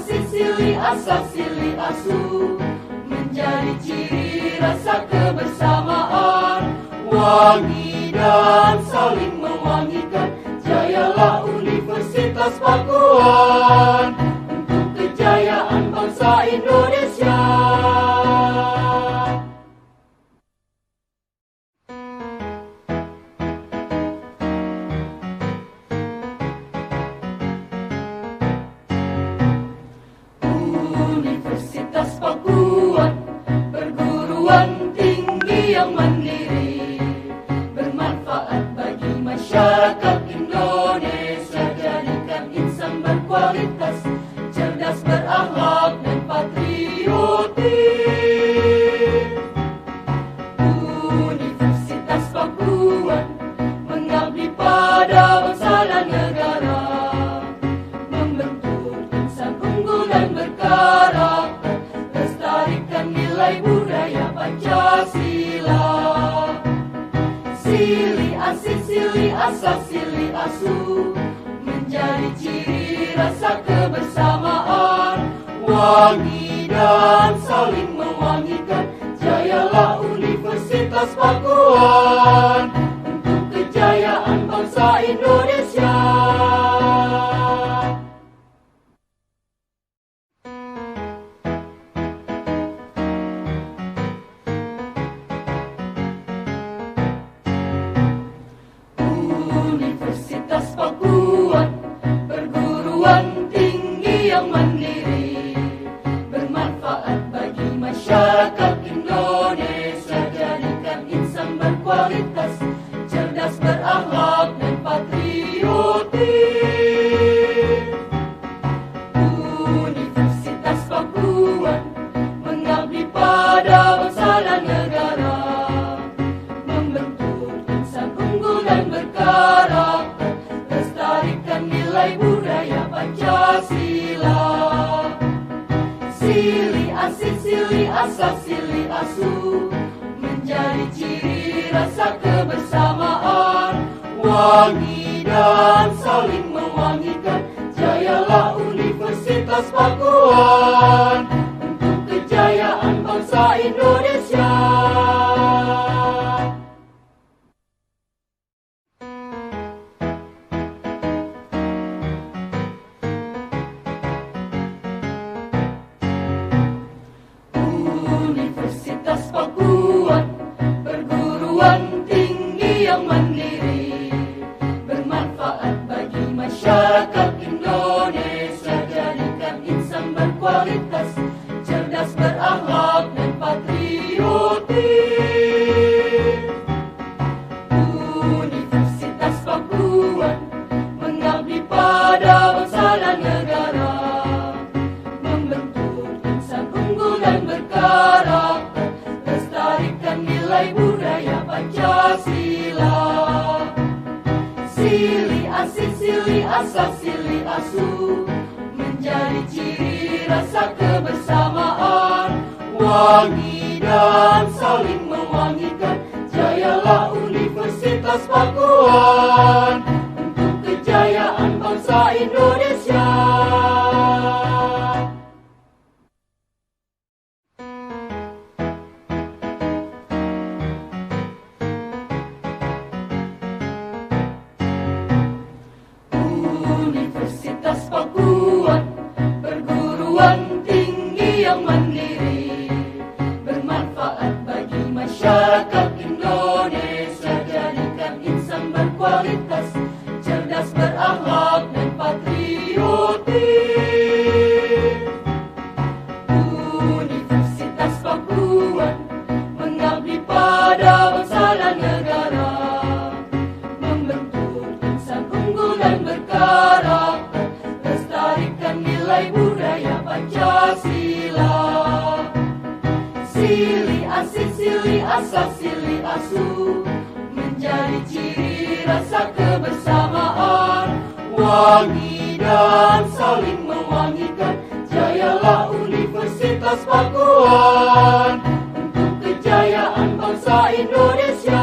asin silih asal silih asu, menjadi ciri rasa kebersamaan. Wangi dan saling mewangikan, jayalah Universitas Pakuan untuk kejayaan bangsa Indonesia. Universitas Pakuan, perguruan tinggi yang mandiri, bermanfaat bagi masyarakat Indonesia, jadikan insan berkualitas, cerdas, berakhlak, dan patriotik. Universitas Pakuan mengabdi pada bangsa dan negara, membentuk insan unggul dan berkarakter, lestarikan nilai budaya Pancasila. Silih asin silih asal silih asu, menjadi ciri rasa kebersamaan. Wangi dan saling mewangikan, jayalah Universitas Pakuan untuk kejayaan bangsa Indonesia. Universitas Pakuan, perguruan tinggi yang mandiri, bermanfaat bagi masyarakat Indonesia, jadikan insan berkualitas, cerdas, berakhlak, dan patriotik. Universitas Pakuan mengabdi pada bangsa dan negara, membentuk insan unggul dan berkarakter, lestarikan nilai budaya Pancasila. Silih asin silih asal silih asu, menjadi ciri rasa kebersamaan. Wangi dan saling mewangikan, jayalah Universitas Pakuan untuk kejayaan bangsa Indonesia. Universitas Pakuan, perguruan tinggi yang mandiri, bermanfaat bagi masyarakat Indonesia, jadikan insan berkualitas, cerdas, berakhlak, dan patriotik. Universitas Pakuan mengabdi pada bangsa dan negara, membentuk insan unggul dan berkarakter, lestarikan nilai budaya Pancasila. Silih asin silih asal silih asu, menjadi ciri rasa kebersamaan. Wangi dan saling mewangikan, jayalah Universitas Pakuan untuk kejayaan bangsa Indonesia. Universitas Pakuan, perguruan tinggi yang mandiri, bermanfaat bagi masyarakat Indonesia, jadikan insan berkualitas, cerdas, berakhlak, dan patriotik. Universitas Pakuan mengabdi pada bangsa dan negara, membentuk insan unggul dan berkarakter, lestarikan nilai budaya Pancasila. Silih asin silih asal silih asu, menjadi ciri rasa kebersamaan. Wangi dan saling mewangikan, jayalah Universitas Pakuan untuk kejayaan bangsa Indonesia.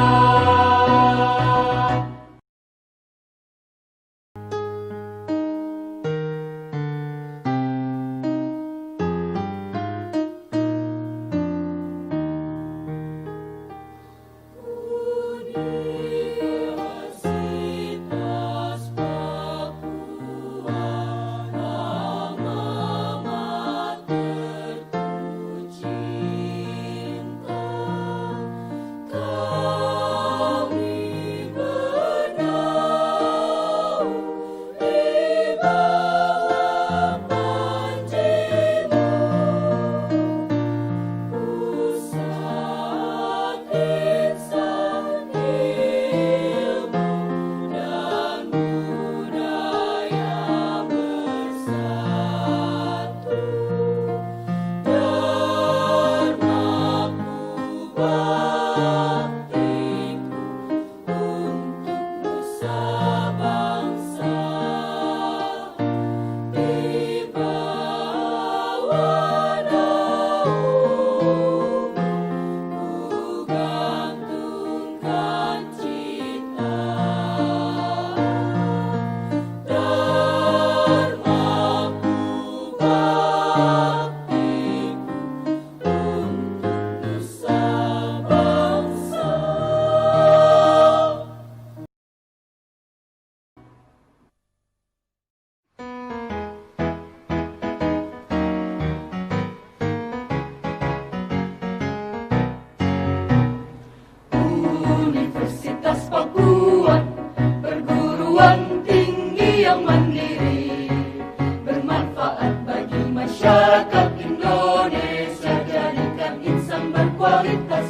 berkualitas,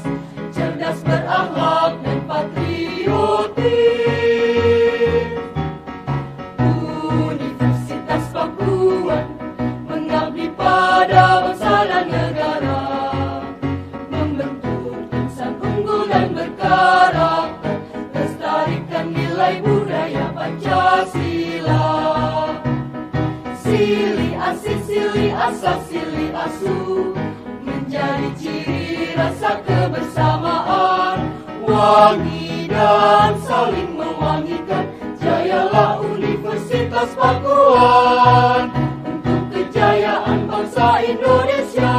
cerdas, berakhlak, dan patriotik. Universitas Pakuan mengabdi pada bangsa dan negara, membentuk insan unggul dan berkarakter, lestarikan nilai budaya Pancasila. Sili asih, sili asah, sili asuh, menjadi ciri rasa kebersamaan, wangi dan saling mewangikan. Jayalah Universitas Pakuan untuk kejayaan bangsa Indonesia.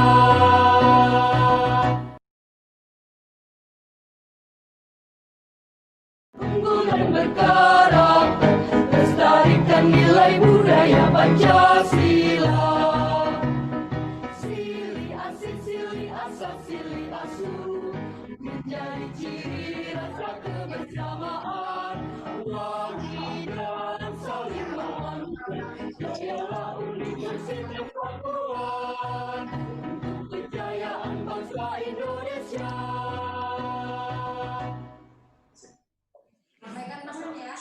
Unggul dan berkarakter, lestarikan nilai budaya Pancasila. Sili asih, sili asah, sili asuh, menjadi ciri rasa kebersamaan, wangi dan saling mewangikan. Jayalah Universitas Pakuan untuk kejayaan bangsa Indonesia. Sampaikan pesan ya.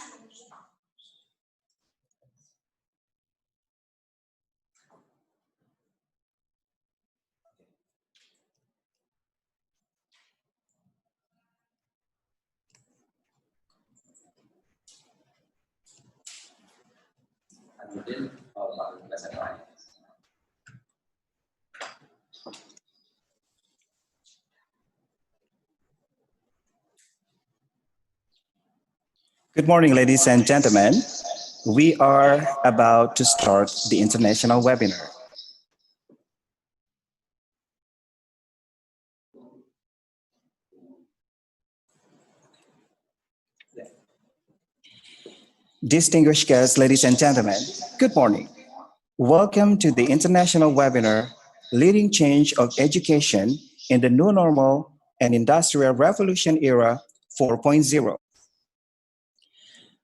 Good morning, ladies and gentlemen. We are about to start the international webinar. Distinguished guests, ladies and gentlemen, good morning. Welcome to the international webinar, Leading Change of Education in the New Normal and Industrial Revolution Era 4.0.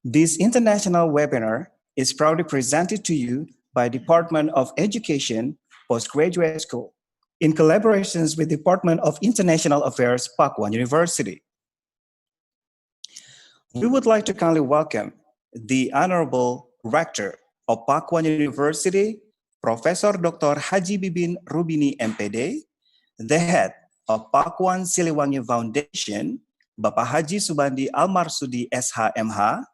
This international webinar is proudly presented to you by Department of Education, Postgraduate School, in collaborations with Department of International Affairs, Pakuan University. We would like to kindly welcome the Honorable Rector of Pakuan University, Professor Dr. Haji Bibin Rubini MPD, the head of Pakuan Siliwangi Foundation, Bapak Haji Subandi Almarsudi SHMH,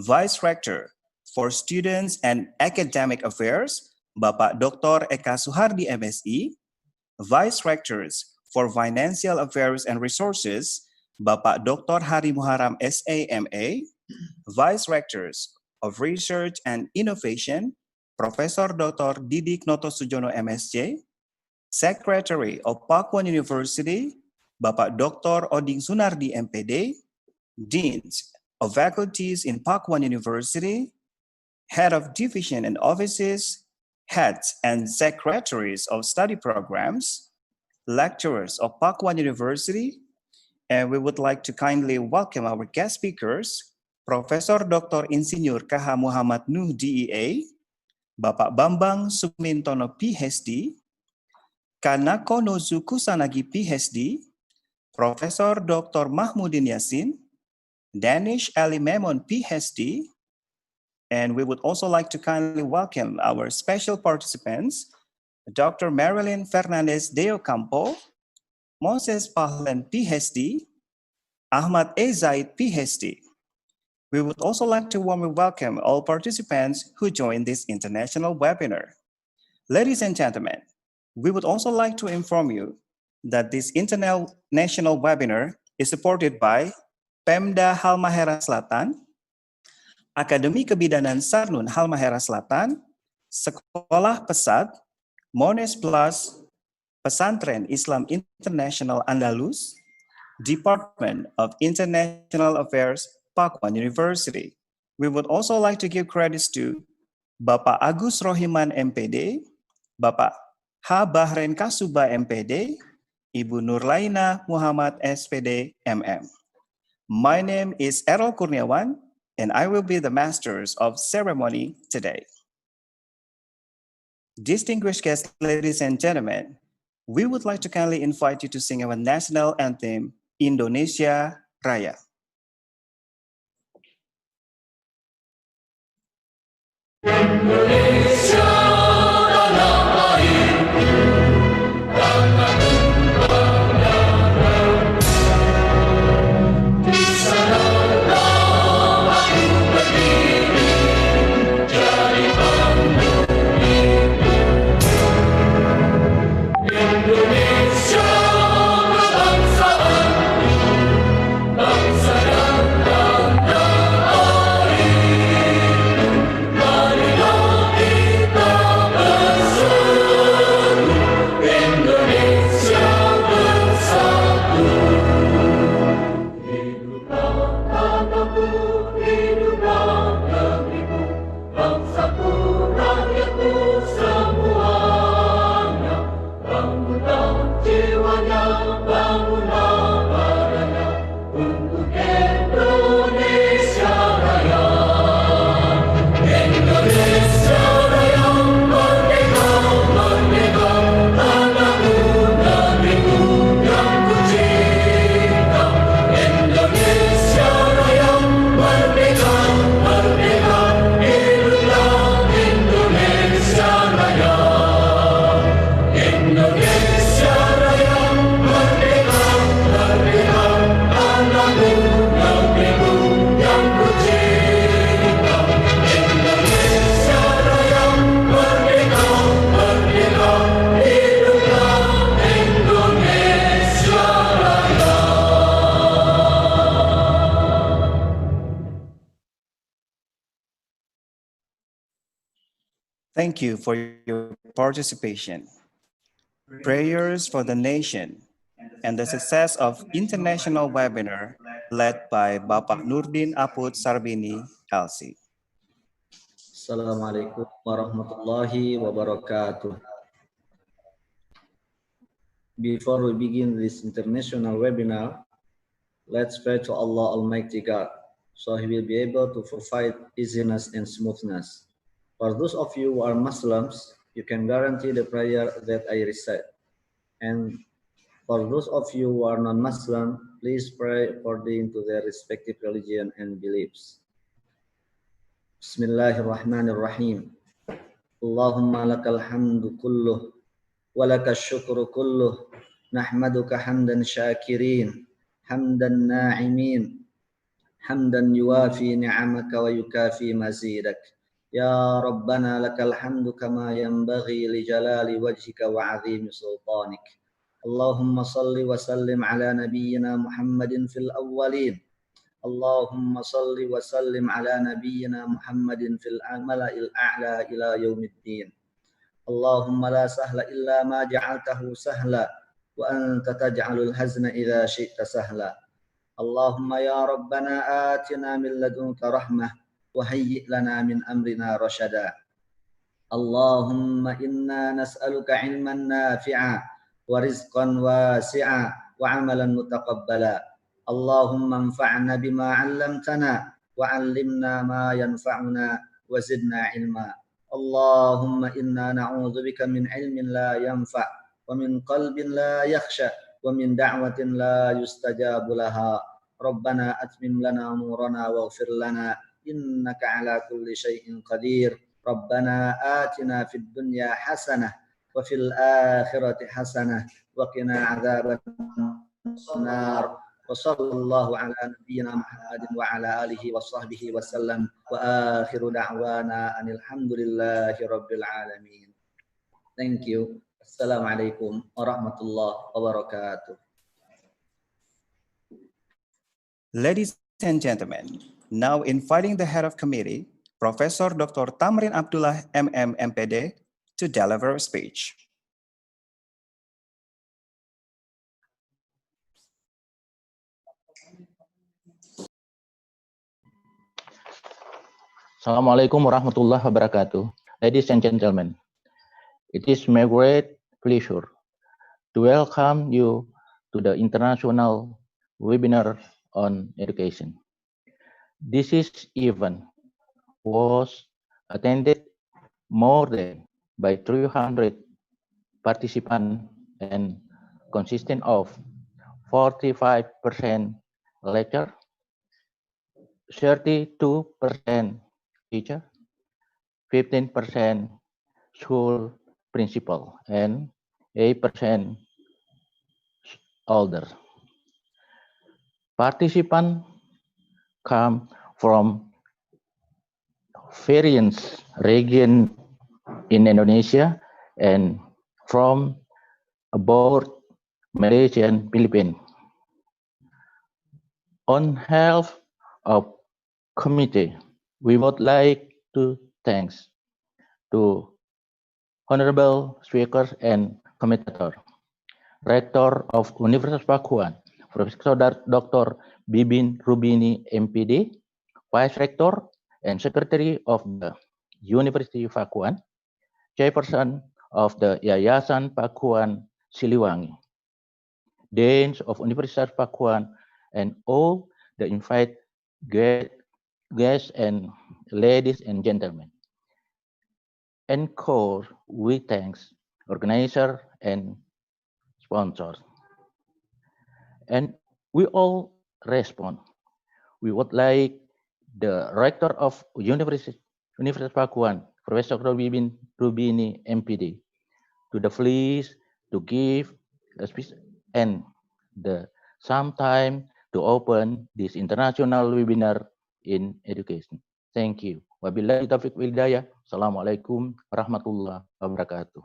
Vice Rector for Students and Academic Affairs, Bapak Dr. Eka Suhardi MSI, Vice Rectors for Financial Affairs and Resources, Bapak Dr. Hari Muharam SAMA, Vice Rectors of Research and Innovation, Professor Dr. Didik Noto Sujono MSc, Secretary of Pakuan University, Bapak Dr. Oding Sunardi MPD, Deans of Faculties in Pakuan University, Head of Division and Offices, Heads and Secretaries of Study Programs, Lecturers of Pakuan University, and we would like to kindly welcome our guest speakers, Profesor Dr. Insinyur KH Muhammad Nuh DEA, Bapak Bambang Sumintono PhD, Kanako Nozu Kusanagi PhD, Profesor Dr. Mahmudin Yassin, Danish Ali Memon PhD, and we would also like to kindly welcome our special participants, Dr. Marilyn Fernandez de Ocampo, Moses Pahlen PhD, Ahmad A. Zaid PhD. We would also like to warmly welcome all participants who joined this international webinar. Ladies and gentlemen, we would also like to inform you that this international webinar is supported by Pemda Halmahera Selatan, Akademi Kebidanan Sarnun Halmahera Selatan, Sekolah Pesat, Mones Plus, Pesantren Islam International Andalus, Department of International Affairs, Pakuan University. We would also like to give credits to Bapak Agus Rohiman MPD, Bapak H. Bahren Kasuba MPD, Ibu Nurlaina Muhammad SPD MM. My name is Errol Kurniawan, and I will be the masters of ceremony today. Distinguished guests, ladies and gentlemen, we would like to kindly invite you to sing our national anthem, Indonesia Raya. Indonesia tanah air, tanah tumpah darah. Di sanalah aku berdiri, jadi pandu hidup. Indonesia kebangsaan, bangsa yang tanah air. Marilah kita bersatu, Indonesia bersatu. Hiduplah Kanako, hiduplah negeriku, bangsaku, rakyatku semuanya. Bangunlah jiwanya, bangunlah badannya, untuk Indonesia Raya. Indonesia Raya, merdeka, merdeka, tanahku, negeriku yang ku cinta. Indonesia Raya, merdeka, merdeka, hiduplah Indonesia Raya. Indonesia Raya, merdeka, merdeka, tanahku, negeriku yang ku cinta. Indonesia Raya, merdeka, merdeka, hiduplah Indonesia Raya. Thank you for your participation. Prayers for the nation and the success of international webinar led by Bapak Nurdin Apud Sarbini, LC. Assalamualaikum warahmatullahi wabarakatuh. Before we begin this international webinar, let's pray to Allah Almighty God, so He will be able to provide easiness and smoothness. For those of you who are Muslims, you can guarantee the prayer that I recite. And for those of you who are non-Muslim, please pray according to their respective religion and beliefs. Bismillahirrahmanirrahim. Allahumma lakal hamdu kulluh, wa lakal syukru kulluh, nahmaduka hamdan syakirin, hamdan na'imin, hamdan yuwafi ni'amaka wa yukafi mazidak. Ya Rabbana lakal hamdu kama yanbaghi li jalali wajhika wa 'azimi sultanik. Allahumma salli wa sallim ala nabiyyina Muhammadin fil awwalin. Allahumma salli wa sallim ala nabiyyina Muhammadin fil mala'il a'la ila yaumiddin. Allahumma la sahla illa ma ja'altahu sahla wa anta taj'alul hazna idza syi'ta sahla. Allahumma ya Rabbana atina min ladunka rahmah wa hayyi' lana min amrina rasyada. Allahumma inna nas'aluka ilman nafi'a wa rizqan wasi'a wa amalan mutaqabbala. Allahumma anfa'na bima 'allamtana wa 'allimna ma yanfa'una wa zidna ilma. Allahumma inna na'udzubika min ilmin la yanfa' wa min qalbin la yakhsha wa min da'watin la yustajabu laha. Rabbana atmim lana nurana waghfir lana innaka 'ala kulli syai'in qadir. Rabbana atina fid dunya hasanah wa fil akhirati hasanah wa qina 'adzaban nar. Wa sallallahu ala nabiyyina Muhammadin wa ala alihi wa sahbihi wa sallam wa akhiru da'wana anil hamdulillahi rabbil alamin. Thank you. Assalamualaikum warahmatullahi wabarakatuh. Ladies and gentlemen, now inviting the head of committee, Professor Dr. Tamrin Abdullah MM MPD, to deliver a speech. Assalamualaikum warahmatullahi wabarakatuh. Ladies and gentlemen, it is my great pleasure to welcome you to the international webinar on education. This event was attended more than by 300 participants and consisting of 45% lecture, 32% teacher, 15% school principal, and 8% older. Participants come from various regions in Indonesia and from abroad, Malaysian, Philippines. On behalf of committee, we would like to thanks to honorable speakers and commentator, Rector of Universitas Pakuan, Professor Dr. Bibin Rubini, MPD, Vice Rector and Secretary of the University of Pakuan, Chairperson of the Yayasan Pakuan Siliwangi, Deans of Universitas Pakuan, and all the invited guests and ladies and gentlemen. Encore, we thanks organizer and sponsors. And we all respond. We would like the Rector of Universitas Pakuan, Professor Bibin Rubini, MPD, to the please to give a speech and the some time to open this international webinar in education. Thank you. Wabillahi taufiq wal hidayah. Assalamualaikum warahmatullahi wabarakatuh.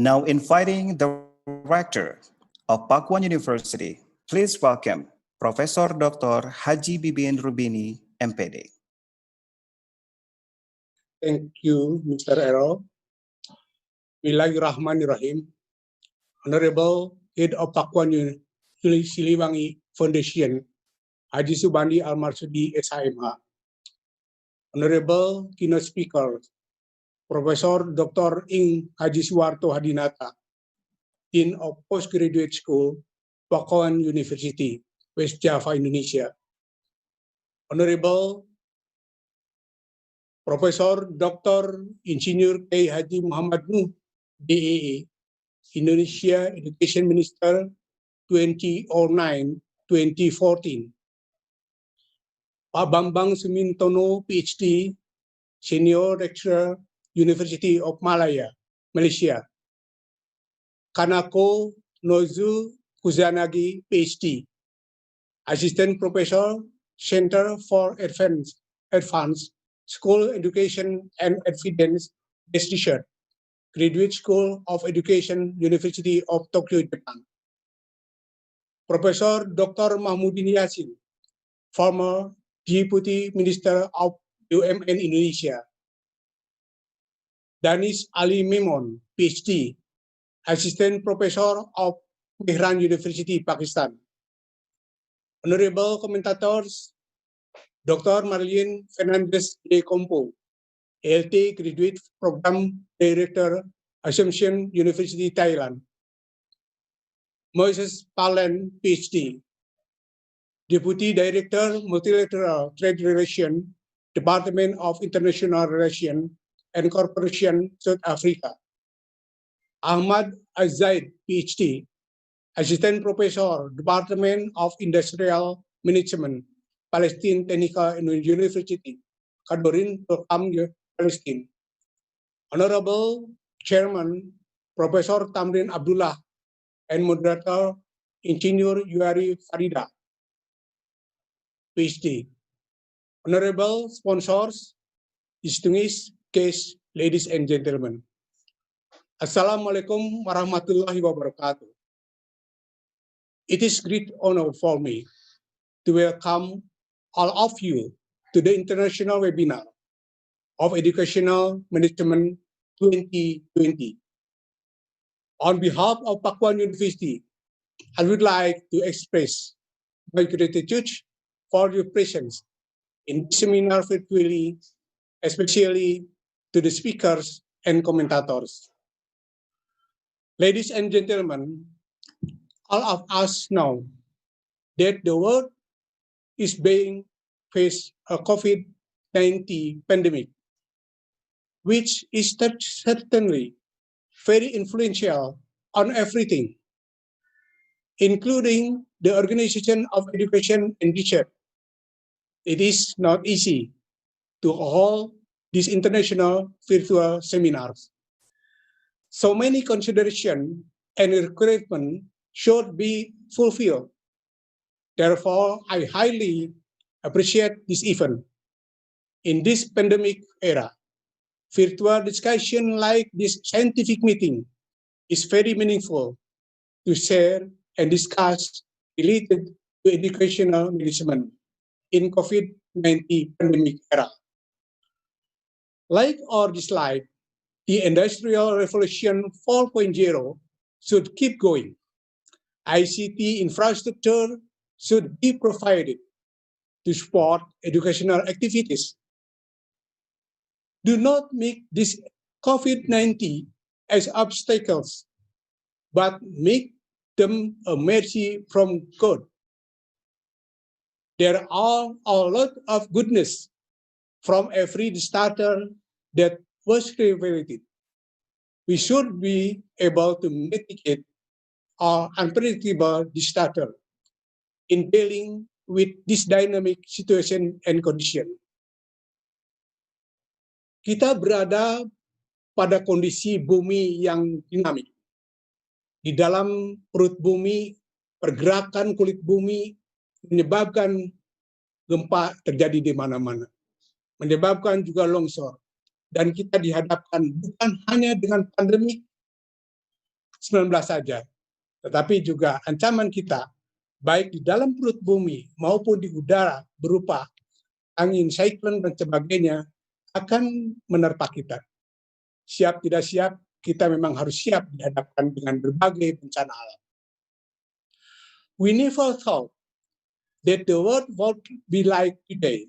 Now inviting the Rector of Pakuan University, please welcome Professor Dr. Haji Bibin Rubini, MPD. Thank you, Mr. Errol. Bismillahirrahmanirrahim. Honorable Head of Pakuan Siliwangi Foundation, Haji Subandi Al-Marsudi, SHMH. Honorable Keynote Speakers, Professor Dr. Ing Haji Suwarto Hadinata, Dean of Postgraduate School, Pakuan University, West Java, Indonesia. Honorable Profesor Dr. Insinyur K. Haji Muhammad Nuh, DAA, Indonesia Education Minister 2009-2014. Pak Bambang Sumintono, PhD, Senior Lecturer, University of Malaya, Malaysia. Kanako Nozu Kusanagi, PhD, Assistant Professor, Center for Advanced School Education and Evidence-Based Research, Graduate School of Education, University of Tokyo, Japan. Professor Dr. Mahmudin Yassin, former Deputy Minister of BUMN Indonesia. Danis Ali Memon, PhD, Assistant Professor of Tehran University, Pakistan. Honorable commentators, Dr. Marlene Fernandez de Compo, ALT Graduate Program Director, Assumption University, Thailand. Moses Palen, PhD, Deputy Director, Multilateral Trade Relations, Department of International Relations and Corporation, South Africa. Ahmad Azaid, PhD, Assistant Professor, Department of Industrial Management, Palestine Technical University, Kadorin, Palestine. Honorable Chairman, Professor Tamrin Abdullah, and Moderator, Engineer Yuari Farida, PhD. Honorable sponsors, distinguished guests, ladies and gentlemen. Assalamualaikum warahmatullahi wabarakatuh. It is great honor for me to welcome all of you to the International Webinar of Educational Management 2020. On behalf of Pakuan University, I would like to express my gratitude for your presence in this seminar virtually, especially to the speakers and commentators. Ladies and gentlemen, all of us know that the world is being faced a COVID-19 pandemic, which is certainly very influential on everything, including the organization of education and teacher. It is not easy to hold these international virtual seminars. So many considerations and requirements should be fulfilled. Therefore, I highly appreciate this event. In this pandemic era, virtual discussion like this scientific meeting is very meaningful to share and discuss related to educational management in COVID-19 pandemic era. Like our slide, the Industrial Revolution 4.0 should keep going. ICT infrastructure should be provided to support educational activities. Do not make this COVID-19 as obstacles, but make them a mercy from God. There are a lot of goodness from every disaster that was created. We should be able to mitigate our unpredictable disaster in dealing with this dynamic situation and condition. Kita berada pada kondisi bumi yang dinamik. Di dalam perut bumi, pergerakan kulit bumi menyebabkan gempa terjadi di mana-mana. Menyebabkan juga longsor. Dan kita dihadapkan bukan hanya dengan pandemi 19 saja, tetapi juga ancaman kita, baik di dalam perut bumi maupun di udara berupa angin, siklon, dan sebagainya, akan menerpa kita. Siap tidak siap, kita memang harus siap dihadapkan dengan berbagai bencana alam. We never thought that the world would be like today.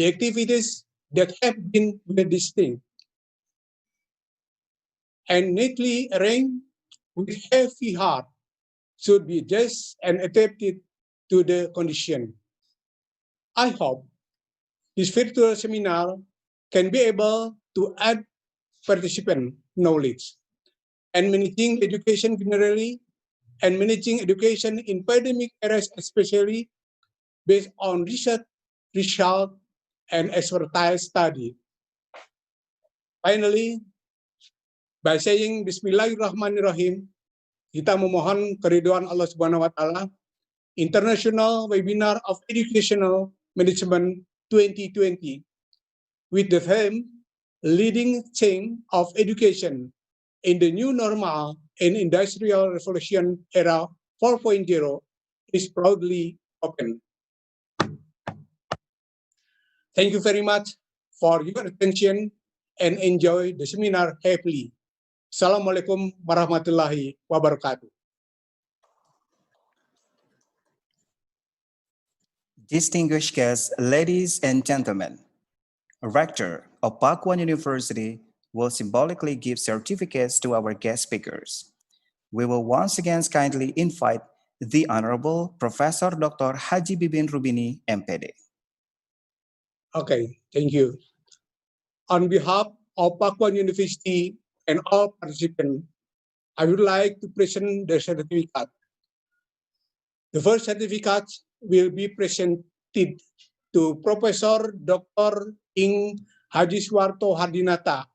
The activities that have been distinct and neatly arranged with heavy heart should be just and adapted to the condition. I hope this virtual seminar can be able to add participant knowledge and managing education generally and managing education in pandemic areas especially based on research, result, and expertise study. Finally, by saying Bismillahirrahmanirrahim, kita memohon keridhaan Allah Subhanahu wa Ta'ala, International Webinar of Educational Management 2020, with the theme Leading Change of Education in the New Normal and Industrial Revolution Era 4.0 is proudly open. Thank you very much for your attention and enjoy the seminar happily. Assalamualaikum warahmatullahi wabarakatuh. Distinguished guests, ladies and gentlemen, Rector of Pakuan University will symbolically give certificates to our guest speakers. We will once again kindly invite the Honorable Professor Dr. Haji Bibin Rubini, MPD. Okay, thank you. On behalf of Pakuan University and all participants, I would like to present the certificate. The first certificate will be presented to Professor Dr. Ing Haji Suwarto Hardinata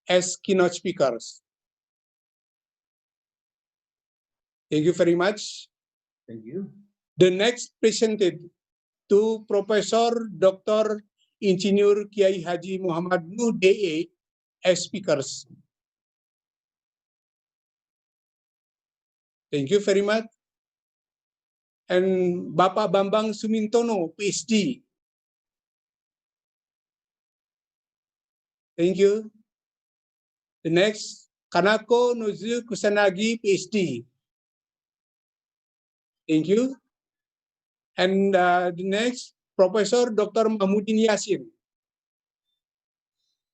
as keynote speakers. Thank you very much. Thank you. The next presented to Professor Dr. Insinyur Kiai Haji Muhammad Nuh DE as speakers. Thank you very much. And Bapak Bambang Sumintono, PhD. Thank you. The next, Kanako Nozu Kusanagi, PhD. Thank you. And the next, Professor Dr. Mahmudin Yasin.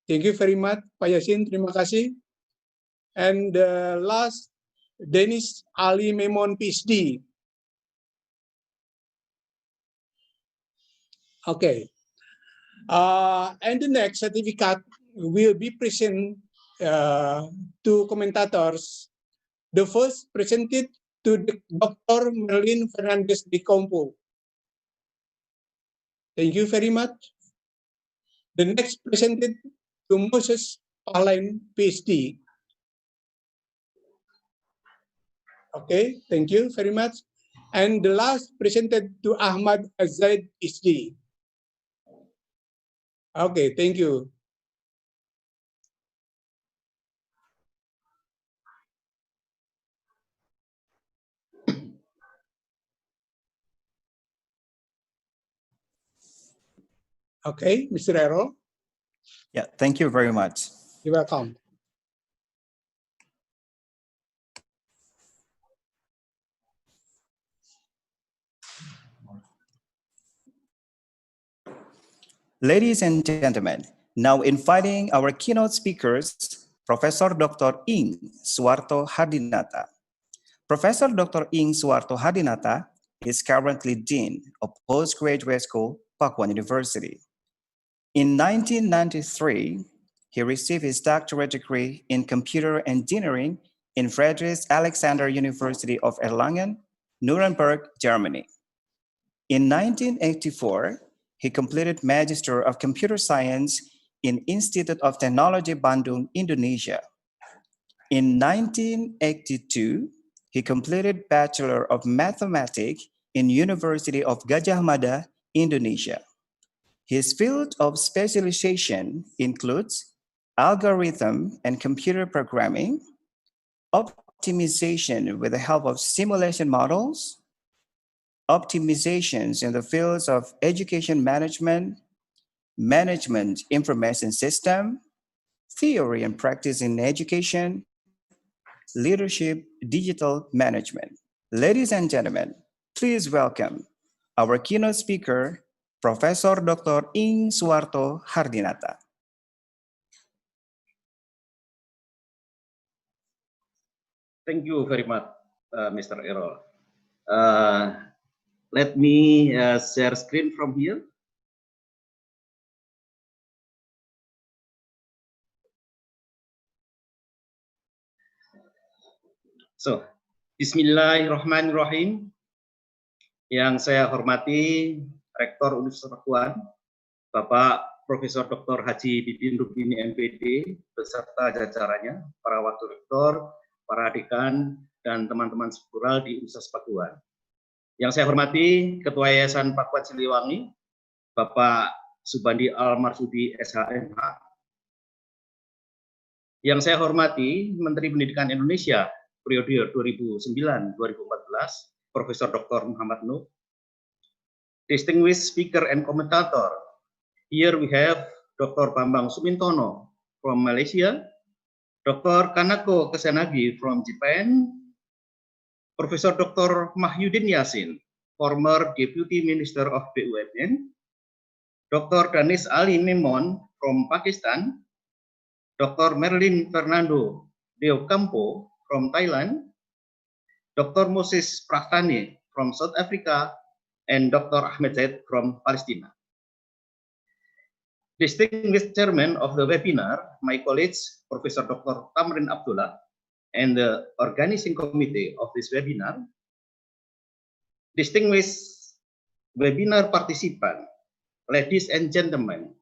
Thank you very much, Pak Yasin. Terima kasih. And last, Dennis Ali Memon, PhD. Okay. And the next certificate will be present to commentators. The first presented to Dr. Merlin Fernandez de Campo. Thank you very much. The next presented to Moses Palain, PhD. Okay, thank you very much. And the last presented to Ahmad Azaid, PhD. Okay, thank you. Okay, Mr. Errol, Yeah, thank you very much. you're welcome. Ladies and gentlemen, now inviting our keynote speakers, Professor Dr. Ing Suwarto Hadinata. Professor Dr. Ing Suwarto Hadinata is currently Dean of Postgraduate School, Pakuan University. In 1993, he received his doctorate degree in computer engineering in Friedrich Alexander University of Erlangen, Nuremberg, Germany. In 1984, he completed Magister of Computer Science in Institute of Technology Bandung, Indonesia. In 1982, he completed Bachelor of Mathematics in University of Gadjah Mada, Indonesia. His field of specialization includes algorithm and computer programming, optimization with the help of simulation models, optimizations in the fields of education management, management information system, theory and practice in education, leadership, digital management. Ladies and gentlemen, please welcome our keynote speaker, Professor Dr. Ing Suwarto Hadinata. Thank you very much, Mr. Errol. Let me share screen from here. So, Bismillahirrahmanirrahim. Yang saya hormati Rektor Universitas Pakuan, Bapak Profesor Dr. Haji Bibin Rubini MPD, beserta jajarannya, para wakil rektor, para dekan, dan teman-teman struktural di Universitas Pakuan. Yang saya hormati Ketua Yayasan Pakuan Siliwangi, Bapak Subandi Al-Marsudi SHMH. Yang saya hormati Menteri Pendidikan Indonesia periode 2009-2014, Profesor Dr. Muhammad Nuh. Distinguished speaker and commentator, here we have Dr. Bambang Sumintono from Malaysia, Dr. Kanako Kusanagi from Japan, Profesor Dr. Mahyudin Yassin, former Deputy Minister of BUMN, Dr. Danis Ali Memon from Pakistan, Dr. Merlin Fernando de Campo from Thailand, Dr. Moses Prahtani from South Africa, and Dr. Ahmed Zaid from Palestina. Distinguished chairman of the webinar, my colleagues, Professor Dr. Tamrin Abdullah, and the organizing committee of this webinar, distinguished webinar participant, ladies and gentlemen,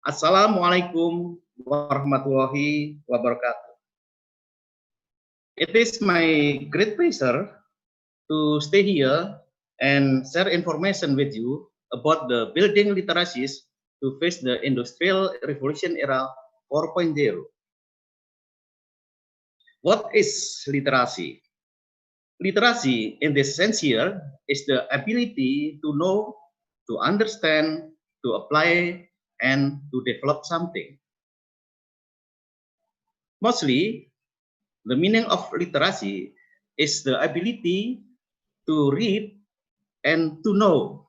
Assalamualaikum warahmatullahi wabarakatuh. It is my great pleasure to stay here and share information with you about the building literacies to face the Industrial Revolution era 4.0. What is literacy? Literacy in this sense here is the ability to know, to understand, to apply, and to develop something. Mostly, the meaning of literacy is the ability to read and to know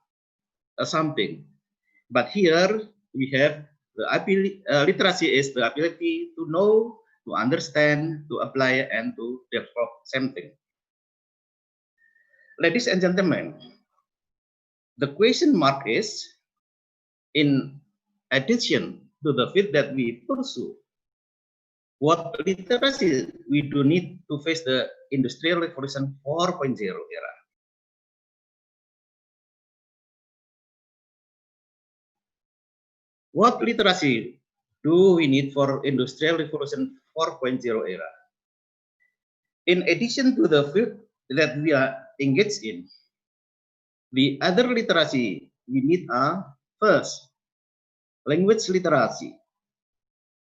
something. But here we have the ability, literacy is the ability to know, to understand, to apply, and to develop something. Ladies and gentlemen, the question mark is, In addition to the field that we pursue, what literacy we do need to face the Industrial Revolution 4.0 era? What literacy do we need for Industrial Revolution 4.0 era? In addition to the field that we are engaged in, the other literacy we need are: first, language literacy;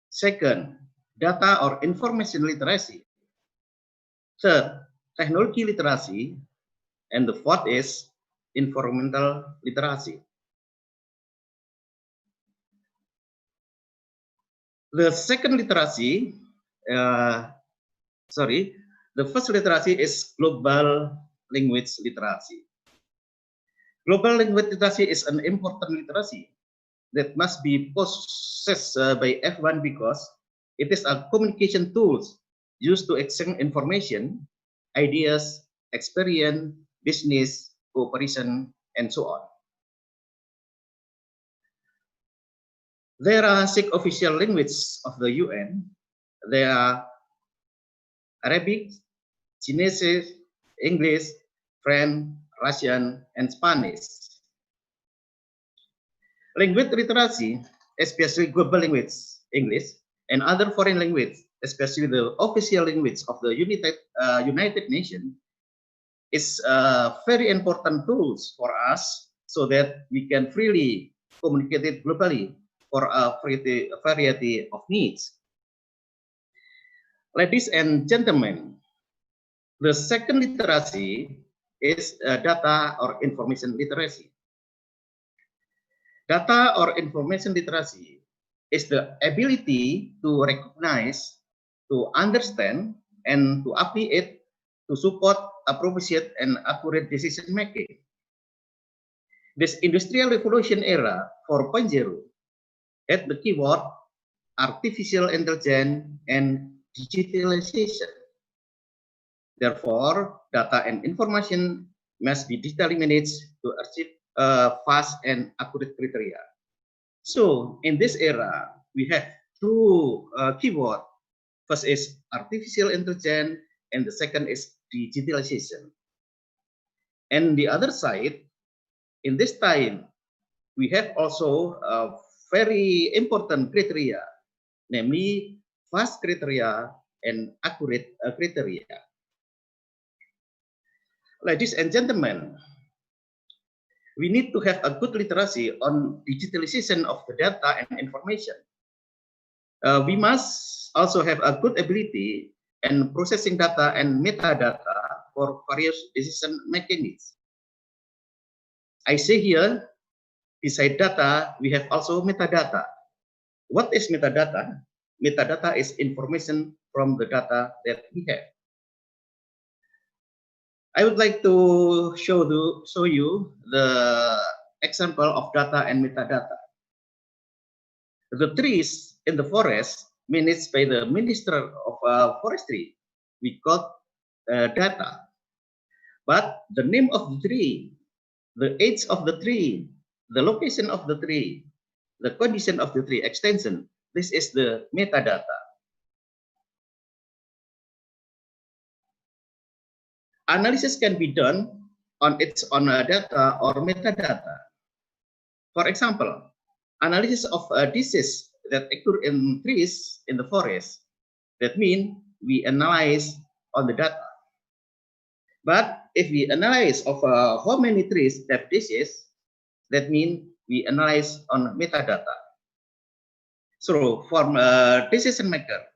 second, data or information literacy; third, technology literacy; and the fourth is environmental literacy. The second literacy, the first literacy is global language literacy. Global language literacy is an important literacy that must be possessed by everyone because it is a communication tool used to exchange information, ideas, experience, business, cooperation, and so on. There are 6 official languages of the UN. They are Arabic, Chinese, English, French, Russian, and Spanish. Language literacy, especially global language, English, and other foreign language, especially the official language of the United Nations, is very important tools for us so that we can freely communicate it globally for a variety of needs. Ladies and gentlemen, the second literacy is data or information literacy. Data or information literacy is the ability to recognize, to understand, and to apply it to support appropriate and accurate decision making. This Industrial Revolution era 4.0 had the keyword artificial intelligence and digitalization. Therefore, data and information must be digitally managed to achieve fast and accurate criteria. So, in this era, we have 2 keywords. First is artificial intelligence, and the second is digitalization. And the other side, in this time, we have also a very important criteria, namely fast criteria and accurate criteria. Ladies and gentlemen, we need to have a good literacy on digitalization of the data and information. We must also have a good ability in processing data and metadata for various decision-making needs. I say here, beside data, we have also metadata. What is metadata? Metadata is information from the data that we have. I would like to show you the example of data and metadata. The trees in the forest managed by the Minister of Forestry, we got data. But the name of the tree, the age of the tree, the location of the tree, the condition of the tree, extension, this is the metadata. Analysis can be done on its own data or metadata. For example, analysis of a disease that occur in trees in the forest. That means we analyze on the data. But if we analyze of how many trees have disease, that means we analyze on metadata. So for a decision maker,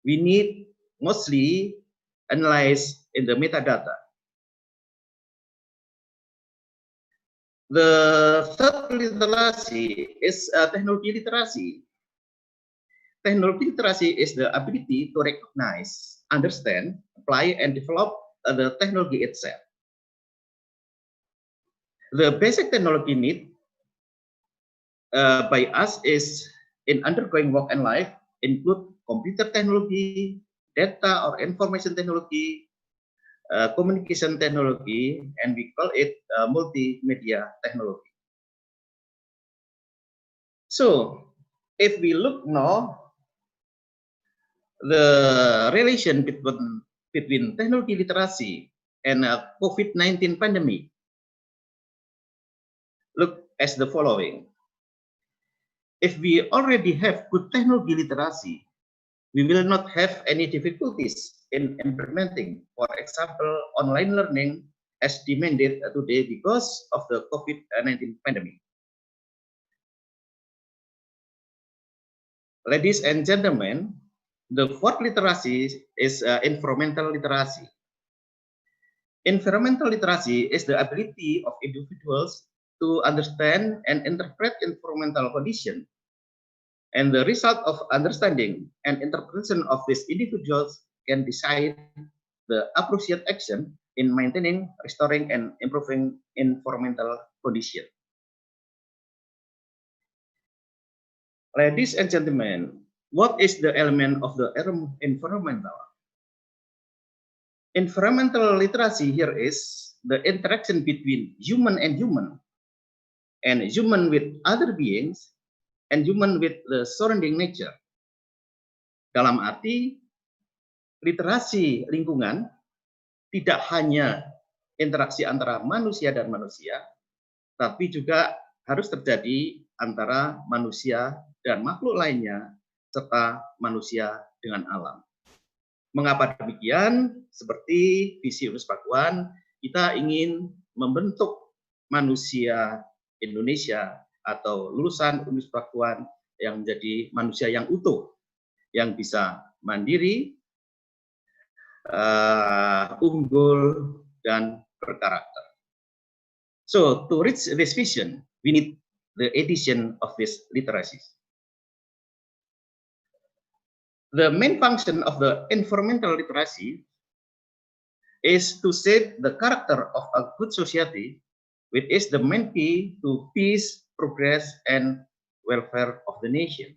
we need mostly analyze in the metadata. The third literacy is technology literacy. Technology literacy is the ability to recognize, understand, apply, and develop the technology itself. The basic technology need by us is in undergoing work and life include computer technology, data or information technology, communication technology, and we call it multimedia technology. So, if we look now, the relation between technology literacy and COVID-19 pandemic, look as the following. If we already have good technology literacy, we will not have any difficulties in implementing, for example, online learning as demanded today because of the COVID-19 pandemic. Ladies and gentlemen, the fourth literacy is environmental literacy. Environmental literacy is the ability of individuals to understand and interpret environmental conditions. And the result of understanding and interpretation of these individuals can decide the appropriate action in maintaining, restoring, and improving environmental condition. Ladies and gentlemen, what is the element of the environmental? Environmental literacy here is the interaction between human and human with other beings, and human with the surrounding nature. Dalam arti, literasi lingkungan tidak hanya interaksi antara manusia dan manusia, tapi juga harus terjadi antara manusia dan makhluk lainnya, serta manusia dengan alam. Mengapa demikian? Seperti visi Universitas Pakuan, kita ingin membentuk manusia Indonesia atau lulusan Universitas Pakuan yang menjadi manusia yang utuh, yang bisa mandiri, unggul, dan berkarakter. So, to reach this vision, we need the addition of these literacies. The main function of the environmental literacy is to shape the character of a good society, which is the main key to peace, progress, and welfare of the nation.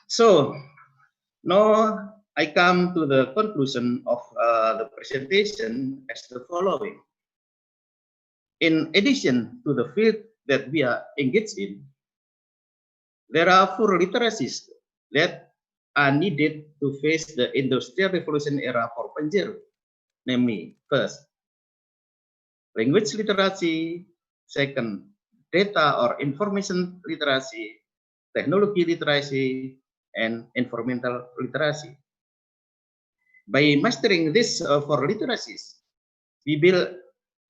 So, now I come to the conclusion of the presentation as the following. In addition to the field that we are engaged in, there are 4 literacies that are needed to face the Industrial Revolution era 4.0, namely, first, language literacy, second, data or information literacy, technology literacy, and environmental literacy. By mastering these 4 literacies, we will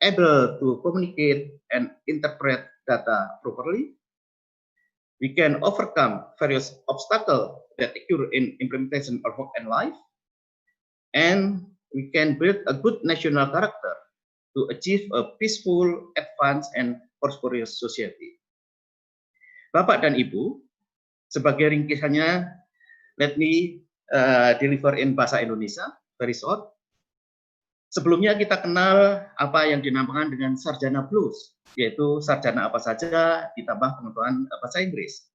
able to communicate and interpret data properly. We can overcome various obstacles that occur in implementation of work and life, and we can build a good national character to achieve a peaceful, advanced, and prosperous society. Bapak dan Ibu, sebagai ringkisannya, let me deliver in bahasa Indonesia, very short. Sebelumnya kita kenal apa yang dinamakan dengan sarjana plus, yaitu sarjana apa saja ditambah pengetahuan bahasa Inggris.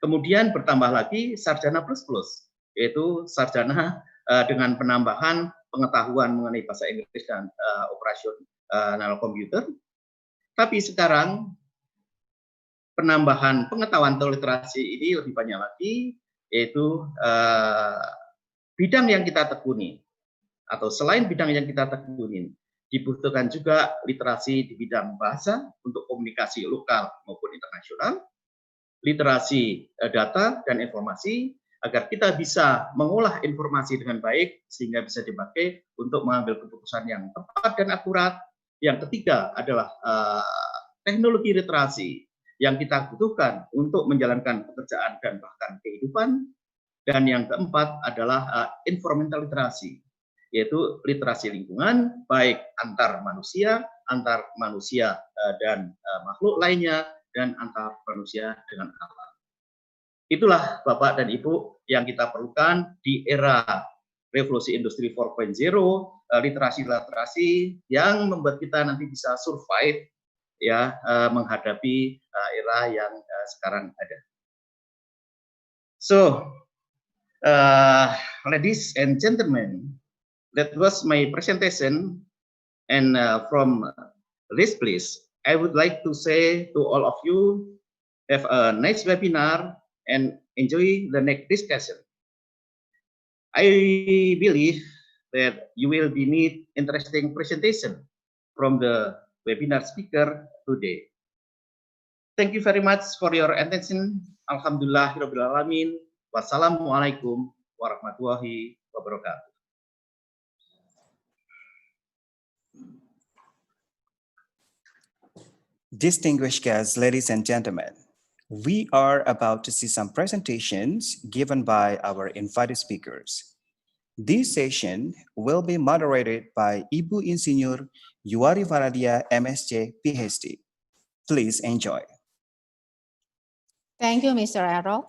Kemudian bertambah lagi sarjana plus plus, yaitu sarjana dengan penambahan pengetahuan mengenai bahasa Inggris dan operasional komputer. Tapi sekarang penambahan pengetahuan atau literasi ini lebih banyak lagi, yaitu bidang yang kita tekuni, atau selain bidang yang kita tekuni, dibutuhkan juga literasi di bidang bahasa untuk komunikasi lokal maupun internasional, literasi data dan informasi, agar kita bisa mengolah informasi dengan baik, sehingga bisa dipakai untuk mengambil keputusan yang tepat dan akurat. Yang ketiga adalah teknologi literasi, yang kita butuhkan untuk menjalankan pekerjaan dan bahkan kehidupan. Dan yang keempat adalah environmental literasi, yaitu literasi lingkungan, baik antar manusia dan makhluk lainnya, dan antar manusia dengan alam. Itulah Bapak dan Ibu yang kita perlukan di era revolusi industri 4.0, literasi-literasi yang membuat kita nanti bisa survive ya menghadapi era yang sekarang ada. So, ladies and gentlemen, that was my presentation, and from this place I would like to say to all of you, have a nice webinar and enjoy the next discussion. I believe that you will be need interesting presentation from the webinar speaker today. Thank you very much for your attention. Alhamdulillahirabbil alamin. Wassalamualaikum warahmatullahi wabarakatuh. Distinguished guests, ladies and gentlemen, we are about to see some presentations given by our invited speakers. This session will be moderated by Ibu Insinyur Yuari Varadia, MSc, PhD. Please enjoy. Thank you, Mr. Errol.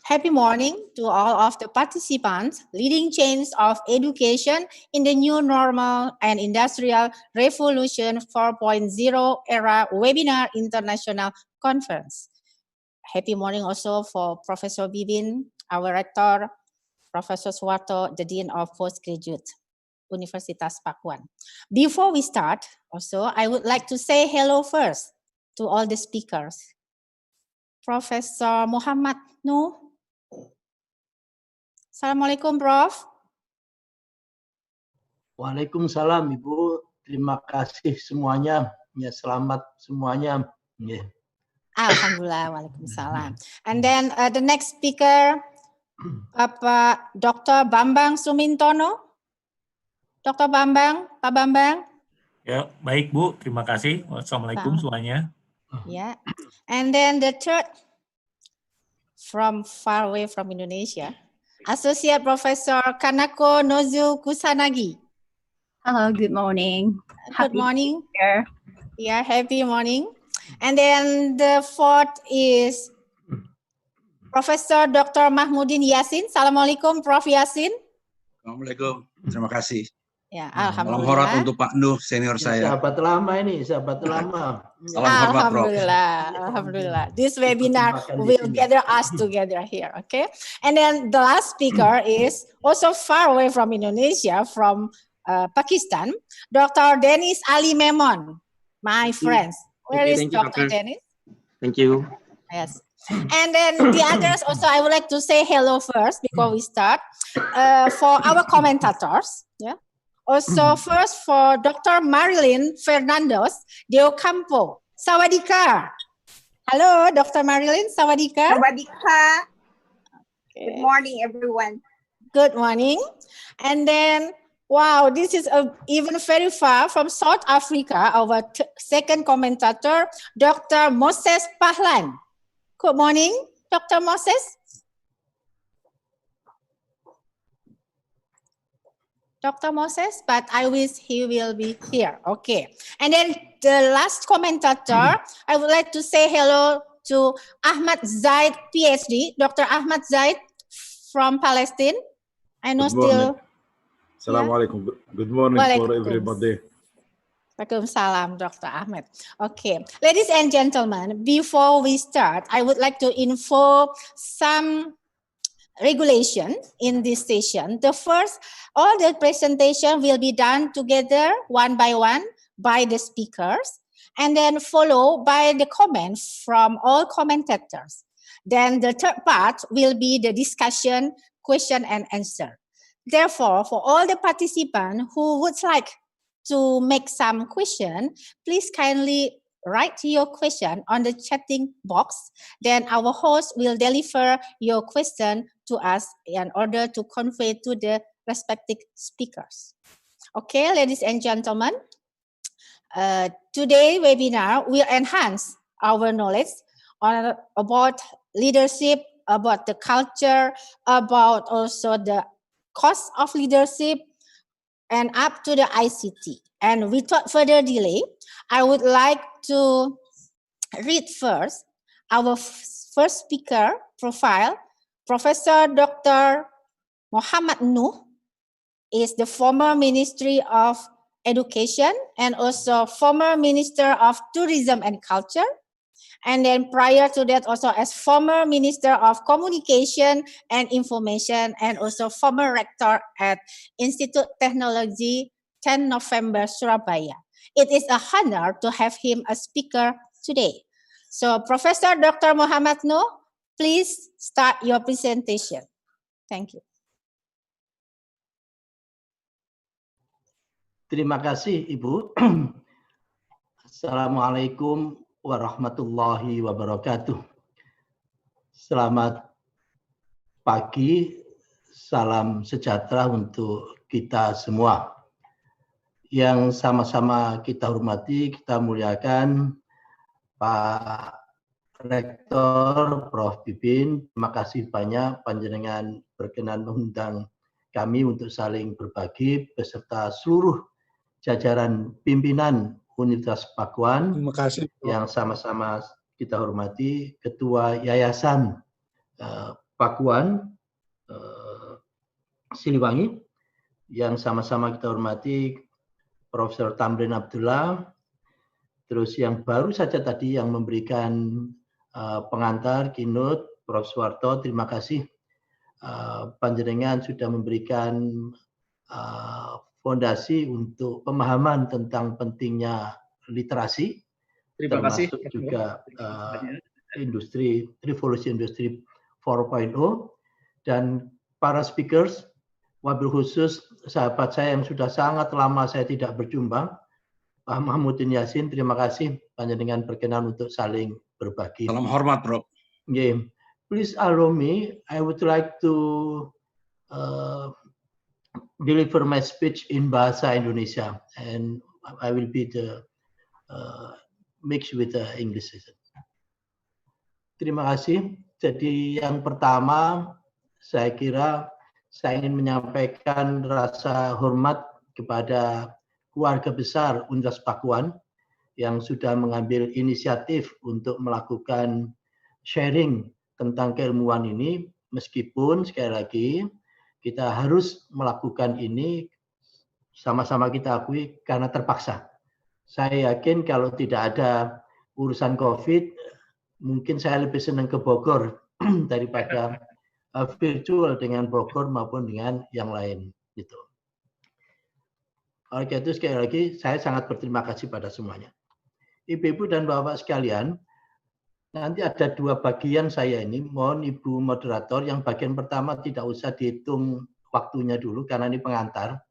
Happy morning to all of the participants leading chains of education in the new normal and industrial revolution 4.0 era webinar international conference. Happy morning also for Professor Bibin, our rector, Professor Suwarto, the Dean of Postgraduate, Universitas Pakuan. Before we start, also, I would like to say hello first to all the speakers. Professor Muhammad Nuh. Assalamualaikum, Prof. Waalaikumsalam, Ibu. Terima kasih semuanya. Ya, selamat semuanya. Ya. Alhamdulillah, waalaikumsalam. And then the next speaker, Bapak Dr. Bambang Sumintono. Dr. Bambang, Pak Bambang. Ya, baik Bu, terima kasih. Wassalamualaikum semuanya. Yeah. And then the third, from far away from Indonesia, Associate Professor Kanako Nozu Kusanagi. Hello, good morning. Good morning. Here. Yeah, happy morning. And then the fourth is Professor Dr. Mahmudin Yasin. Assalamualaikum, Prof. Yasin. Assalamualaikum, terima kasih. Ya, Salam alhamdulillah. hormat untuk Pak Nuh, senior saya. Sahabat lama ini, sahabat lama. Salam hormat, Prof. Alhamdulillah, alhamdulillah. This webinar will gather us together here, okay? And then the last speaker is also far away from Indonesia, from Pakistan, Dr. Dennis Ali Memon, my friends. Where is Dr. Dennis? Thank you. Yes. And then the others also, I would like to say hello first before we start for our commentators. Yeah. Also first for Dr. Marilyn Fernandez de Ocampo. Sawadika. Hello, Dr. Marilyn. Sawadika. Sawadika. Okay. Good morning, everyone. Good morning. And then, wow, this is even very far from South Africa, our second commentator, Dr. Moses Pahlan. Good morning, Dr. Moses. Dr. Moses, but I wish he will be here. Okay. And then the last commentator, I would like to say hello to Ahmad Zaid, PhD, Dr. Ahmad Zaid from Palestine. I know still. Assalamualaikum. Good morning for everybody. Waalaikumsalam, Dr. Ahmed. Okay, ladies and gentlemen, before we start, I would like to inform some regulation in this session. The first, all the presentation will be done together one by one by the speakers, and then followed by the comments from all commentators. Then the third part will be the discussion, question and answer. Therefore, for all the participants who would like to make some question, please kindly write your question on the chatting box. Then our host will deliver your question to us in order to convey to the respective speakers. Okay, ladies and gentlemen, today webinar will enhance our knowledge about leadership, about the culture, about also the cost of leadership, and up to the ICT. And without further delay, I would like to read first our first speaker profile. Professor Dr. Muhammad Nuh is the former Ministry of Education and also former Minister of Tourism and Culture. And then prior to that also as former Minister of Communication and Information and also former Rector at Institute Technology 10 November Surabaya. It is a honor to have him as speaker today. So Professor Dr. Muhammad Nuh, please start your presentation. Thank you. Terima kasih, Ibu. Assalamualaikum warahmatullahi wabarakatuh. Selamat pagi, salam sejahtera untuk kita semua. Yang sama-sama kita hormati, kita muliakan Pak Rektor, Prof. Bibin, terima kasih banyak panjenengan berkenan mengundang kami untuk saling berbagi beserta seluruh jajaran pimpinan Universitas Pakuan. Terima kasih. Yang sama-sama kita hormati Ketua Yayasan Pakuan Siliwangi, yang sama-sama kita hormati Profesor Tamrin Abdullah, terus yang baru saja tadi yang memberikan pengantar keynote Prof. Suwarto, terima kasih. Panjenengan sudah memberikan fondasi untuk pemahaman tentang pentingnya literasi, termasuk juga revolusi industri 4.0, dan para speakers, wabil khusus sahabat saya yang sudah sangat lama saya tidak berjumpa, Pak Mahmudin Yasin, terima kasih panjenengan berkenan untuk saling berbagi. Salam hormat, Bro. Yeah. Please allow me, I would like to deliver my speech in bahasa Indonesia, and I will be the mix with the English. Terima kasih. Jadi yang pertama, saya kira saya ingin menyampaikan rasa hormat kepada keluarga besar Universitas Pakuan yang sudah mengambil inisiatif untuk melakukan sharing tentang keilmuan ini, meskipun sekali lagi kita harus melakukan ini sama-sama kita akui karena terpaksa. Saya yakin kalau tidak ada urusan COVID, mungkin saya lebih senang ke Bogor daripada virtual dengan Bogor maupun dengan yang lain. Gitu. Oleh itu sekali lagi saya sangat berterima kasih pada semuanya. Ibu-ibu dan bapak sekalian, nanti ada dua bagian saya ini. Mohon Ibu moderator, yang bagian pertama tidak usah dihitung waktunya dulu karena ini pengantar.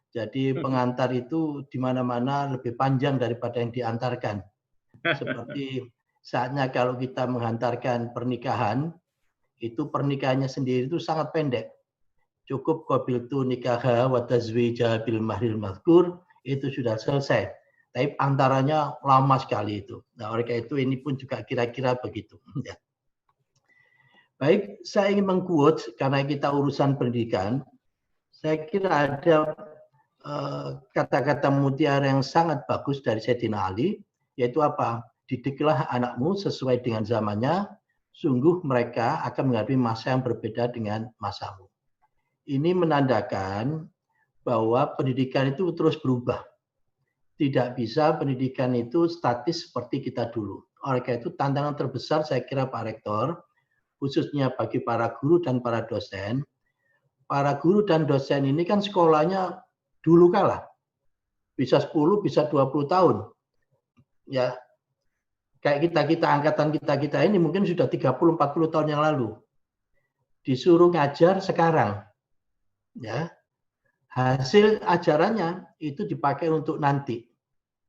Jadi pengantar itu di mana-mana lebih panjang daripada yang diantarkan. Seperti saatnya kalau kita menghantarkan pernikahan, itu pernikahannya sendiri itu sangat pendek. Cukup qabiltu nikaha wa tazwija bil mahril mazkur, itu sudah selesai. Tapi antaranya lama sekali itu. Nah, oleh karena itu ini pun juga kira-kira begitu. Ya. Baik, saya ingin mengquote karena kita urusan pendidikan. Saya kira ada kata-kata mutiara yang sangat bagus dari Sayyidina Ali, yaitu apa? Didiklah anakmu sesuai dengan zamannya, sungguh mereka akan menghadapi masa yang berbeda dengan masamu. Ini menandakan bahwa pendidikan itu terus berubah. Tidak bisa pendidikan itu statis seperti kita dulu. Oleh karena itu tantangan terbesar saya kira Pak Rektor, khususnya bagi para guru dan para dosen. Para guru dan dosen ini kan sekolahnya dulu kala. Bisa 10, bisa 20 tahun. Ya, kayak kita angkatan kita ini mungkin sudah 30-40 tahun yang lalu. Disuruh ngajar sekarang. Ya. Hasil ajarannya itu dipakai untuk nanti.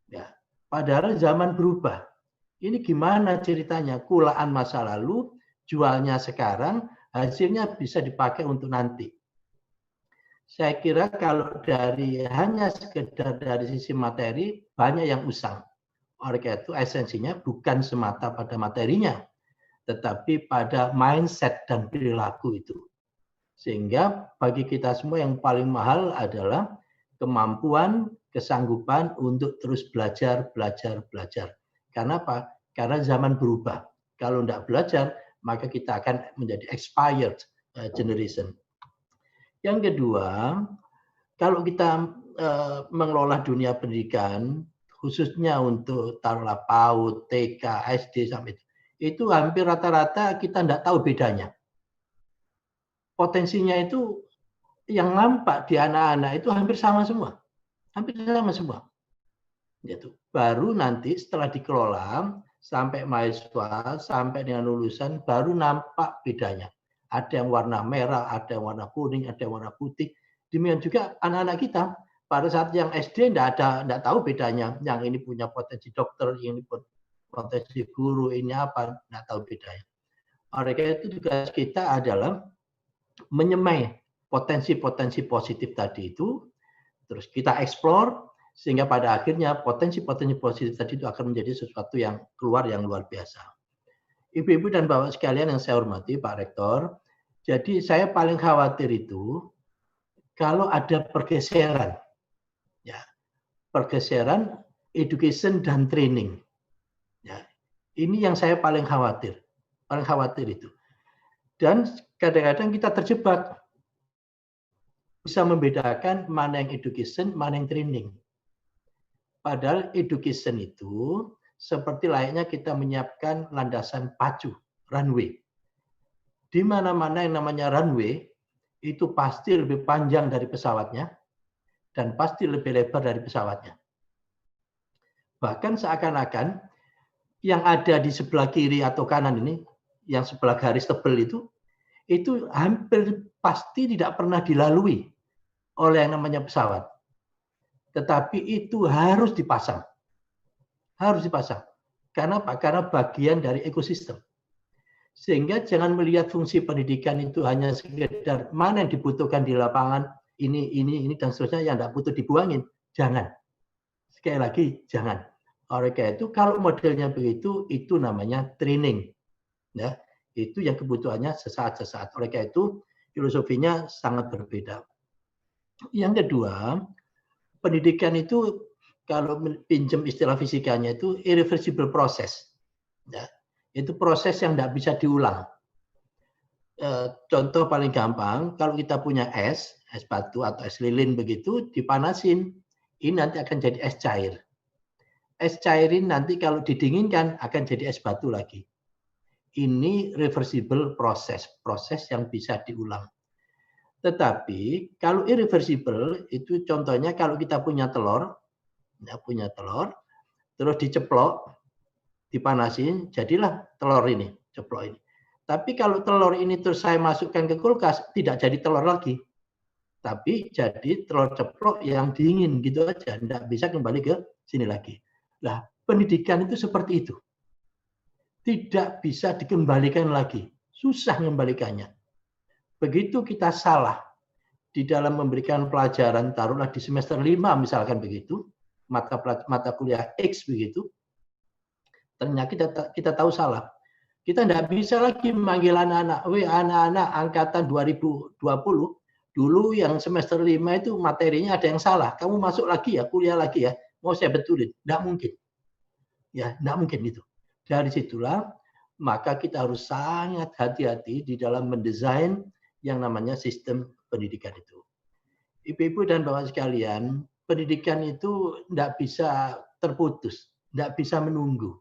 Ya. Padahal zaman berubah. Ini gimana ceritanya? Kulaan masa lalu, jualnya sekarang, hasilnya bisa dipakai untuk nanti. Saya kira kalau dari hanya sekedar dari sisi materi, banyak yang usang. Oleh karena itu esensinya bukan semata pada materinya, tetapi pada mindset dan perilaku itu. Sehingga bagi kita semua yang paling mahal adalah kemampuan, kesanggupan untuk terus belajar. Karena apa? Karena zaman berubah. Kalau tidak belajar, maka kita akan menjadi expired generation. Yang kedua, kalau kita mengelola dunia pendidikan, khususnya untuk taruhlah PAUD, TK, SD sampai itu hampir rata-rata kita tidak tahu bedanya. Potensinya itu yang nampak di anak-anak itu hampir sama semua. Hampir sama semua. Gitu. Baru nanti setelah dikelola sampai mahasiswa, sampai dengan lulusan, baru nampak bedanya. Ada yang warna merah, ada yang warna kuning, ada yang warna putih. Demikian juga anak-anak kita pada saat yang SD enggak tahu bedanya. Yang ini punya potensi dokter, yang ini potensi guru, ini apa, enggak tahu bedanya. Oleh karena itu tugas kita adalah menyemai potensi-potensi positif tadi itu, terus kita explore, sehingga pada akhirnya potensi-potensi positif tadi itu akan menjadi sesuatu yang keluar yang luar biasa. Ibu-ibu dan bapak sekalian yang saya hormati, Pak Rektor, jadi saya paling khawatir itu kalau ada pergeseran, ya, pergeseran education dan training. Ya, ini yang saya paling khawatir itu. Dan kadang-kadang kita terjebak bisa membedakan mana yang education, mana yang training. Padahal education itu seperti layaknya kita menyiapkan landasan pacu, runway. Di mana-mana yang namanya runway, itu pasti lebih panjang dari pesawatnya, dan pasti lebih lebar dari pesawatnya. Bahkan seakan-akan yang ada di sebelah kiri atau kanan ini, yang sebelah garis tebal itu hampir pasti tidak pernah dilalui oleh yang namanya pesawat. Tetapi itu harus dipasang. Harus dipasang. Karena apa? Karena bagian dari ekosistem. Sehingga jangan melihat fungsi pendidikan itu hanya sekedar mana yang dibutuhkan di lapangan, ini, dan seterusnya yang tidak butuh dibuangin. Jangan. Sekali lagi, jangan. Oleh karena itu, kalau modelnya begitu, itu namanya training. Ya, itu yang kebutuhannya sesaat-sesaat. Oleh karena itu, filosofinya sangat berbeda. Yang kedua, pendidikan itu kalau pinjam istilah fisikanya itu irreversible process. Ya, itu proses yang tidak bisa diulang. Contoh paling gampang, kalau kita punya es batu atau es lilin begitu, dipanasin, ini nanti akan jadi es cair. Es cair ini nanti kalau didinginkan akan jadi es batu lagi. Ini reversible proses yang bisa diulang. Tetapi kalau irreversible itu contohnya kalau kita punya telur, terus diceplok, dipanasin, jadilah telur ini, ceplok ini. Tapi kalau telur ini terus saya masukkan ke kulkas, tidak jadi telur lagi. Tapi jadi telur ceplok yang dingin gitu aja, tidak bisa kembali ke sini lagi. Nah, pendidikan itu seperti itu. Tidak bisa dikembalikan lagi, susah mengembalikannya. Begitu kita salah di dalam memberikan pelajaran, taruhlah di semester 5 misalkan begitu, mata kuliah X begitu, ternyata kita tahu salah. Kita tidak bisa lagi memanggil anak-anak angkatan 2020, dulu yang semester 5 itu materinya ada yang salah, kamu masuk lagi ya, kuliah lagi ya, mau saya betulin. Tidak mungkin. Ya, tidak mungkin itu. Dari situlah, maka kita harus sangat hati-hati di dalam mendesain yang namanya sistem pendidikan itu. Ibu-ibu dan bapak sekalian, pendidikan itu tidak bisa terputus, tidak bisa menunggu.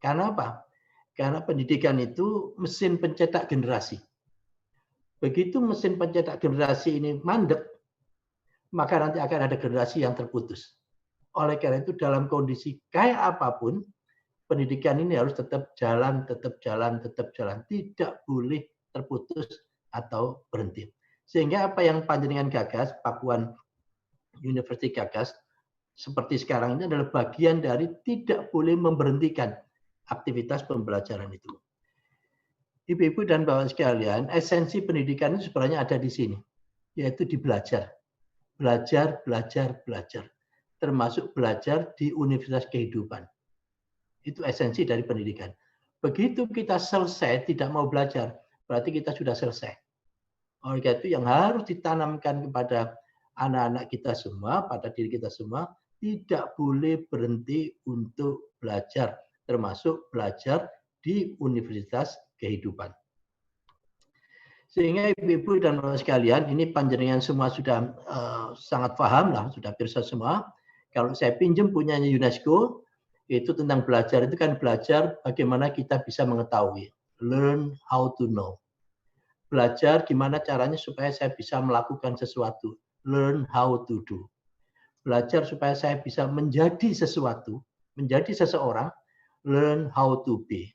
Karena apa? Karena pendidikan itu mesin pencetak generasi. Begitu mesin pencetak generasi ini mandek, maka nanti akan ada generasi yang terputus. Oleh karena itu dalam kondisi kayak apapun, pendidikan ini harus tetap jalan. Tidak boleh terputus atau berhenti. Sehingga apa yang panjenengan gagas, Pakuan University gagas, seperti sekarang ini adalah bagian dari tidak boleh memberhentikan aktivitas pembelajaran itu. Ibu-ibu dan bapak sekalian, esensi pendidikan itu sebenarnya ada di sini, yaitu di belajar. Belajar. Termasuk belajar di universitas kehidupan. Itu esensi dari pendidikan. Begitu kita selesai tidak mau belajar, berarti kita sudah selesai. Oleh karena itu yang harus ditanamkan kepada anak-anak kita semua, pada diri kita semua, tidak boleh berhenti untuk belajar, termasuk belajar di universitas kehidupan. Sehingga ibu-ibu dan bapak sekalian, ini panjenengan semua sudah sangat paham lah, sudah pirsa semua. Kalau saya pinjam punyanya UNESCO, itu tentang belajar, itu kan belajar bagaimana kita bisa mengetahui. Learn how to know. Belajar gimana caranya supaya saya bisa melakukan sesuatu. Learn how to do. belajar supaya saya bisa menjadi sesuatu, menjadi seseorang, learn how to be.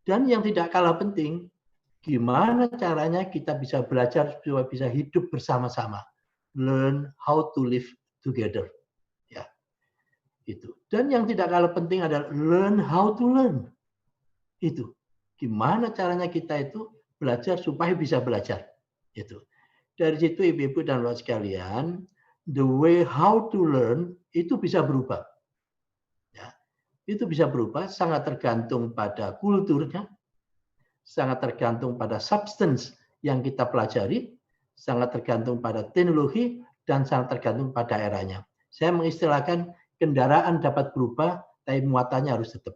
Dan yang tidak kalah penting, gimana caranya kita bisa belajar supaya bisa hidup bersama-sama, learn how to live together. Ya, itu. Dan yang tidak kalah penting adalah learn how to learn. Itu. Gimana caranya kita itu belajar supaya bisa belajar. Itu. Dari situ ibu-ibu dan bapak sekalian, the way how to learn itu bisa berubah. Ya, itu bisa berubah, sangat tergantung pada kulturnya, sangat tergantung pada substance yang kita pelajari, sangat tergantung pada teknologi, dan sangat tergantung pada eranya. Saya mengistilahkan kendaraan dapat berubah, tapi muatannya harus tetap.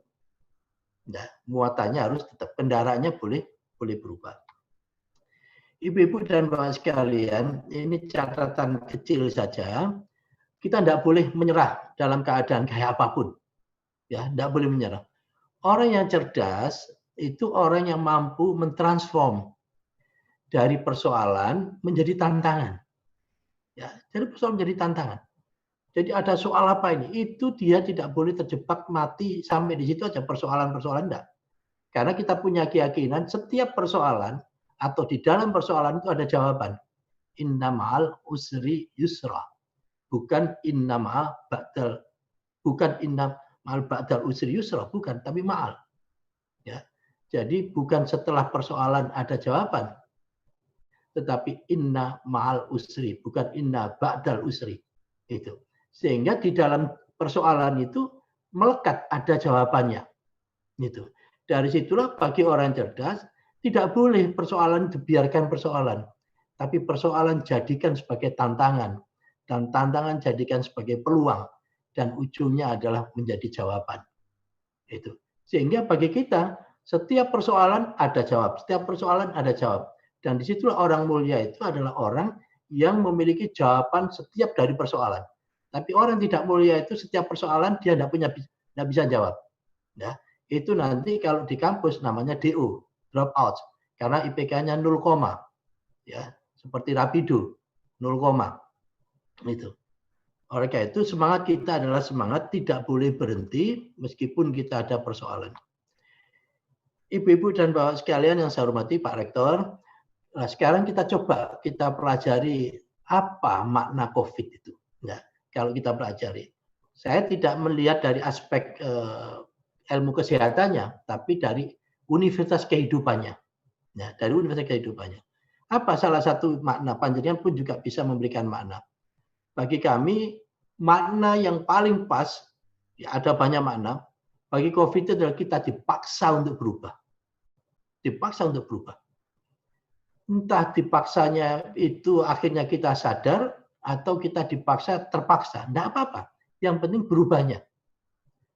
Ya, muatannya harus tetap, kendaraannya boleh berubah. Ibu-ibu dan bapak sekalian, ini catatan kecil saja. Kita tidak boleh menyerah dalam keadaan kayak apapun. Ya, tidak boleh menyerah. Orang yang cerdas itu orang yang mampu mentransform dari persoalan menjadi tantangan. Ya, dari persoalan menjadi tantangan. Jadi ada soal apa ini? Itu dia tidak boleh terjebak mati sampai di situ aja persoalan-persoalan enggak. Karena kita punya keyakinan setiap persoalan atau di dalam persoalan itu ada jawaban. Inna ma'al usri yusra. Bukan inna ma'al ba'dal. Bukan inna ma'al ba'dal usri yusra. Bukan, tapi ma'al. Ya. Jadi bukan setelah persoalan ada jawaban. Tetapi inna ma'al usri. Bukan inna ba'dal usri. Itu. Sehingga di dalam persoalan itu melekat ada jawabannya. Itu. Dari situlah bagi orang cerdas, tidak boleh persoalan dibiarkan persoalan, tapi persoalan jadikan sebagai tantangan, dan tantangan jadikan sebagai peluang, dan ujungnya adalah menjadi jawaban. Itu. Sehingga bagi kita, setiap persoalan ada jawab, setiap persoalan ada jawab. Dan disitulah orang mulia itu adalah orang yang memiliki jawaban setiap dari persoalan. Tapi orang tidak mulia itu setiap persoalan dia tidak bisa jawab. Ya, itu nanti kalau di kampus namanya DO. Drop out karena IPK-nya 0, ya seperti rapido 0, itu. Oleh karena itu semangat kita adalah semangat tidak boleh berhenti meskipun kita ada persoalan. Ibu-ibu dan bapak sekalian yang saya hormati Pak Rektor, nah sekarang kita coba kita pelajari apa makna COVID itu. Nah, kalau kita pelajari, saya tidak melihat dari aspek ilmu kesehatannya, tapi dari universitas kehidupannya. Nah, dari universitas kehidupannya. Apa salah satu makna? Panjenengan pun juga bisa memberikan makna. Bagi kami, makna yang paling pas, ya ada banyak makna. Bagi COVID itu adalah kita dipaksa untuk berubah. Dipaksa untuk berubah. Entah dipaksanya itu akhirnya kita sadar, atau kita dipaksa terpaksa. Tidak apa-apa. Yang penting berubahnya.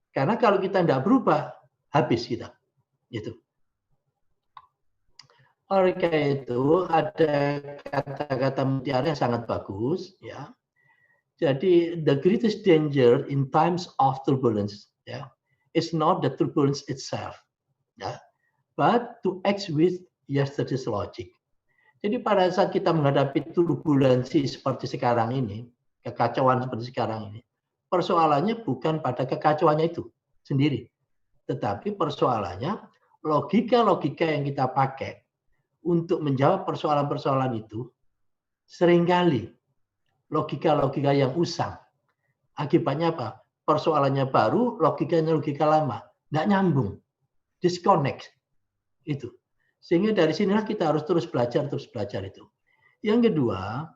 Karena kalau kita tidak berubah, habis kita. Itu. Oleh karena itu ada kata-kata mutiara yang sangat bagus, ya. Jadi the greatest danger in times of turbulence, ya, is not the turbulence itself, ya, but to act with yesterday's logic. Jadi pada saat kita menghadapi turbulensi seperti sekarang ini, kekacauan seperti sekarang ini, persoalannya bukan pada kekacauannya itu sendiri, tetapi persoalannya logika-logika yang kita pakai untuk menjawab persoalan-persoalan itu seringkali logika-logika yang usang. Akibatnya apa? Persoalannya baru, logikanya logika lama. Nggak nyambung. Disconnect. Itu. Sehingga dari sinilah kita harus terus belajar itu. Yang kedua,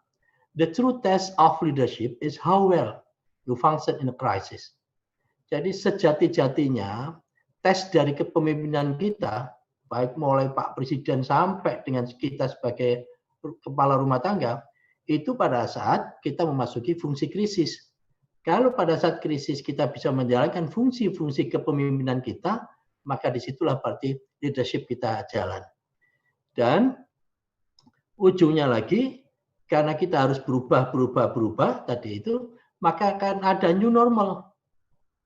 the true test of leadership is how well you function in a crisis. Jadi sejati-jatinya tes dari kepemimpinan kita, baik mulai Pak Presiden sampai dengan kita sebagai kepala rumah tangga, itu pada saat kita memasuki fungsi krisis. Kalau pada saat krisis kita bisa menjalankan fungsi-fungsi kepemimpinan kita, maka disitulah berarti leadership kita jalan. Dan ujungnya lagi, karena kita harus berubah tadi itu, maka akan ada new normal.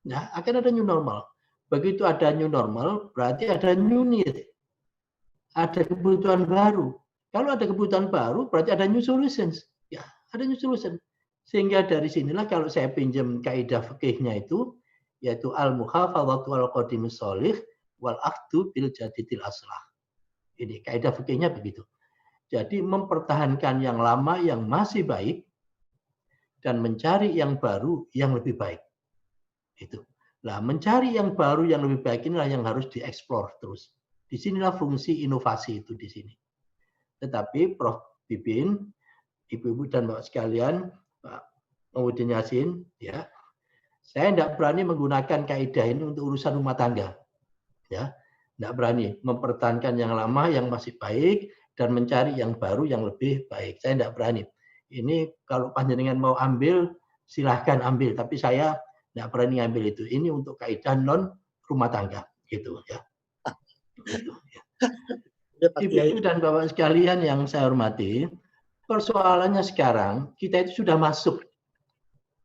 Nah, akan ada new normal. Begitu ada new normal, berarti ada new need. Ada kebutuhan baru. Kalau ada kebutuhan baru, berarti ada new solutions. Ya, ada new solution. Sehingga dari sinilah kalau saya pinjam kaidah fikihnya itu, yaitu al-muhafadzatu al-qadimus sholih wal akhdu bil jadidil aslah. Ini kaidah fikihnya begitu. Jadi mempertahankan yang lama yang masih baik dan mencari yang baru yang lebih baik. Itu. Nah, mencari yang baru yang lebih baik inilah yang harus dieksplor terus. Di sinilah fungsi inovasi itu di sini. Tetapi Prof. Bibin, Ibu-ibu dan Bapak sekalian, Pak Maudin Yasin, ya, saya tidak berani menggunakan kaidah ini untuk urusan rumah tangga, ya, tidak berani mempertahankan yang lama yang masih baik dan mencari yang baru yang lebih baik. Saya tidak berani. Ini kalau panjenengan mau ambil, silahkan ambil, tapi saya tidak berani ambil itu. Ini untuk kaidah non rumah tangga, gitu, ya. Gitu, ya. Ibu dan Bapak sekalian yang saya hormati, persoalannya sekarang kita itu sudah masuk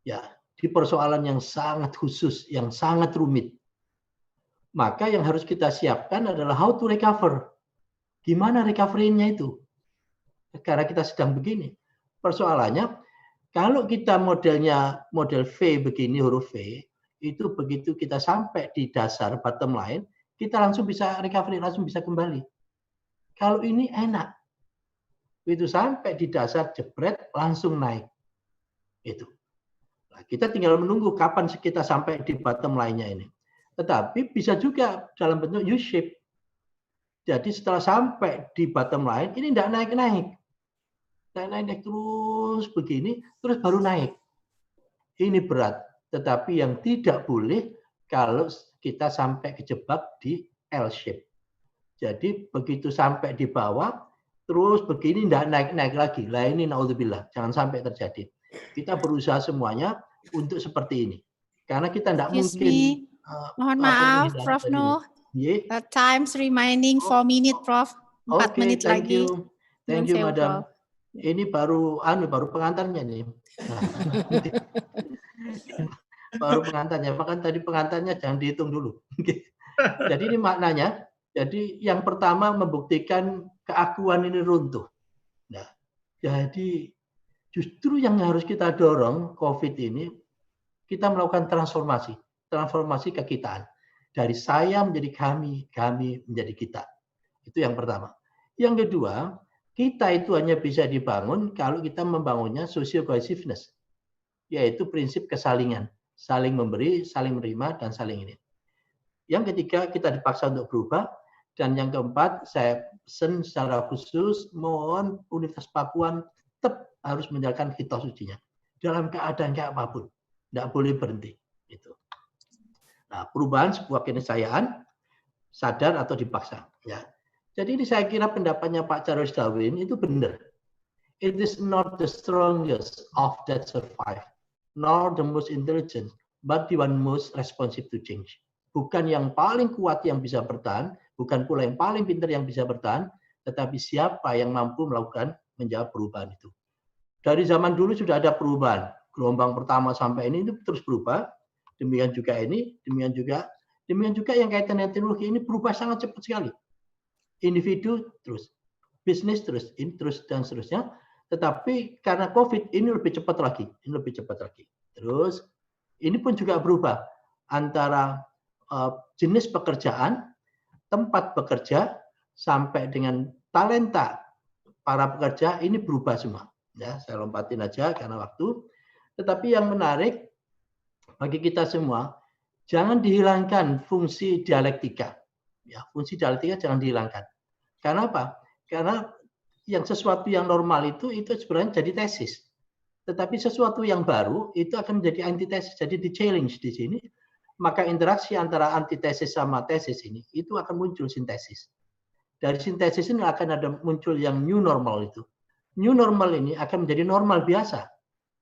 ya di persoalan yang sangat khusus, yang sangat rumit. Maka yang harus kita siapkan adalah how to recover. Gimana recovery-nya itu? Karena kita sedang begini. Persoalannya, kalau kita modelnya model V begini, huruf V, itu begitu kita sampai di dasar bottom line, kita langsung bisa recovery, langsung bisa kembali. Kalau ini enak. Itu sampai di dasar jebret langsung naik. Itu. Nah, kita tinggal menunggu kapan kita sampai di bottom line-nya ini. Tetapi bisa juga dalam bentuk U-shape. Jadi setelah sampai di bottom line, ini tidak naik-naik. Naik terus begini, terus baru naik. Ini berat. Tetapi yang tidak boleh kalau kita sampai kejebak di L-shape. Jadi begitu sampai di bawah, terus begini tidak naik-naik lagi. Lah ini naudzubillah, jangan sampai terjadi. Kita berusaha semuanya untuk seperti ini. Karena kita tidak mungkin. Mohon maaf, Prof. Nuh. Times remaining 4 minutes, Prof. 4 menit lagi. Thank you, Madam. Ini baru pengantarnya nih. Nah, baru pengantarnya. Makan tadi pengantarnya jangan dihitung dulu. Jadi ini maknanya. Jadi yang pertama membuktikan keakuan ini runtuh. Nah, jadi justru yang harus kita dorong COVID ini, kita melakukan transformasi kekitaan. Dari saya menjadi kami, kami menjadi kita. Itu yang pertama. Yang kedua, kita itu hanya bisa dibangun kalau kita membangunnya social cohesiveness, yaitu prinsip kesalingan, saling memberi, saling menerima, dan saling ini. Yang ketiga, kita dipaksa untuk berubah. Dan yang keempat, saya pesan secara khusus, mohon Universitas Papua tetap harus menjalankan kitab sucinya. Dalam keadaan kayak apapun. Tidak boleh berhenti. Itu. Nah, perubahan sebuah keniscayaan, sadar atau dipaksa. Ya. Jadi ini saya kira pendapatnya Pak Charles Darwin itu benar. It is not the strongest of that survive, nor the most intelligent, but the one most responsive to change. Bukan yang paling kuat yang bisa bertahan, bukan pula yang paling pintar yang bisa bertahan, tetapi siapa yang mampu melakukan menjawab perubahan itu. Dari zaman dulu sudah ada perubahan. Gelombang pertama sampai ini itu terus berubah. Demikian juga ini, demikian juga yang kaitan dengan teknologi ini berubah sangat cepat sekali. Individu terus, bisnis terus, ini terus dan seterusnya. Tetapi karena COVID ini lebih cepat lagi, Terus ini pun juga berubah antara jenis pekerjaan, tempat bekerja, sampai dengan talenta para pekerja ini berubah semua. Ya, saya lompatin aja karena waktu. Tetapi yang menarik bagi kita semua, jangan dihilangkan fungsi dialektika. Ya, fungsi dialektika jangan dihilangkan. Karena apa? Karena yang sesuatu yang normal itu sebenarnya jadi tesis. Tetapi sesuatu yang baru itu akan menjadi antitesis, jadi di-challenge di sini. Maka interaksi antara antitesis sama tesis ini itu akan muncul sintesis. Dari sintesis ini akan ada muncul yang new normal itu. New normal ini akan menjadi normal biasa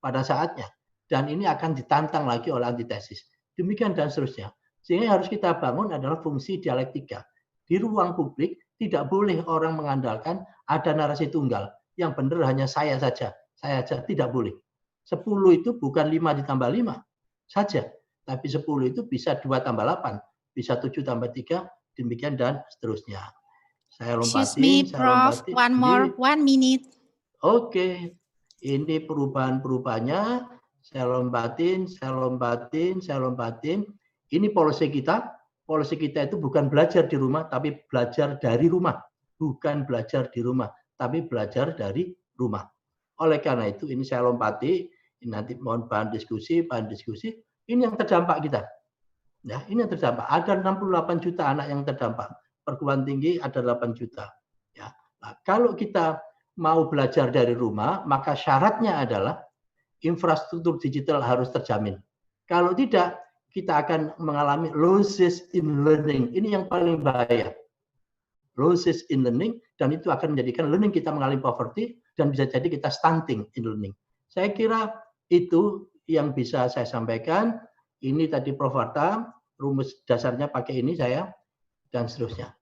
pada saatnya. Dan ini akan ditantang lagi oleh antitesis. Demikian dan seterusnya. Sehingga yang harus kita bangun adalah fungsi dialektika. Di ruang publik tidak boleh orang mengandalkan ada narasi tunggal. Yang benar hanya saya saja. Saya saja tidak boleh. 10 itu bukan 5 ditambah 5 saja. Tapi 10 itu bisa 2 tambah 8. Bisa 7 tambah 3. Demikian dan seterusnya. Saya lompatin. Excuse me, Prof. One minute. Oke. Ini perubahan-perubahannya, saya lompatin. Ini policy kita. Policy kita itu bukan belajar di rumah, tapi belajar dari rumah. Bukan belajar di rumah, tapi belajar dari rumah. Oleh karena itu, ini saya lompati. Ini nanti mohon bahan diskusi. Ini yang terdampak kita. Ya, ini yang terdampak. Ada 68 juta anak yang terdampak. Perguruan tinggi ada 8 juta. Ya. Nah, kalau kita mau belajar dari rumah, maka syaratnya adalah infrastruktur digital harus terjamin. Kalau tidak, kita akan mengalami losses in learning. Ini yang paling bahaya. Losses in learning, dan itu akan menjadikan learning kita mengalami poverty, dan bisa jadi kita stunting in learning. Saya kira itu yang bisa saya sampaikan. Ini tadi Prof. Harta, rumus dasarnya pakai ini saya, dan seterusnya.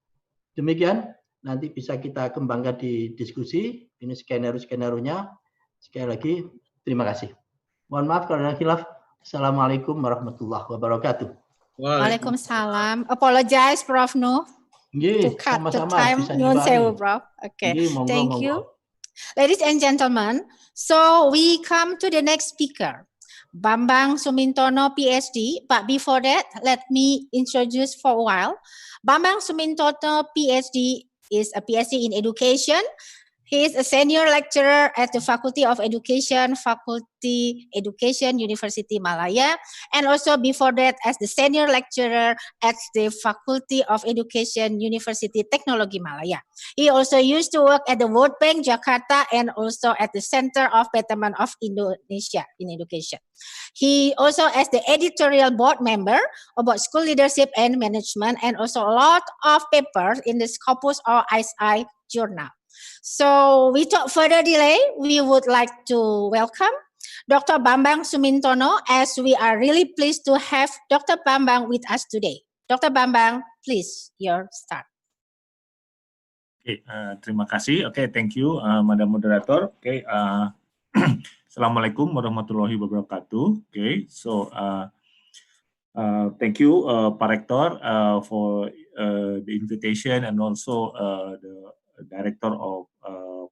Demikian, nanti bisa kita kembangkan di diskusi. Ini skenario-skenarionya. Sekali lagi, terima kasih. Mohon maaf kalau ada khilaf. Assalamualaikum warahmatullahi wabarakatuh. Waalaikumsalam. Apologize, Prof. No. To cut the time. Nyun sewu, Prof. Okay. Thank you. Ladies and gentlemen, so we come to the next speaker. Bambang Sumintono, PhD. But before that, let me introduce for a while. Bambang Sumintono, PhD, is a PhD in education. He is a senior lecturer at the Faculty of Education, University Malaya, and also before that as the senior lecturer at the Faculty of Education, University Teknologi Malaya. He also used to work at the World Bank Jakarta and also at the Center of Betterment of Indonesia in Education. He also as the editorial board member about school leadership and management, and also a lot of papers in the Scopus or ISI journal. So without further delay, we would like to welcome Dr. Bambang Sumintono, as we are really pleased to have Dr. Bambang with us today. Dr. Bambang, please, your start. Oke, terima kasih. Oke, thank you, Madam Moderator. Oke, Assalamualaikum warahmatullahi wabarakatuh. Oke, so thank you, Pak Rektor, for the invitation, and also the Director of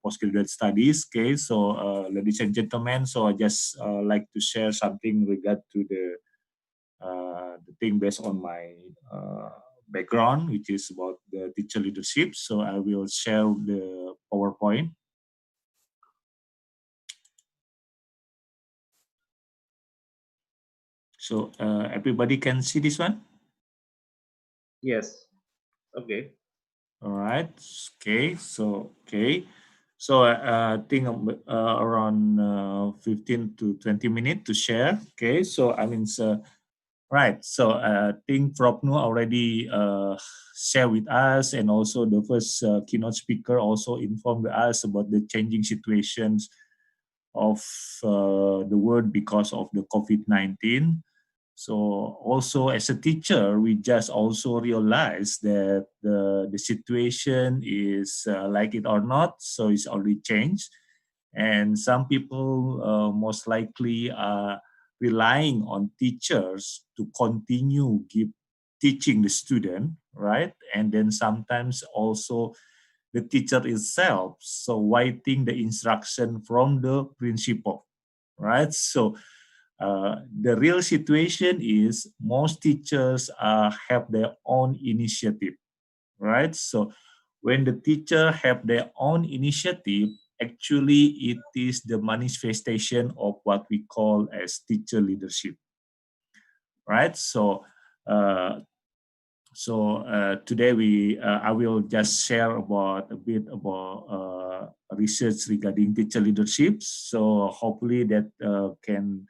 Postgraduate Studies. Okay, so ladies and gentlemen, so I just like to share something regard to the thing based on my background, which is about the teacher leadership. So I will share the PowerPoint. So everybody can see this one? Yes. Okay. All right. Okay. So I think around 15 to 20 minutes to share. Okay. So I mean, right. So I think Prof. Nu already share with us, and also the first keynote speaker also informed us about the changing situations of the world because of the COVID-19. So also as a teacher, we just also realized that the situation is like it or not, so it's already changed. And some people most likely are relying on teachers to continue teaching the student, right? And then sometimes also the teacher itself, so writing the instruction from the principal, right? So the real situation is most teachers have their own initiative, right? So when the teacher have their own initiative, actually it is the manifestation of what we call as teacher leadership, right? So today I will just share a bit about research regarding teacher leadership. So hopefully that can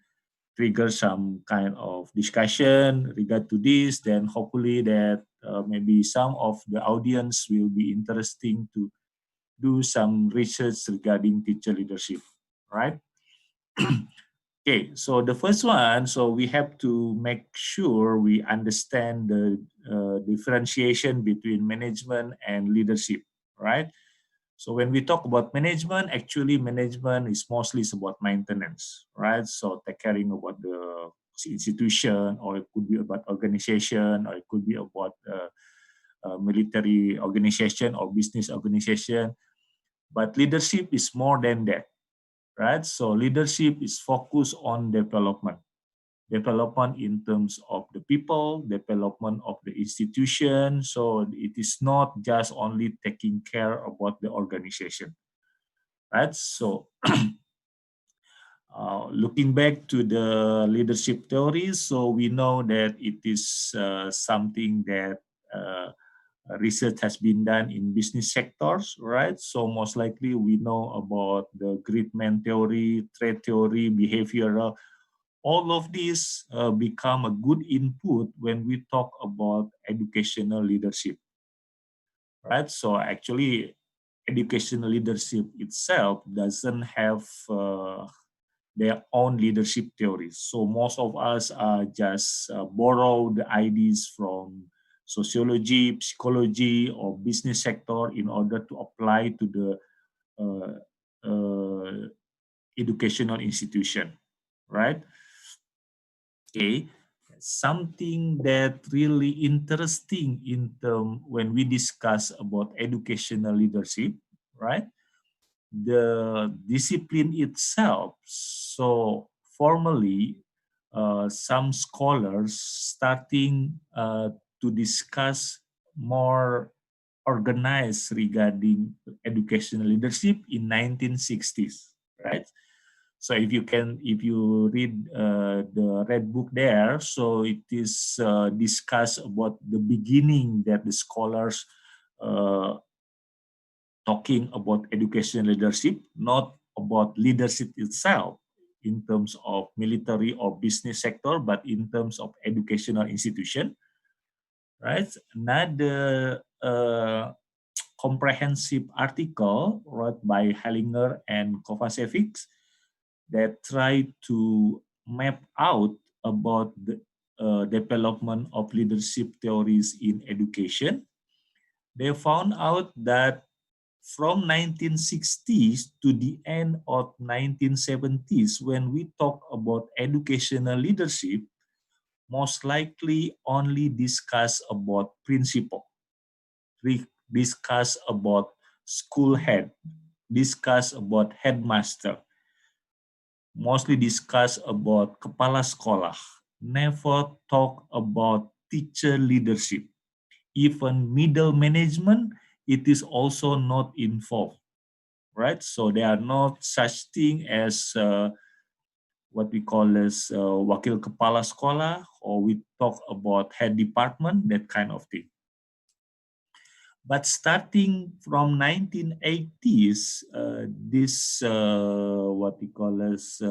trigger some kind of discussion regard to this. Then hopefully that maybe some of the audience will be interesting to do some research regarding teacher leadership, right? Okay, so the first one, so we have to make sure we understand the differentiation between management and leadership, right? So when we talk about management, actually management is mostly about maintenance, right? So take caring about the institution, or it could be about organization, or it could be about military organization or business organization. But leadership is more than that, right? So leadership is focused on development. Development in terms of the people, development of the institution. So it is not just only taking care about the organization, right? So looking back to the leadership theory, so we know that it is something that research has been done in business sectors, right? So most likely we know about the great man theory, trait theory, behavioral. All of these become a good input when we talk about educational leadership, right? So actually, educational leadership itself doesn't have their own leadership theories. So most of us just borrow the ideas from sociology, psychology, or business sector in order to apply to the educational institution, right? Okay, something that really interesting in term when we discuss about educational leadership, right? The discipline itself. So formally, some scholars starting to discuss more organized regarding educational leadership in 1960s, right? So if you read the red book there, so it is discussed about the beginning that the scholars talking about education leadership, not about leadership itself in terms of military or business sector, but in terms of educational institution, right? Another comprehensive article wrote by Hellinger and Kovacevic that try to map out about the development of leadership theories in education. They found out that from 1960s to the end of 1970s, when we talk about educational leadership, most likely only discuss about principle, discuss about school head, discuss about headmaster, mostly discuss about kepala sekolah, never talk about teacher leadership. Even middle management, it is also not involved, right? So there are not such thing as what we call as wakil kepala sekolah, or we talk about head department, that kind of thing. But starting from 1980s, this what we call as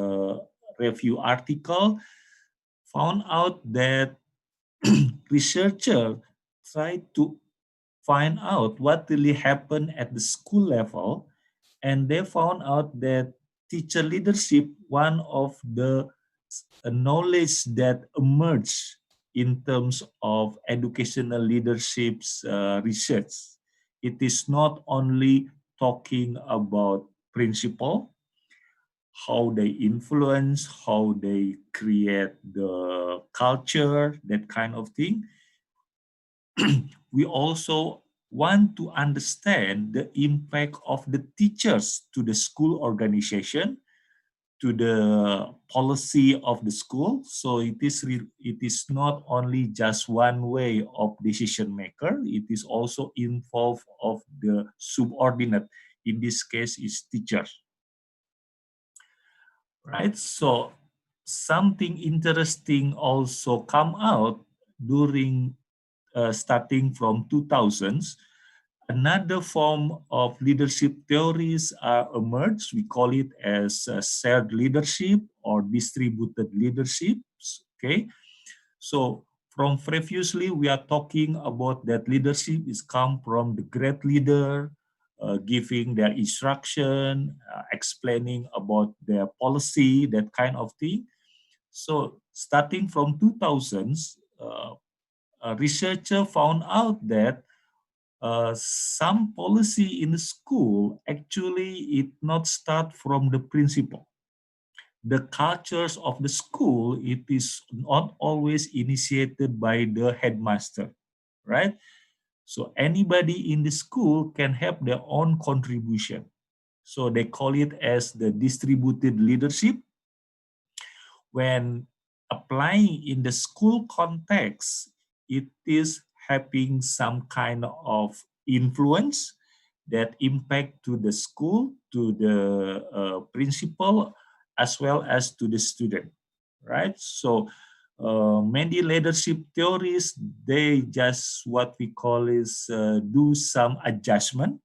review article found out that researchers tried to find out what really happened at the school level, and they found out that teacher leadership, one of the knowledge that emerged in terms of educational leadership's research. It is not only talking about principle, how they influence, how they create the culture, that kind of thing. We also want to understand the impact of the teachers to the school organization, to the policy of the school. So it is not only just one way of decision maker, it is also involved of the subordinate. In this case is teachers. Right? So something interesting also come out during starting from 2000s. Another form of leadership theories emerged. We call it as shared leadership or distributed leadership. Okay, so from previously we are talking about that leadership is come from the great leader, giving their instruction, explaining about their policy, that kind of thing. So starting from 2000s, a researcher found out that some policy in the school actually it not start from the principal. The cultures of the school, it is not always initiated by the headmaster, right? So anybody in the school can have their own contribution. So they call it as the distributed leadership. When applying in the school context, it is having some kind of influence that impact to the school, to the principal, as well as to the student, right? So many leadership theories, they just what we call is do some adjustment.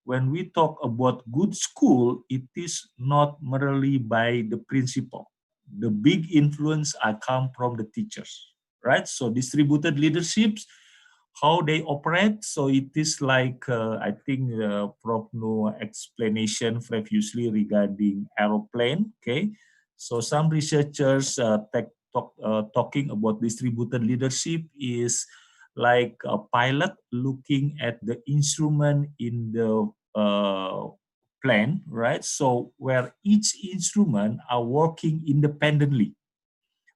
When we talk about good school, it is not merely by the principal. The big influence come from the teachers, right? So distributed leaderships, how they operate. So it is like, I think Prof. No explanation previously regarding aeroplane, okay? So some researchers talking about distributed leadership is like a pilot looking at the instrument in the plane, right? So where each instrument are working independently,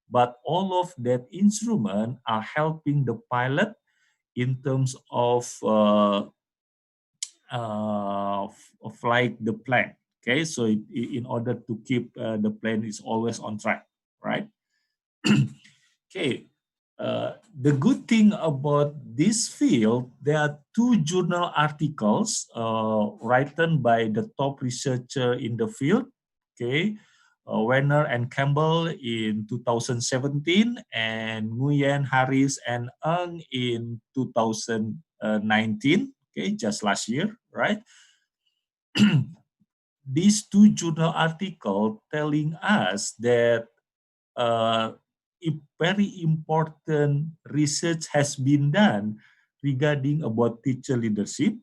but all of that instrument are helping the pilot in terms of flight the plane. Okay, so in order to keep the plane is always on track, right? Okay, the good thing about this field, there are 2 journal articles written by the top researcher in the field, okay, Werner and Campbell in 2017, and Nguyen, Harris, and Ng in 2019, okay, just last year, right? These 2 journal articles telling us that very important research has been done regarding about teacher leadership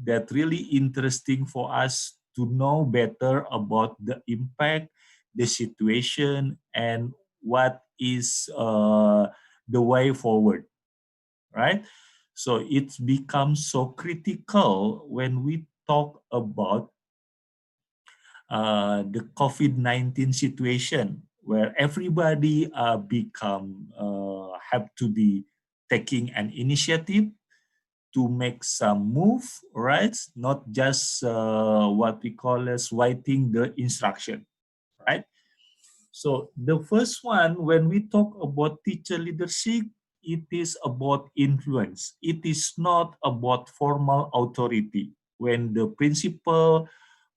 that really interesting for us to know better about the impact, the situation, and what is the way forward, right? So it becomes so critical when we talk about the COVID-19 situation, where everybody have to be taking an initiative to make some move, right? Not just what we call as writing the instruction, right? So the first one, when we talk about teacher leadership, it is about influence. It is not about formal authority. When the principal,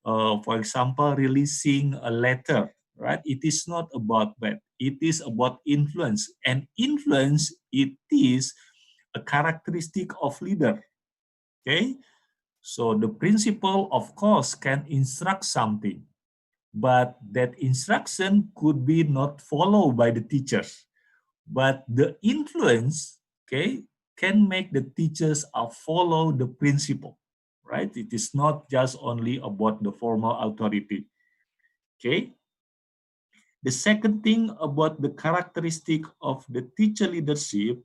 for example, releasing a letter, right? It is not about that. It is about influence. And influence, it is a characteristic of leader, okay? So the principal, of course, can instruct something, but that instruction could be not followed by the teachers. But the influence, okay, can make the teachers follow the principle, right? It is not just only about the formal authority, okay? The second thing about the characteristic of the teacher leadership,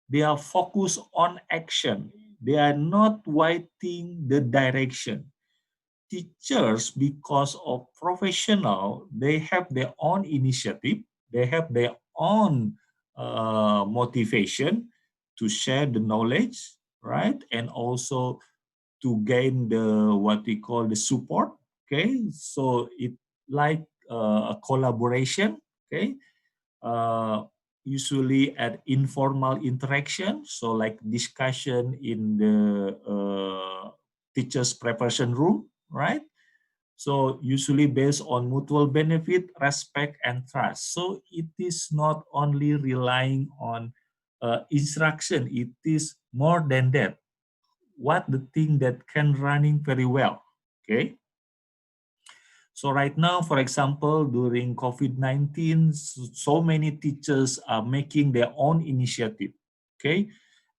they are focused on action. They are not writing the direction. Teachers, because of professional, they have their own initiative, they have their own motivation to share the knowledge, right? And also to gain the what we call the support, okay? So it like a collaboration, okay? Usually at informal interaction, so like discussion in the teacher's preparation room, right? So usually based on mutual benefit, respect, and trust. So it is not only relying on instruction, it is more than that. What the thing that can running very well, okay? So right now, for example, during COVID-19, so many teachers are making their own initiative, okay?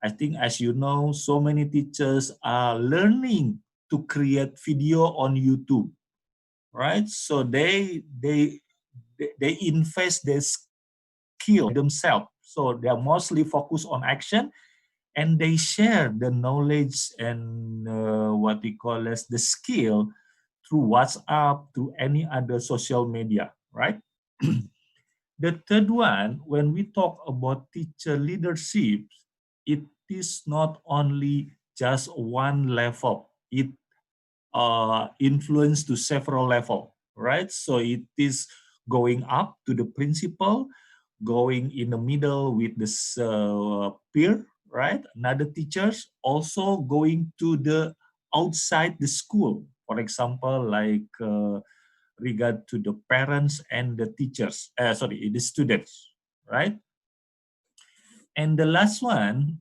I think as you know, so many teachers are learning to create video on YouTube, right? So they invest their skill themselves. So they are mostly focused on action, and they share the knowledge and what we call as the skill through WhatsApp, through any other social media, right? The third one, when we talk about teacher leadership, it is not only just one level. It influence to several levels, right? So it is going up to the principal, going in the middle with this peer, right? Another teachers, also going to the outside the school. For example, like regard to the parents and the teachers, the students, right? And the last one,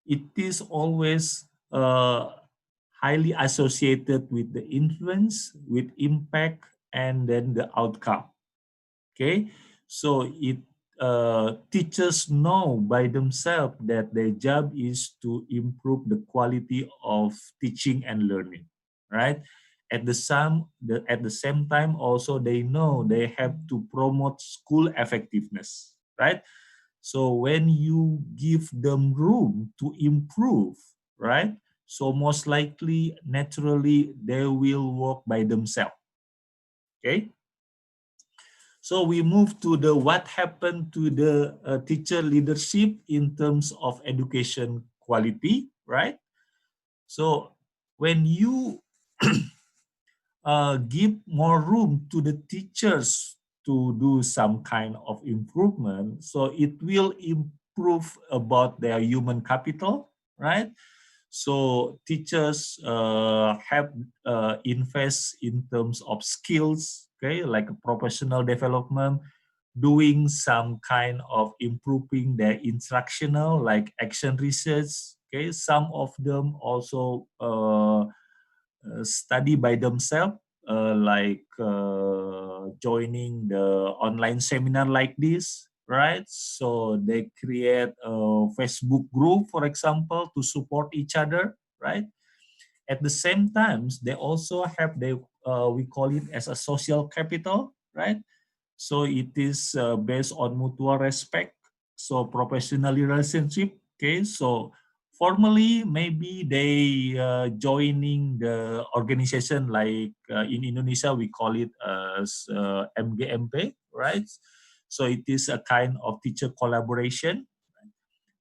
it is always highly associated with the influence, with impact, and then the outcome. Okay, so it teachers know by themselves that their job is to improve the quality of teaching and learning, right? At the same time, also they know they have to promote school effectiveness, right? So when you give them room to improve, right? So most likely, naturally, they will work by themselves. Okay. So we move to the what happened to the teacher leadership in terms of education quality, right? So when you give more room to the teachers to do some kind of improvement, so it will improve about their human capital, right? So teachers have invest in terms of skills, okay, like professional development, doing some kind of improving their instructional, like action research. Okay, some of them also study by themselves, like joining the online seminar like this, right? So they create a Facebook group, for example, to support each other, right? At the same time, they also have we call it as a social capital, right? So it is based on mutual respect, so professional relationship. Okay, so formally maybe they joining the organization, like in Indonesia we call it as MGMP, right? So it is a kind of teacher collaboration,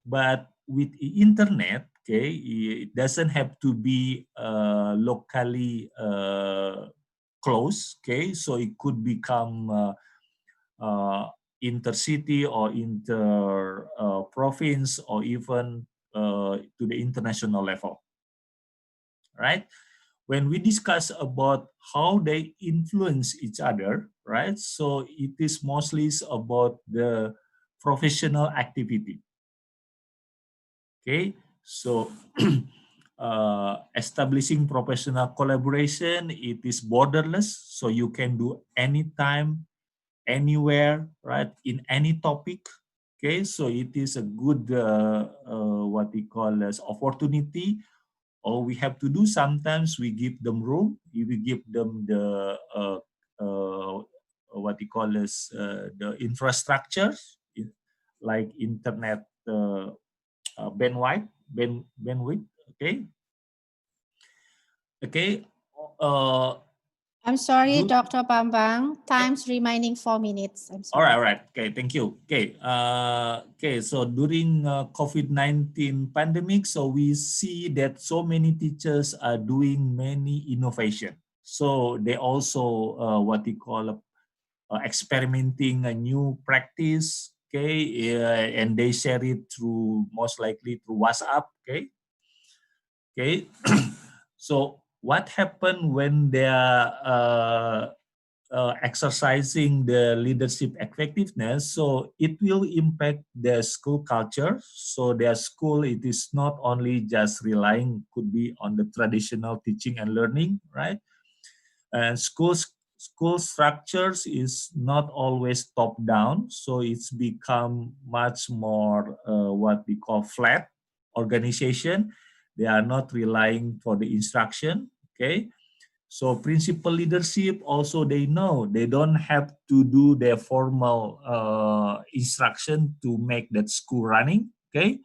but with the internet, okay, it doesn't have to be locally close. Okay, so it could become intercity or inter province, or even to the international level, right? When we discuss about how they influence each other, right? So it is mostly about the professional activity. Okay, so establishing professional collaboration, it is borderless, so you can do anytime, anywhere, right, in any topic. Okay, so it is a good what we call as opportunity. All we have to do, sometimes we give them room, we give them the what we call as the infrastructure, like internet bandwidth. Okay, okay. I'm sorry, Dr. Bambang. Time's remaining 4 minutes. I'm sorry. All right. Okay, thank you. Okay. Okay. So during COVID-19 pandemic, so we see that so many teachers are doing many innovation. So they also what we call experimenting a new practice. Okay, and they share it through, most likely through WhatsApp. Okay. Okay. So what happened when they are exercising the leadership effectiveness? So it will impact their school culture. So their school, it is not only just relying, could be on the traditional teaching and learning, right? And school structures is not always top down, so it's become much more what we call flat organization. They are not relying for the instruction. Okay, so principal leadership also, they know they don't have to do their formal instruction to make that school running. Okay,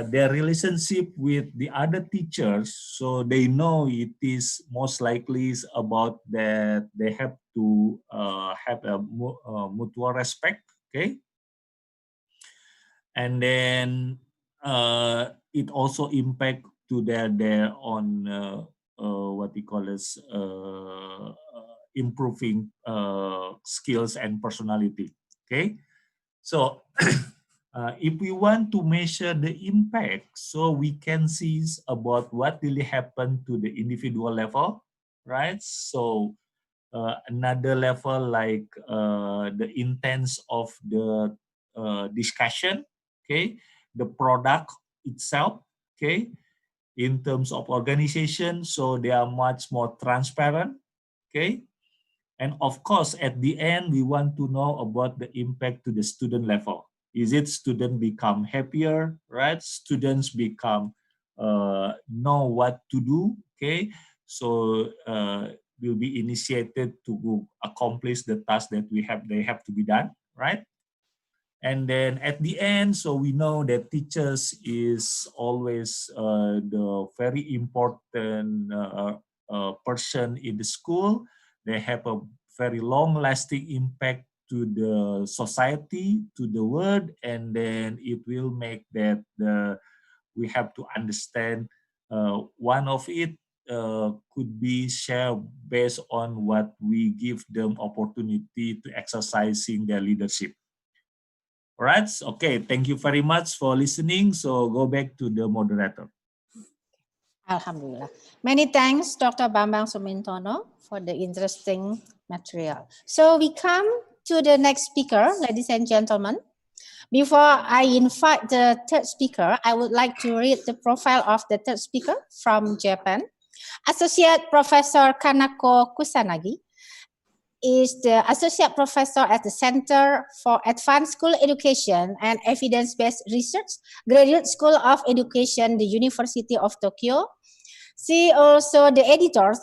their relationship with the other teachers, so they know it is most likely is about that they have to have a mutual respect. Okay, and then it also impact to their own what we call as improving skills and personality. Okay, so if we want to measure the impact, so we can see about what really happened to the individual level, right? So another level like the intents of the discussion, okay, the product itself, okay, in terms of organization, so they are much more transparent, okay, and of course at the end we want to know about the impact to the student level. Is it student become happier, right? Students become know what to do, okay, so will be initiated to accomplish the task that they have to be done, right? And then at the end, so we know that teachers is always the very important person in the school. They have a very long-lasting impact to the society, to the world, and then it will make that we have to understand one of it could be shared based on what we give them opportunity to exercising their leadership. All right. Okay. Thank you very much for listening. So go back to the moderator. Alhamdulillah. Many thanks, Dr. Bambang Sumintono, for the interesting material. So we come to the next speaker, ladies and gentlemen. Before I invite the third speaker, I would like to read the profile of the third speaker from Japan. Associate Professor Kanako Kusanagi is the Associate Professor at the Center for Advanced School Education and Evidence-Based Research, Graduate School of Education, the University of Tokyo. She also the editor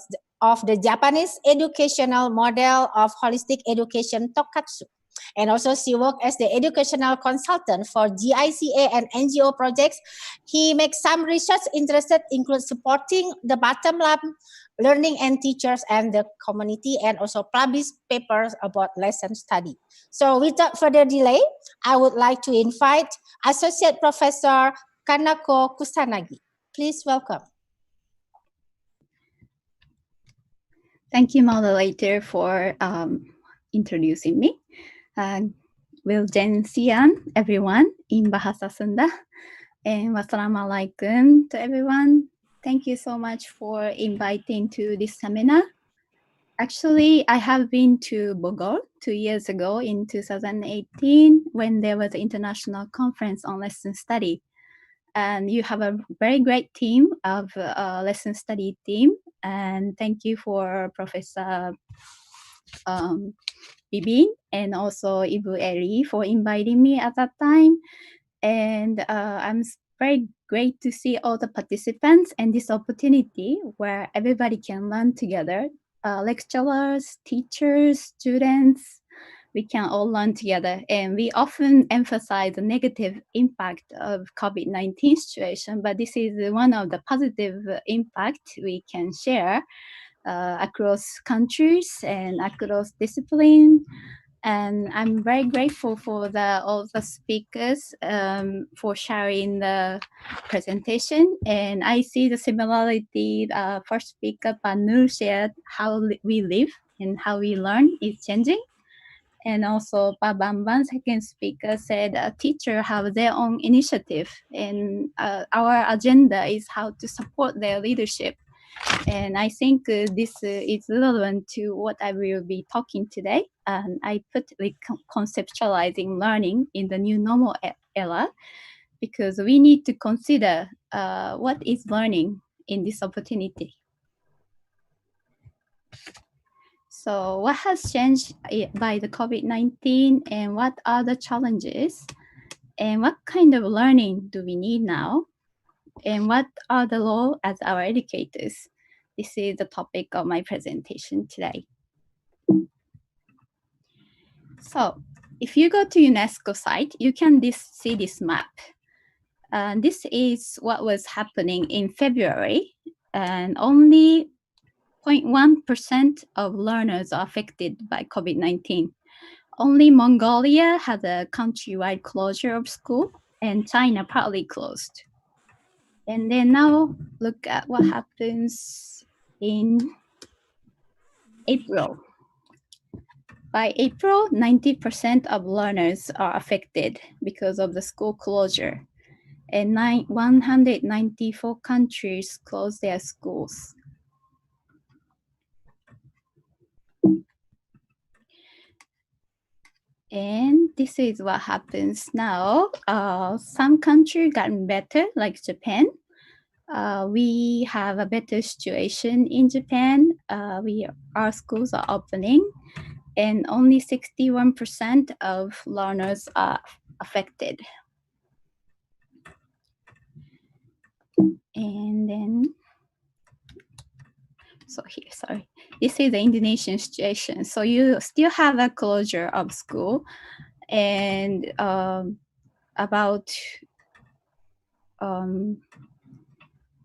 of the Japanese educational model of holistic education Tokatsu. And also she worked as the educational consultant for GICA and NGO projects. He makes some research interested include supporting the bottom line learning and teachers and the community, and also publish papers about lesson study. So without further delay, I would like to invite Associate Professor Kanako Kusanagi. Please welcome. Thank you, moderator, for introducing me. Wildan siang, everyone, in Bahasa Sunda. And wassalamualaikum to everyone. Thank you so much for inviting to this seminar. Actually, I have been to Bogor 2 years ago in 2018 when there was an international conference on lesson study. And you have a very great team of lesson study team. And thank you for Professor Bibin and also Ibu Eri for inviting me at that time. And I'm very great to see all the participants and this opportunity where everybody can learn together. Lecturers, teachers, students, we can all learn together. And we often emphasize the negative impact of COVID-19 situation, but this is one of the positive impact we can share across countries and across discipline. And I'm very grateful for all the speakers for sharing the presentation. And I see the similarity. First speaker, Panur, shared how we live and how we learn is changing. And also Pa Bambang, second speaker, said a teacher have their own initiative. And our agenda is how to support their leadership. And I think this is relevant to what I will be talking today. And I put conceptualizing learning in the new normal era, because we need to consider what is learning in this opportunity. So what has changed by the COVID-19 and what are the challenges? And what kind of learning do we need now? And what are the role as our educators? This is the topic of my presentation today. So if you go to UNESCO site, you can see this map. This is what was happening in February, and only 0.1% of learners are affected by COVID-19. Only Mongolia had a countrywide closure of school, and China partly closed. And then now look at what happens in April. By April, 90% of learners are affected because of the school closure, and 194 countries closed their schools. And this is what happens now. Some countries gotten better, like Japan. We have a better situation in Japan. Our schools are opening, and only 61% of learners are affected. And then, sorry. This is the Indonesian situation. So you still have a closure of school, and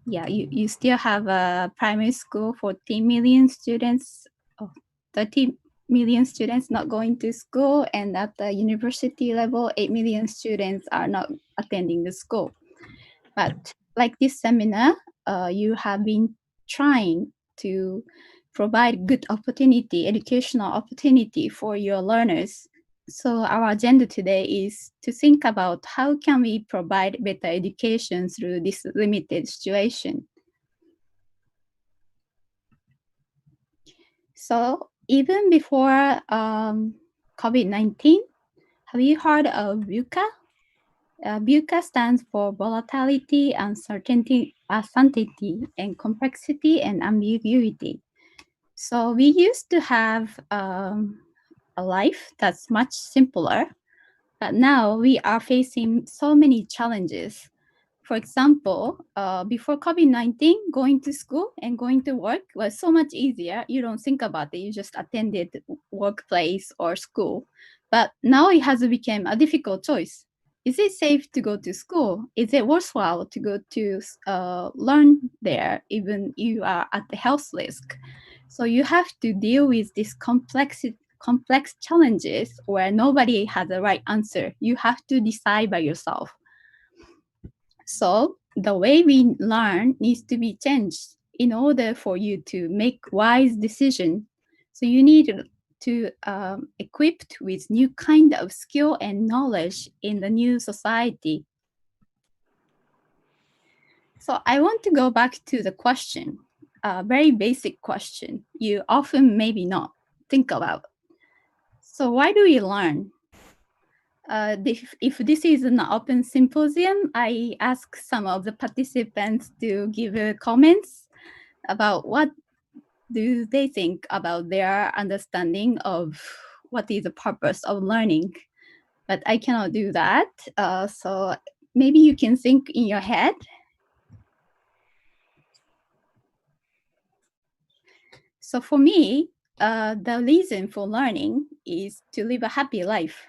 you still have a primary school, 14 million students, 30 million students not going to school, and at the university level, 8 million students are not attending the school. But like this seminar, you have been trying to provide good opportunity, educational opportunity for your learners. So our agenda today is to think about how can we provide better education through this limited situation. So even before COVID-19, have you heard of VUCA? VUCA stands for volatility, uncertainty, and complexity and ambiguity. So we used to have a life that's much simpler, but now we are facing so many challenges. For example, before COVID-19, going to school and going to work was so much easier. You don't think about it. You just attended workplace or school. But now it has become a difficult choice. Is it safe to go to school? Is it worthwhile to go to learn there, even you are at the health risk? So you have to deal with this complex challenges where nobody has the right answer. You have to decide by yourself. So the way we learn needs to be changed in order for you to make wise decisions. So you need to equipped with new kind of skill and knowledge in the new society. So I want to go back to the question, a very basic question you often maybe not think about. So why do we learn? If this is an open symposium, I ask some of the participants to give comments about what do they think about their understanding of what is the purpose of learning. But I cannot do that. So maybe you can think in your head. So for me, the reason for learning is to live a happy life.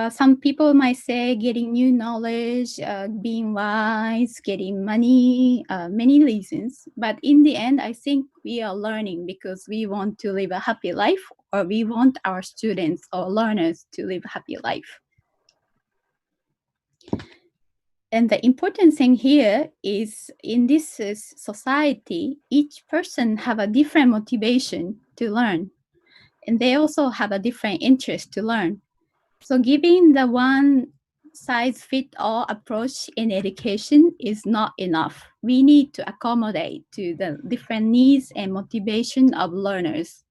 Some people might say getting new knowledge, being wise, getting money, many reasons. But in the end, I think we are learning because we want to live a happy life, or we want our students or learners to live a happy life. And the important thing here is in this society, each person have a different motivation to learn. And they also have a different interest to learn. So giving the one-size-fits-all approach in education is not enough. We need to accommodate to the different needs and motivation of learners.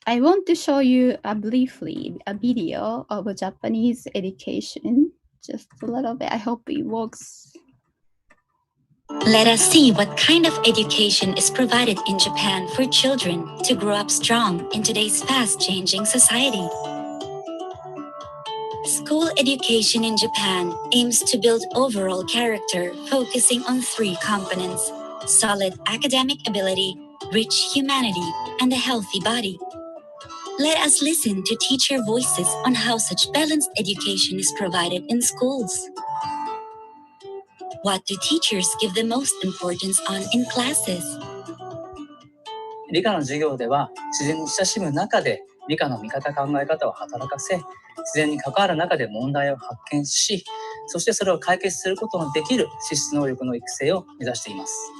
I want to show you briefly a video of a Japanese education, just a little bit. I hope it works. Let us see what kind of education is provided in Japan for children to grow up strong in today's fast-changing society. School education in Japan aims to build overall character, focusing on 3 components: solid academic ability, rich humanity, and a healthy body. Let us listen to teacher voices on how such balanced education is provided in schools. What do teachers give the most importance on in classes? 理科の授業では自然に親しむ中で理科の見方考え方を働かせ、自然に関わる中で問題を発見し、そしてそれを解決することのできる資質能力の育成を目指しています。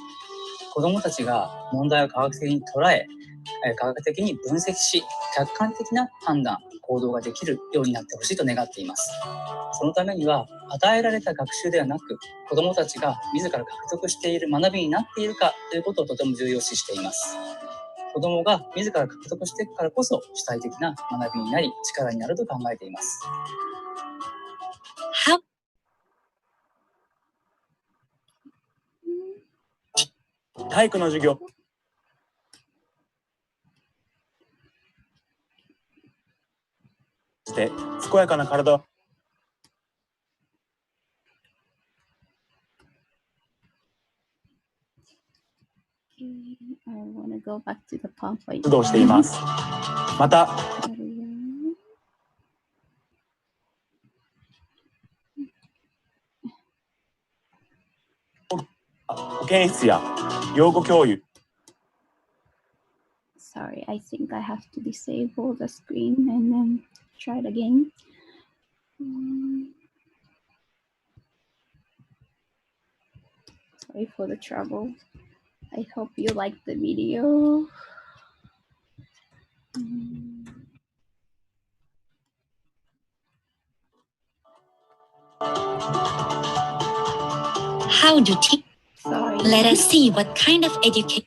子どもたちが問題を科学的に捉え、科学的に分析し、客観的な判断、行動ができるようになってほしいと願っています。そのためには、与えられた学習ではなく、子どもたちが自ら獲得している学びになっているかということをとても重要視しています。子どもが自ら獲得していくからこそ主体的な学びになり、力になると考えています。体育の授業。して健やかな体を。指導しています。また、保健室や養護教諭。Sorry, I think I have to disable the screen and then try it again. Sorry for the trouble. I hope you like the video. How do teach? Let us see what kind of education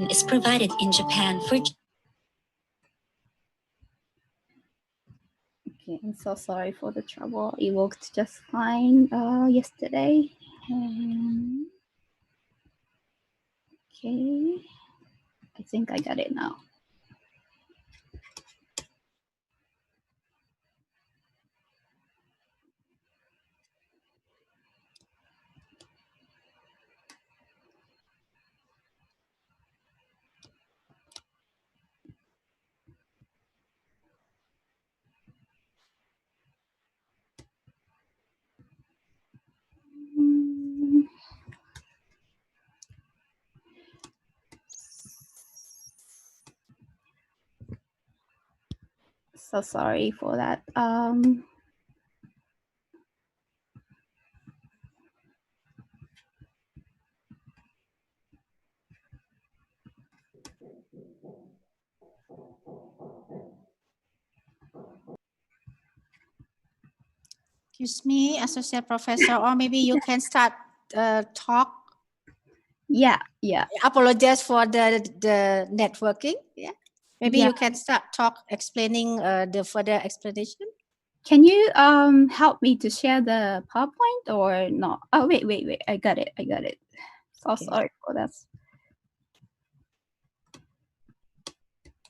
is provided in Japan for. Okay, I'm so sorry for the trouble. It worked just fine yesterday. Okay, I think I got it now. So sorry for that. Excuse me, Associate Professor, or maybe you can start talk. Yeah. Apologize for the networking. Yeah. Maybe Yeah. you can start talk explaining the further explanation. Can you help me to share the PowerPoint or not? Oh, wait. I got it. So Okay. sorry for that.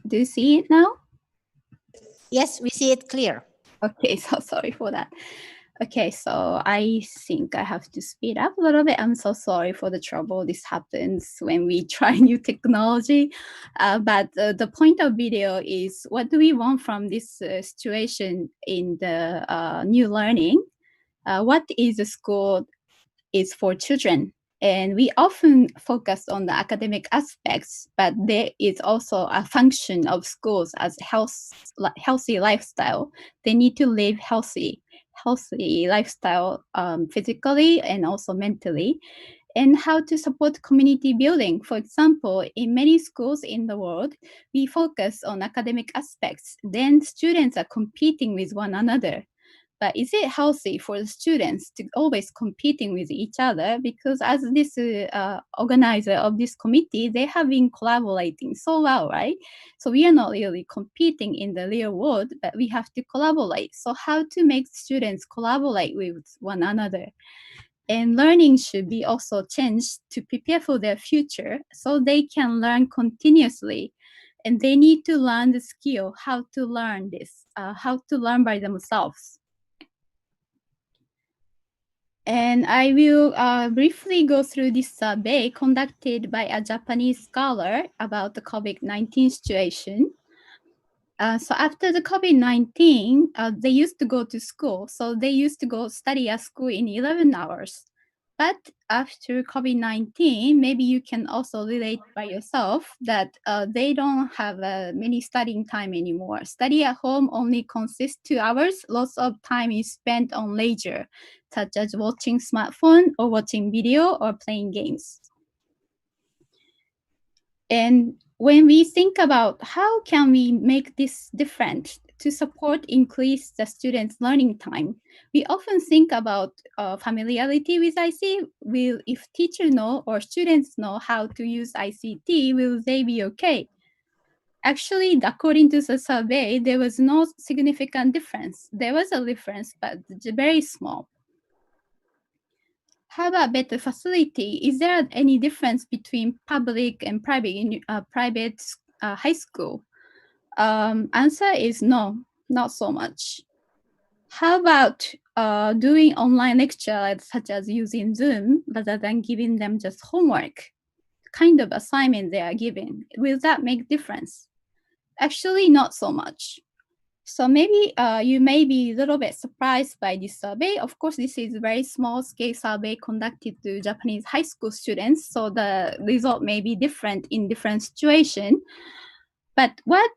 Do you see it now? Yes, we see it clear. Okay, so sorry for that. Okay, so I think I have to speed up a little bit. I'm so sorry for the trouble. This happens when we try new technology. But the point of video is, what do we want from this situation in the new learning? What is a school is for children? And we often focus on the academic aspects, but there is also a function of schools as healthy lifestyle. They need to live healthy lifestyle physically and also mentally, and how to support community building. For example, in many schools in the world, we focus on academic aspects. Then students are competing with one another. But is it healthy for the students to always competing with each other? Because as this organizer of this committee, they have been collaborating so well, right? So we are not really competing in the real world, but we have to collaborate. So how to make students collaborate with one another? And learning should be also changed to prepare for their future so they can learn continuously. And they need to learn the skill, how to learn this, how to learn by themselves. And I will briefly go through this survey conducted by a Japanese scholar about the COVID-19 situation. So after the COVID-19, they used to go to school. So they used to go study at school in 11 hours. But after COVID-19, maybe you can also relate by yourself that they don't have many studying time anymore. Study at home only consists 2 hours. Lots of time is spent on leisure, such as watching smartphone or watching video or playing games. And when we think about how can we make this different to support increase the students' learning time, we often think about familiarity with IC. If teachers know or students know how to use ICT, will they be okay? Actually, according to the survey, there was no significant difference. There was a difference, but very small. How about better facility? Is there any difference between public and private high school? Answer is no, not so much. How about doing online lecture such as using Zoom rather than giving them just homework, kind of assignment they are given? Will that make difference? Actually, not so much. So maybe you may be a little bit surprised by this survey. Of course, this is a very small scale survey conducted to Japanese high school students, so the result may be different in different situations. But what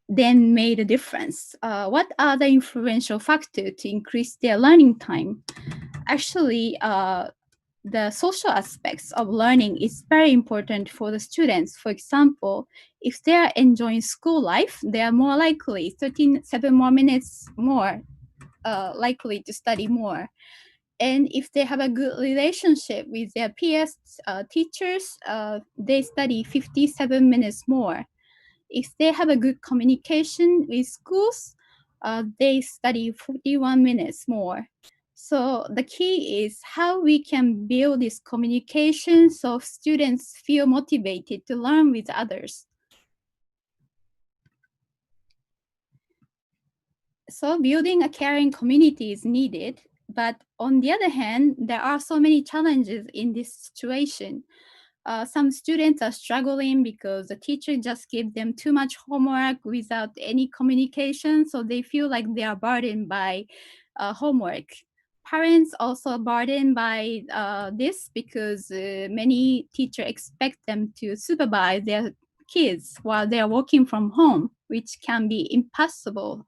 then made a difference? What are the influential factors to increase their learning time? Actually, the social aspects of learning is very important for the students. For example, if they are enjoying school life, they are more likely, 7 more minutes more likely to study more. And if they have a good relationship with their peers, teachers, they study 57 minutes more. If they have a good communication with schools, they study 41 minutes more. So the key is how we can build this communication so students feel motivated to learn with others. So building a caring community is needed, but on the other hand, there are so many challenges in this situation. Some students are struggling because the teacher just gave them too much homework without any communication, so they feel like they are burdened by homework. Parents also burdened by this because many teachers expect them to supervise their kids while they are working from home, which can be impossible.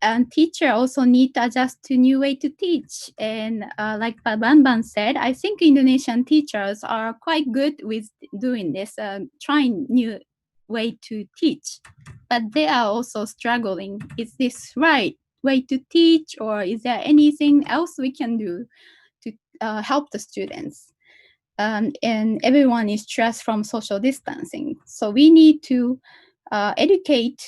And teacher also need to adjust to new way to teach. And like Pak Banban said, I think Indonesian teachers are quite good with doing this, trying new way to teach. But they are also struggling. Is this right way to teach, or is there anything else we can do to help the students? And everyone is stressed from social distancing. So we need to educate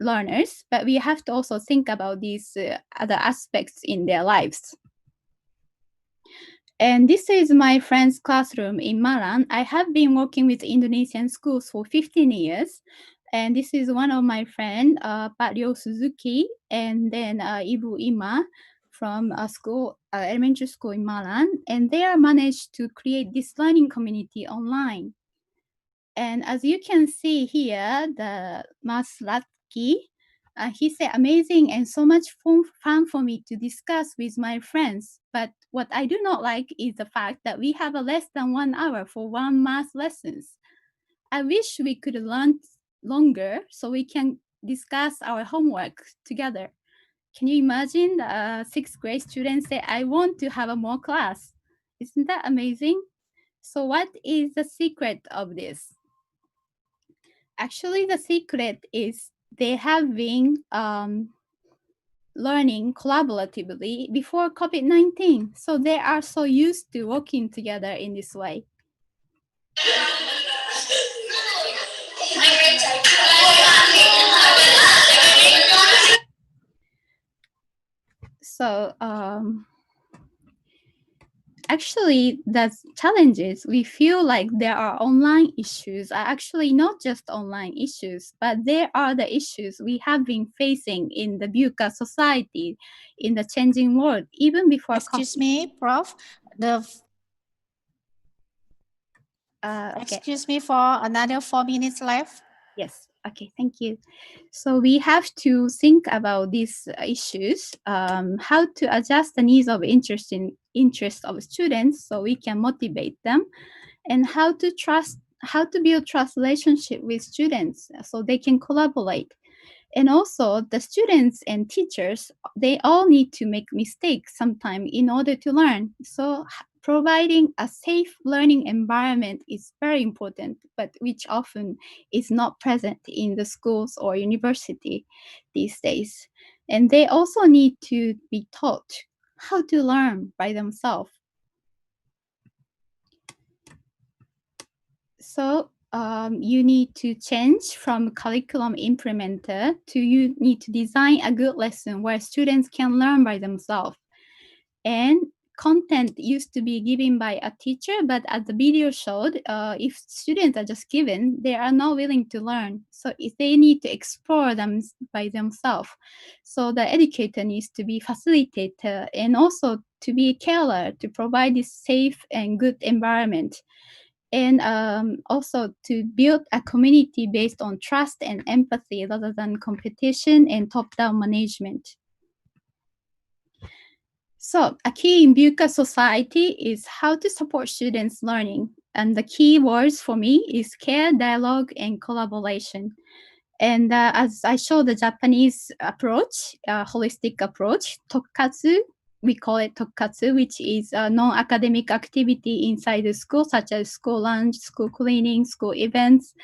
learners, but we have to also think about these other aspects in their lives. And this is my friend's classroom in Malang. I have been working with Indonesian schools for 15 years. And this is one of my friends, Pak Ryo Suzuki, and then Ibu Ima from a school, elementary school in Malang. And they are managed to create this learning community online. And as you can see here, the Mas Latki, he said, amazing and so much fun for me to discuss with my friends. But what I do not like is the fact that we have a less than 1 hour for one math lessons. I wish we could learn longer so we can discuss our homework together. Can you imagine the 6th grade students say, I want to have a more class? Isn't that amazing? So what is the secret of this? Actually, the secret is they have been learning collaboratively before COVID-19. So they are so used to working together in this way. So actually, the challenges we feel like there are online issues are actually not just online issues, but there are the issues we have been facing in the Buka society, in the changing world, even before. Excuse me, Prof. Okay. Excuse me for another 4 minutes left. Yes. Okay. Thank you. So we have to think about these issues, how to adjust the needs of interests of students so we can motivate them, and how to build trust relationship with students so they can collaborate. And also the students and teachers, they all need to make mistakes sometime in order to learn. So providing a safe learning environment is very important, but which often is not present in the schools or university these days. And they also need to be taught how to learn by themselves. So you need to change from curriculum implementer to you need to design a good lesson where students can learn by themselves. And content used to be given by a teacher, but as the video showed, if students are just given, they are not willing to learn. So if they need to explore them by themselves. So the educator needs to be facilitator and also to be a carer to provide this safe and good environment. And also to build a community based on trust and empathy rather than competition and top-down management. So a key in VUCA society is how to support students' learning. And the key words for me is care, dialogue, and collaboration. And as I show the Japanese approach, holistic approach, tokkatsu, we call it tokkatsu, which is a non-academic activity inside the school, such as school lunch, school cleaning, school events.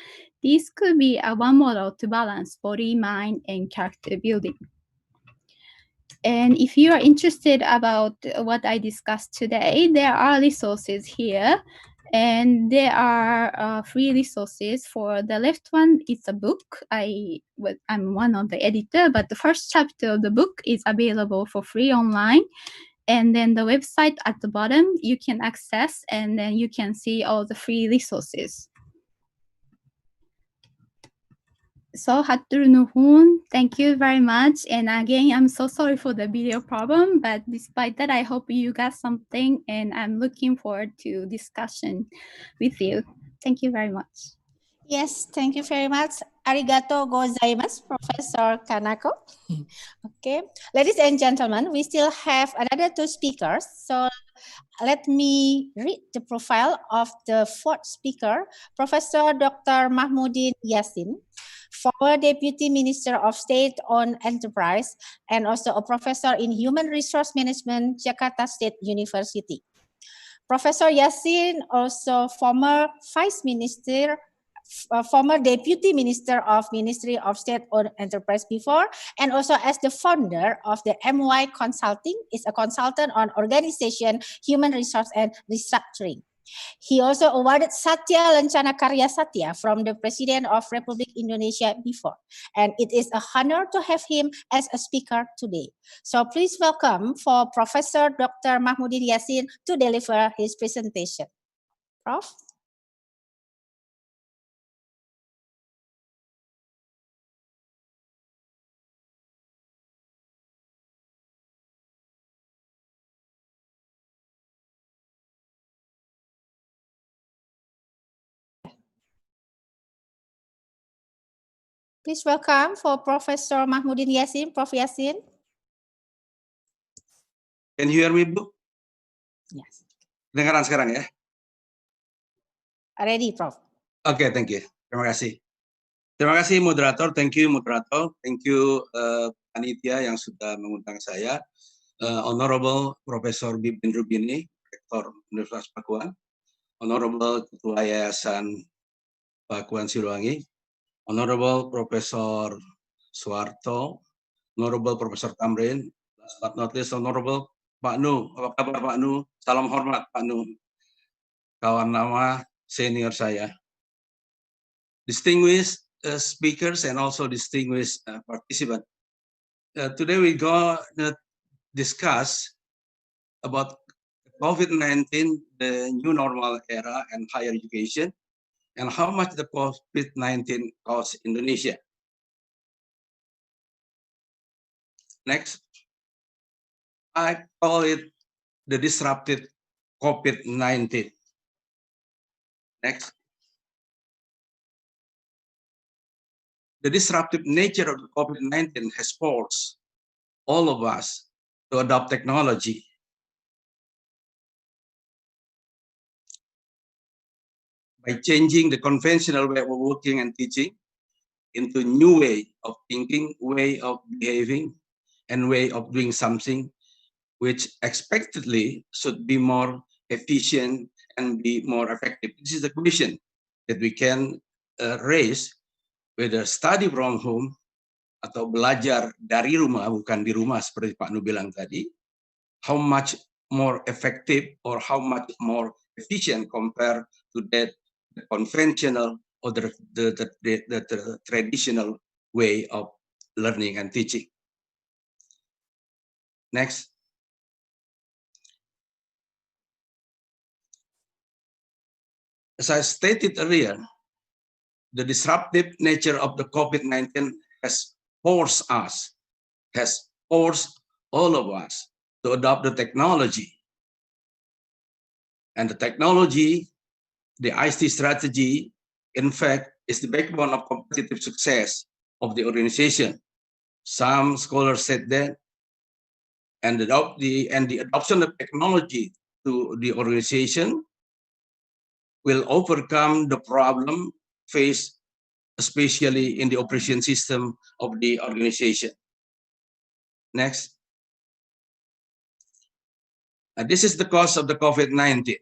This could be one model to balance body, mind, and character building. And if you are interested about what I discussed today, there are resources here. And there are free resources. For the left one, it's a book. I'm one of the editor, but the first chapter of the book is available for free online. And then the website at the bottom, you can access, and then you can see all the free resources. So hatur nuhun, thank you very much. And again, I'm so sorry for the video problem, but despite that, I hope you got something, and I'm looking forward to discussion with you. Thank you very much. Yes, thank you very much. Arigato gozaimasu, Professor Kanako. Okay, ladies and gentlemen, we still have another two speakers. So let me read the profile of the fourth speaker, Professor Dr. Mahmudin Yassin, former Deputy Minister of State-Owned Enterprise and also a professor in Human Resource Management, Jakarta State University. Professor Yassin, also former Vice Minister, former Deputy Minister of Ministry of State-Owned Enterprise before, and also as the founder of the MY Consulting, is a consultant on organization, human resource, and restructuring. He also awarded Satya Lencana Karya Satya from the President of Republic Indonesia before. And it is a honor to have him as a speaker today. So please welcome for Professor Dr. Mahmudin Yassin to deliver his presentation. Prof. Please welcome for Professor Mahmudin Yassin. Prof. Yassin. Can you hear me, Bu? Yes. Dengaran sekarang ya? Ready, Prof. Oke, thank you. Terima kasih. Terima kasih moderator. Thank you moderator. Thank you panitia yang sudah mengundang saya. Honorable Profesor Bibin Rubini, Rektor Universitas Pakuan. Honorable Ketua Yayasan Pakuan Siluwangi. Honorable Profesor Suwarto, Honorable Profesor Tamrin, last but not least, Honorable Pak Nu. Apa kabar Pak Nu? Salam hormat Pak Nu. Kawan lama senior saya. Distinguished speakers and also distinguished participants. Today we go to discuss about COVID-19, the new normal era and higher education, and how much the COVID-19 costs Indonesia. Next, I call it the disrupted COVID-19. Next. The disruptive nature of the COVID-19 has forced all of us to adopt technology. by changing the conventional way of working and teaching into new way of thinking, way of behaving, and way of doing something, which expectedly should be more efficient and be more effective. This is the question that we can raise, whether study from home atau belajar dari rumah, bukan di rumah seperti Pak Nu bilang tadi, how much more effective or how much more efficient compared to that conventional or the traditional way of learning and teaching. Next. As I stated earlier, the disruptive nature of the COVID-19 has forced all of us to adopt the technology. And the technology, the ICT strategy, in fact, is the backbone of competitive success of the organization. Some scholars said that, and the adoption of technology to the organization will overcome the problem faced, especially in the operation system of the organization. Next. This is the cause of the COVID-19.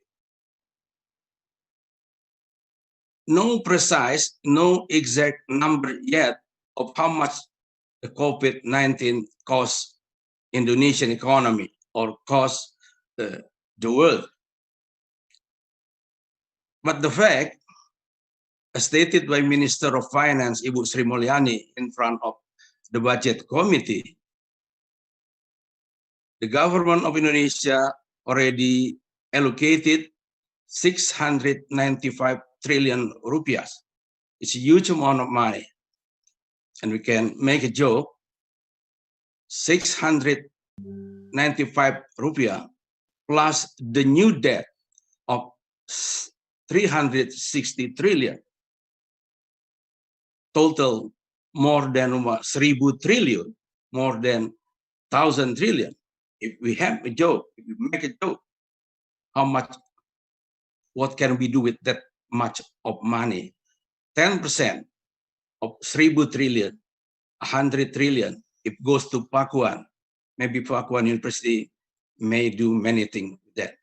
No precise, no exact number yet of how much the COVID-19 cost Indonesian economy or cost the world. But the fact, as stated by Minister of Finance, Ibu Sri Mulyani, in front of the Budget Committee, the government of Indonesia already allocated 695 trillion rupiah. It's a huge amount of money. And we can make a joke, 695 rupiah plus the new debt of 360 trillion. Total more than 1,000 trillion, more than 1,000 trillion. If we have a joke, if we make a joke, how much, what can we do with that much of money? 10% of 1,000 trillion, 100 trillion, if goes to Pakuan, maybe Pakuan University may do many things with that.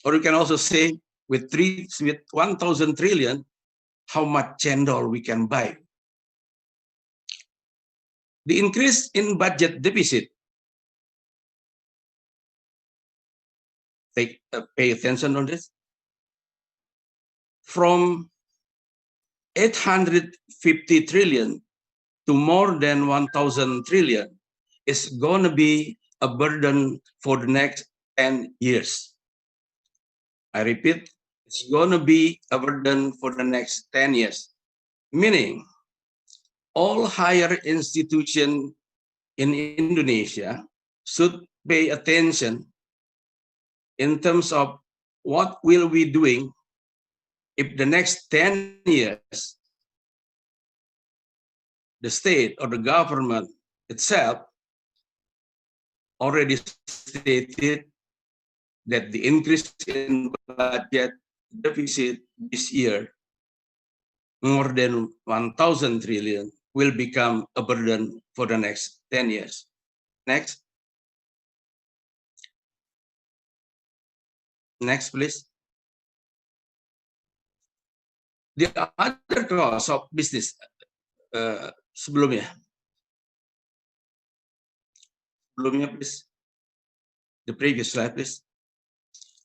Or you can also say with 1,000 trillion, how much cendol we can buy. The increase in budget deficit, pay attention on this, from 850 trillion to more than 1,000 trillion is going to be a burden for the next 10 years. I repeat, it's going to be a burden for the next 10 years, meaning all higher institutions in Indonesia should pay attention in terms of what will we doing if the next 10 years the state or the government itself already stated that the increase in budget deficit this year, more than 1,000 trillion, will become a burden for the next 10 years. Next. Next, please. The other cause of business, sebelumnya, please. The previous slide, please.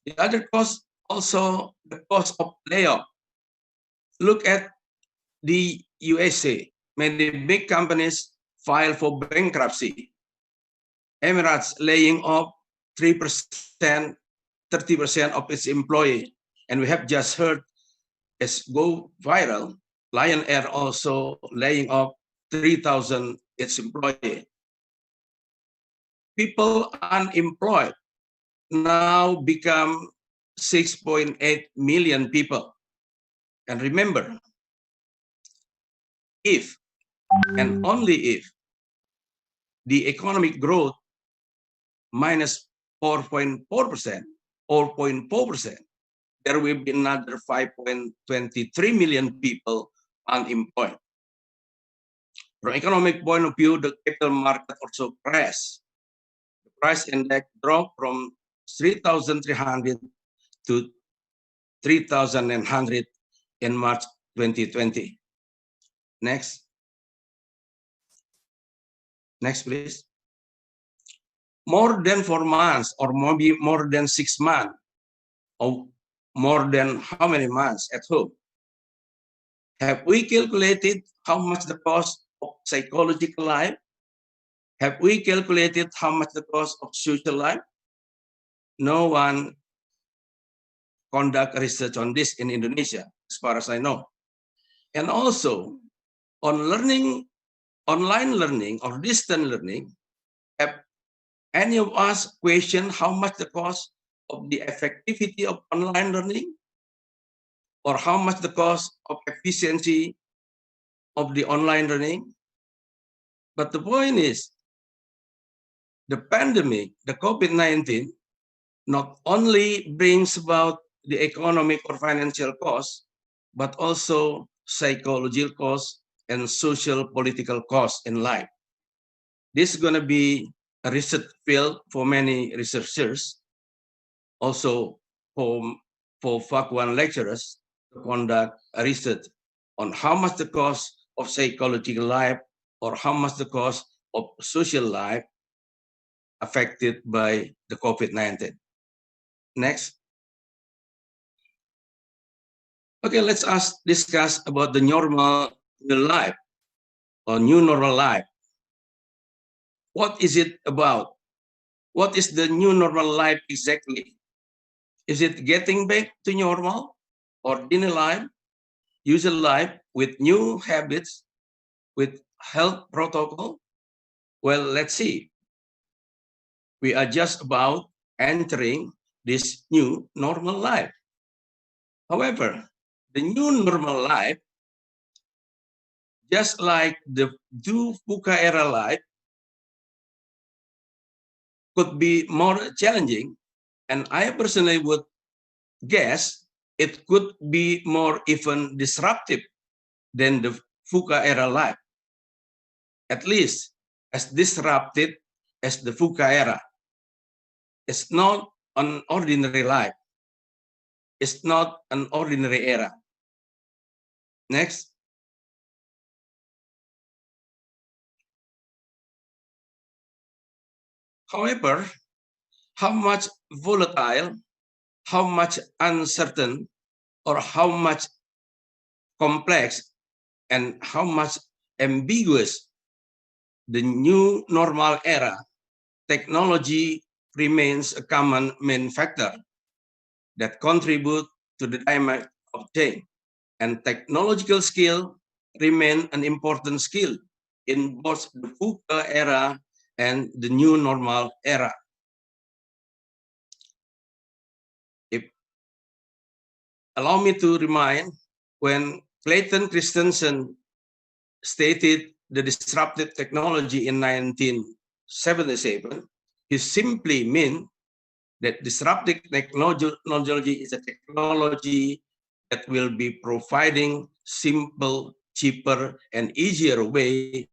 The other cause, also the cost of layoff. Look at the USA. Many big companies file for bankruptcy. Emirates laying off 3%, 30% of its employees. And we have just heard, as go viral, Lion Air also laying off 3,000 its employees. People unemployed now become 6.8 million people. And remember, if and only if the economic growth minus 4.4% or 0.4%, there will be another 5.23 million people unemployed. From economic point of view, the capital market also crashed. The price index dropped from 3,300 to 3,100 in March 2020. Next. Next, please. More than 4 months, or maybe more than 6 months, or more than how many months at home? Have we calculated how much the cost of psychological life? Have we calculated how much the cost of social life? No one conduct research on this in Indonesia, as far as I know. And also, on learning, online learning or distant learning, have any of us question how much the cost of the effectivity of online learning, or how much the cost of efficiency of the online learning? But the point is, the pandemic, the COVID-19, not only brings about the economic or financial costs, but also psychological costs and social political costs in life. This is going to be a research field for many researchers, also for Fac 1 lecturers to conduct a research on how much the cost of psychological life or how much the cost of social life affected by the COVID-19. Next. Okay, let's discuss about the normal life or new normal life. What is it about? What is the new normal life exactly? Is it getting back to normal, ordinary life, usual life with new habits, with health protocol? Well, let's see. We are just about entering this new normal life. However, the new normal life, just like the VUCA era life, could be more challenging, and I personally would guess it could be more even disruptive than the VUCA era life, at least as disruptive as the VUCA era. It's not an ordinary life. It's not an ordinary era. Next. However, how much volatile, how much uncertain, or how much complex and how much ambiguous the new normal era, technology remains a common main factor that contribute to the dynamic of change, and technological skill remain an important skill in both the VUCA era and the new normal era. Allow me to remind, when Clayton Christensen stated the disruptive technology in 1977, he simply meant that disruptive technology is a technology that will be providing simple, cheaper, and easier way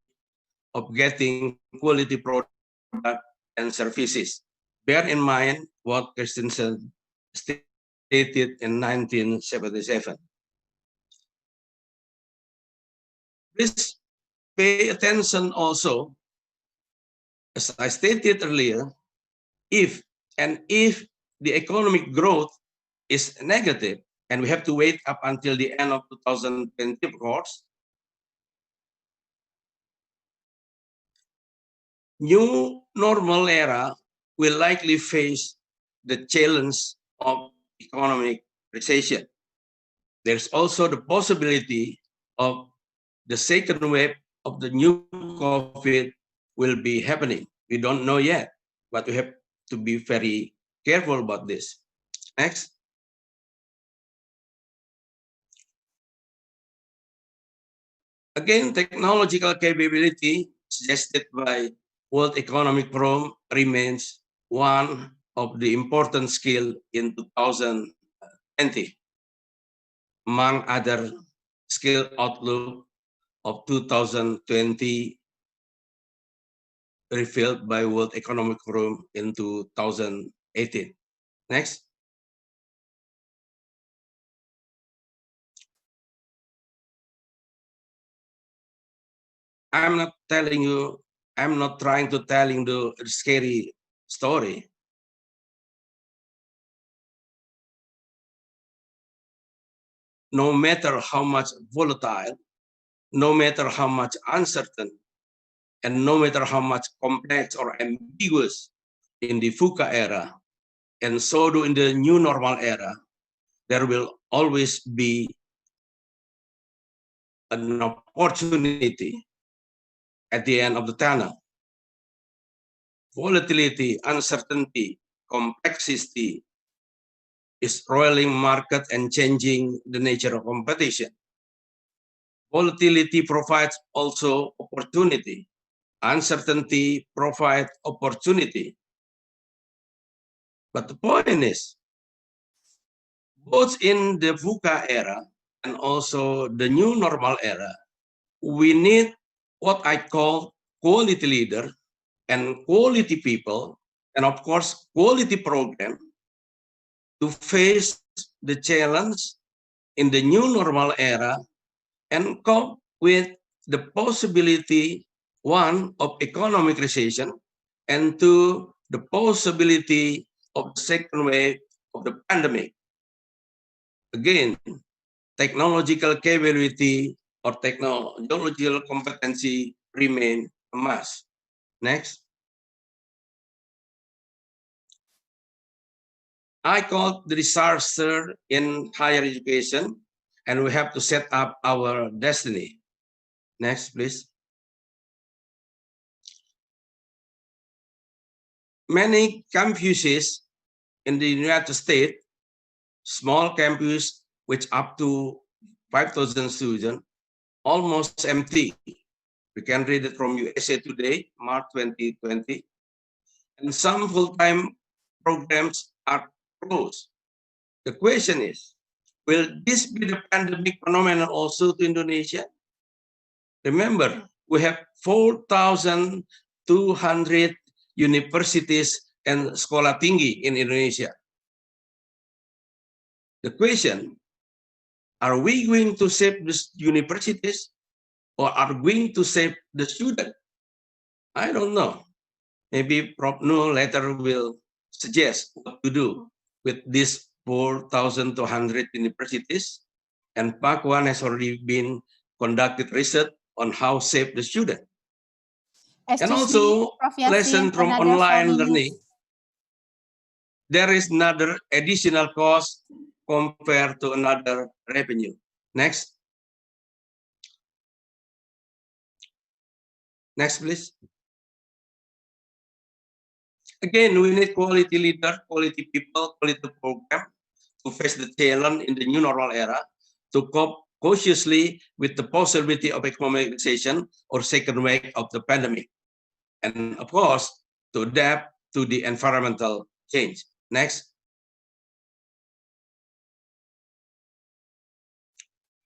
of getting quality products and services. Bear in mind what Christensen stated in 1977. Please pay attention also, as I stated earlier, if the economic growth is negative, and we have to wait up until the end of 2020, of course, new normal era will likely face the challenge of economic recession. There's also the possibility of the second wave of the new COVID will be happening. We don't know yet, but we have to be very careful about this. Next. Again, technological capability suggested by World Economic Forum remains one of the important skills in 2010 2020, among other skill outlook of 2020 revealed by World Economic Forum in 2018. Next. I'm not trying to telling the scary story. No matter how much volatile, no matter how much uncertain, and no matter how much complex or ambiguous in the VUCA era, and so do in the new normal era, there will always be an opportunity at the end of the tunnel. Volatility, uncertainty, complexity is roiling market and changing the nature of competition. Volatility provides also opportunity. Uncertainty provides opportunity. But the point is, both in the VUCA era and also the new normal era, we need what I call quality leader and quality people, and of course, quality program to face the challenge in the new normal era and cope with the possibility, one, of economic recession, and two, the possibility of the second wave of the pandemic. Again, technological capability or technological competency remain a must. Next. I call the disaster in higher education, and we have to set up our destiny. Next, please. Many campuses in the United States, small campus which up to 5,000 students, almost empty. We can read it from USA Today, March 2020. And some full-time programs are closed. The question is, will this be the pandemic phenomenon also to Indonesia? Remember, we have 4,200 universities and sekolah tinggi in Indonesia. The question, are we going to save the universities or are we going to save the student? I don't know. Maybe Prof. Nuh later will suggest what to do with these 4,200 universities, and Pak Wan has already been conducted research on how save the student. And also lesson from online learning. There is another additional cost compared to another revenue. Next. Next, please. Again, we need quality leader, quality people, quality program to face the challenge in the new normal era, to cope cautiously with the possibility of economic recession or second wave of the pandemic. And of course, to adapt to the environmental change. Next.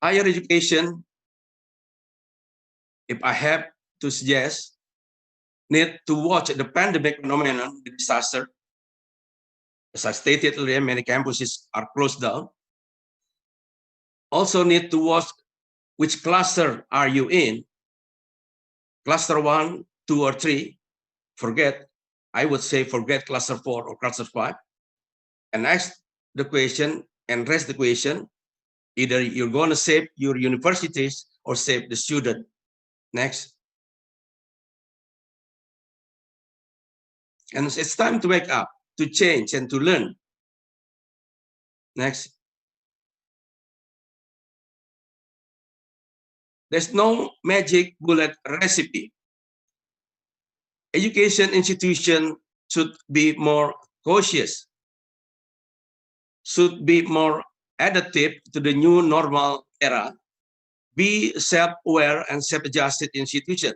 Higher education, if I have to suggest, need to watch the pandemic phenomenon, the disaster. As I stated earlier, many campuses are closed down. Also need to watch which cluster are you in. Cluster 1, 2, or 3. I would say forget cluster 4 or cluster 5. And ask the question and raise the question. Either you're going to save your universities or save the student. Next. And it's time to wake up, to change, and to learn. Next. There's no magic bullet recipe. Education institution should be more cautious, should be more adaptive to the new normal era, be self-aware and self-adjusted institution,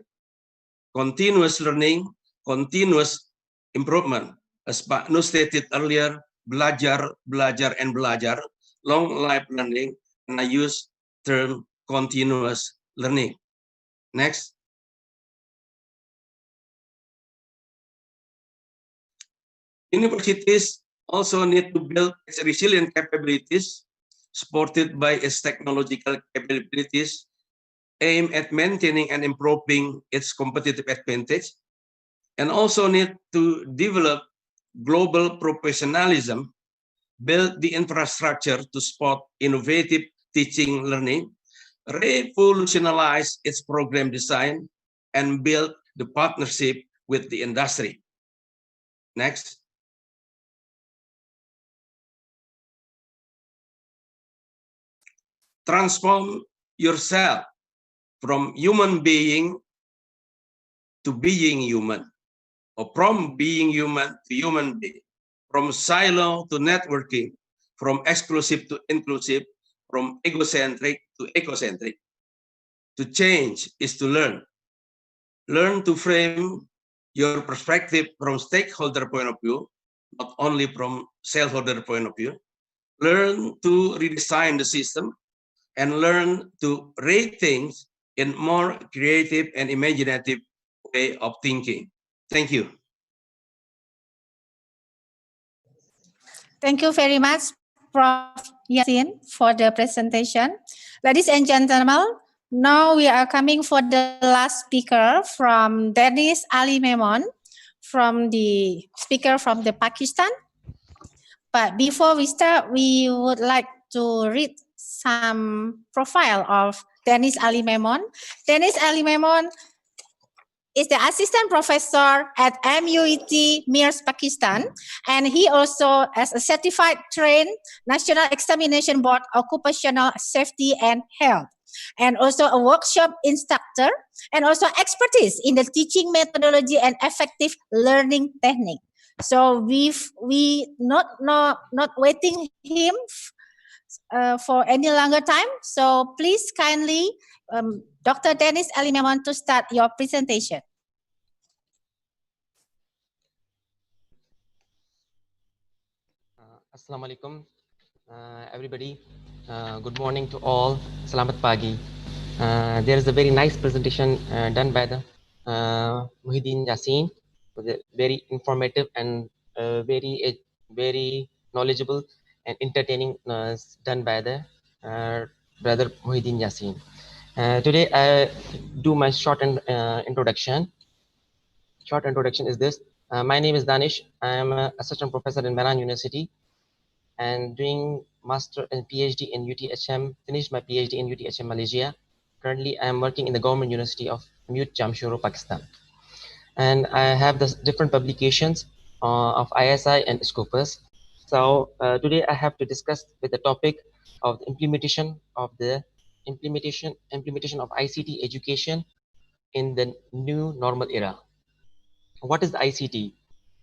continuous learning, continuous improvement. As Pak Nuh stated earlier, belajar, belajar, and belajar long life learning, and I use term continuous learning. Next. Universities also need to build its resilient capabilities, supported by its technological capabilities, aim at maintaining and improving its competitive advantage, and also need to develop global professionalism, build the infrastructure to support innovative teaching learning, revolutionize its program design, and build the partnership with the industry. Next. Transform yourself from human being to being human, or from being human to human being, from silo to networking, from exclusive to inclusive, from egocentric to ecocentric. To change is to learn. Learn to frame your perspective from stakeholder point of view, not only from shareholder point of view. Learn to redesign the system, and learn to rate things in more creative and imaginative way of thinking. Thank you. Thank you very much, Prof. Yasin, for the presentation. Ladies and gentlemen, now we are coming for the last speaker from Dennis Ali Memon, from the speaker from the Pakistan. But before we start, we would like to read some profile of Dennis Ali Memon. Dennis Ali Memon is the assistant professor at MUIT Mirs, Pakistan, and he also has a certified trained National Examination Board Occupational Safety and Health, and also a workshop instructor, and also expertise in the teaching methodology and effective learning technique. So we not waiting him for any longer time. So please kindly, Dr. Dennis Ali Memon, to start your presentation. Assalamualaikum, everybody. Good morning to all. Selamat pagi. There is a very nice presentation done by the Muhyiddin Yassin, very informative and very knowledgeable and entertaining, done by the brother Muhyiddin Yassin. Today I do my short introduction. Short introduction is this. My name is Danish. I am an assistant professor in Medan University and doing master and PhD in UTHM, finished my PhD in UTHM Malaysia. Currently, I am working in the Government University of Mute Jamshoro, Pakistan. And I have the different publications of ISI and Scopus. So today I have to discuss with the topic of the implementation of ICT education in the new normal era. What is the ICT?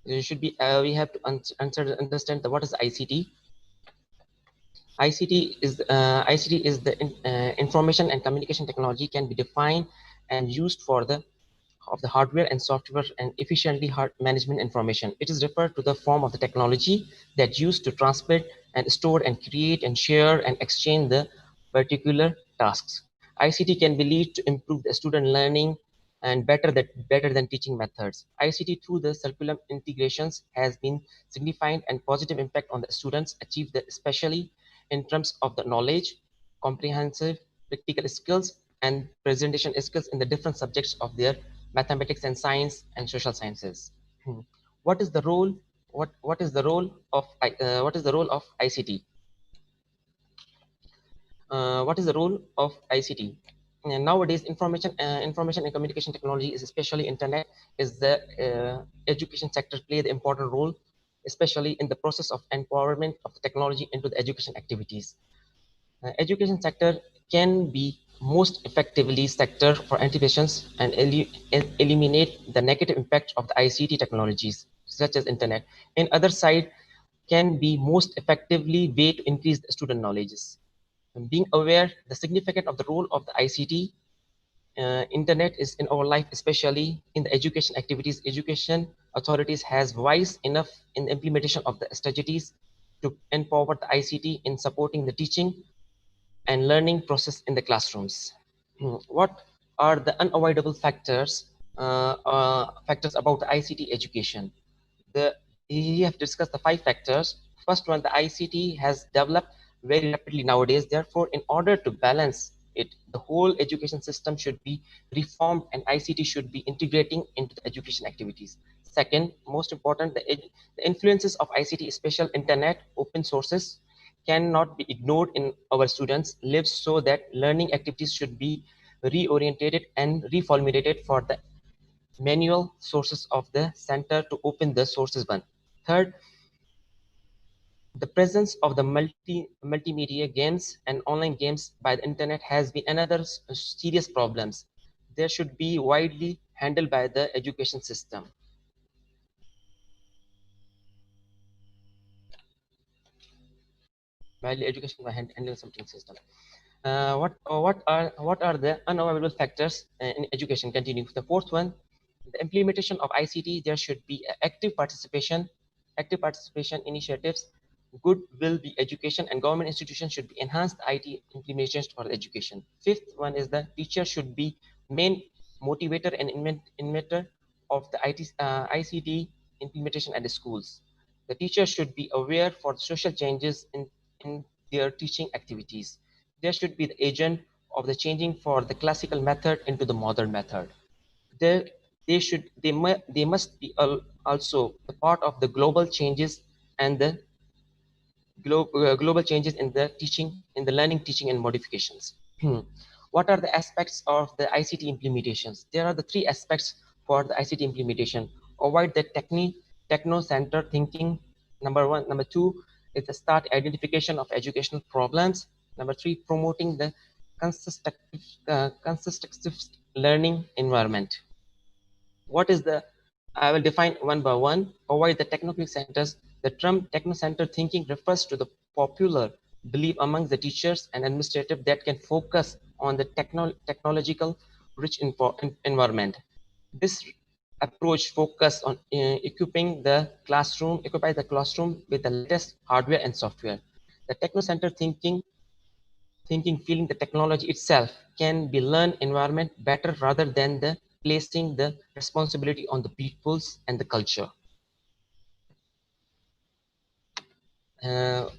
It should be we have to understand what is ICT. ICT is the information and communication technology can be defined and used for the hardware and software and efficiently management information. It is referred to the form of the technology that used to transmit and store and create and share and exchange the particular tasks. ICT can be lead to improve the student learning and better than teaching methods. ICT through the curriculum integrations has been significant and positive impact on the students achieve the especially in terms of the knowledge, comprehensive practical skills and presentation skills in the different subjects of their mathematics and science and social sciences. What is the role? What is the role of ICT? What is the role of ICT? And nowadays, information and communication technology, is especially internet, is the education sector play the important role, especially in the process of empowerment of the technology into the education activities. Education sector can be most effectively sector for anticipations and eliminate the negative impact of the ICT technologies such as internet. In other side, can be most effectively way to increase the student knowledges. And being aware the significance of the role of the ICT, internet is in our life, especially in the education activities. Education authorities has wise enough in the implementation of the strategies to empower the ICT in supporting the teaching and learning process in the classrooms. What are the unavoidable factors about the ICT education? We have discussed the 5 factors. First one, the ICT has developed very rapidly nowadays. Therefore, in order to balance it, the whole education system should be reformed and ICT should be integrating into the education activities. Second, most important, the influences of ICT, especially internet, open sources, cannot be ignored in our students' lives, so that learning activities should be reorientated and reformulated for the manual sources of the center to open the sources one. Third, the presence of the multimedia games and online games by the internet has been another serious problems. They should be widely handled by the education system. Widely education by handling something system. What are the unavoidable factors in education? Continue. The fourth one, the implementation of ICT. There should be active participation initiatives. Good will be education, and government institutions should be enhanced IT implementations for education. Fifth one is the teacher should be main motivator and inventor of the ICT implementation at the schools. The teacher should be aware for the social changes in their teaching activities. There should be the agent of the changing for the classical method into the modern method. They must be also the part of the global changes and the global changes in the teaching, in the learning, teaching, and modifications. What are the aspects of the ICT implementations? There are the 3 aspects for the ICT implementation. Avoid the techno-centered thinking. Number 1. Number 2 is the start identification of educational problems. Number 3, promoting the consistent learning environment. What is the, I will define one by one. Avoid the techno centers. The term techno-centered thinking refers to the popular belief among the teachers and administrative that can focus on the technological rich environment. This approach focus on equipping the classroom with the latest hardware and software. The techno-centered thinking feeling the technology itself can be learned environment better rather than the placing the responsibility on the peoples and the culture.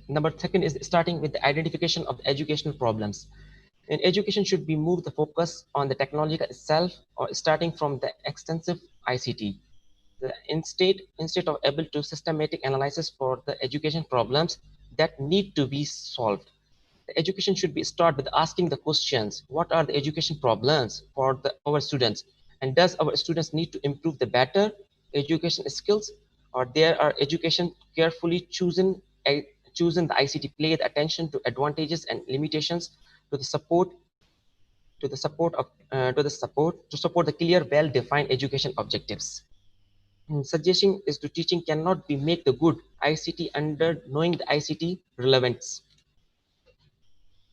Number 2 is starting with the identification of the educational problems. In education should be moved the focus on the technology itself, or starting from the extensive ICT. Instead of able to systematic analysis for the education problems that need to be solved. The education should be start with asking the questions: what are the education problems for our students, and does our students need to improve the better education skills, or there are education carefully chosen the ICT play the attention to advantages and limitations to support the clear well-defined education objectives. Suggestion is to teaching cannot be make the good ICT under knowing the ICT relevance.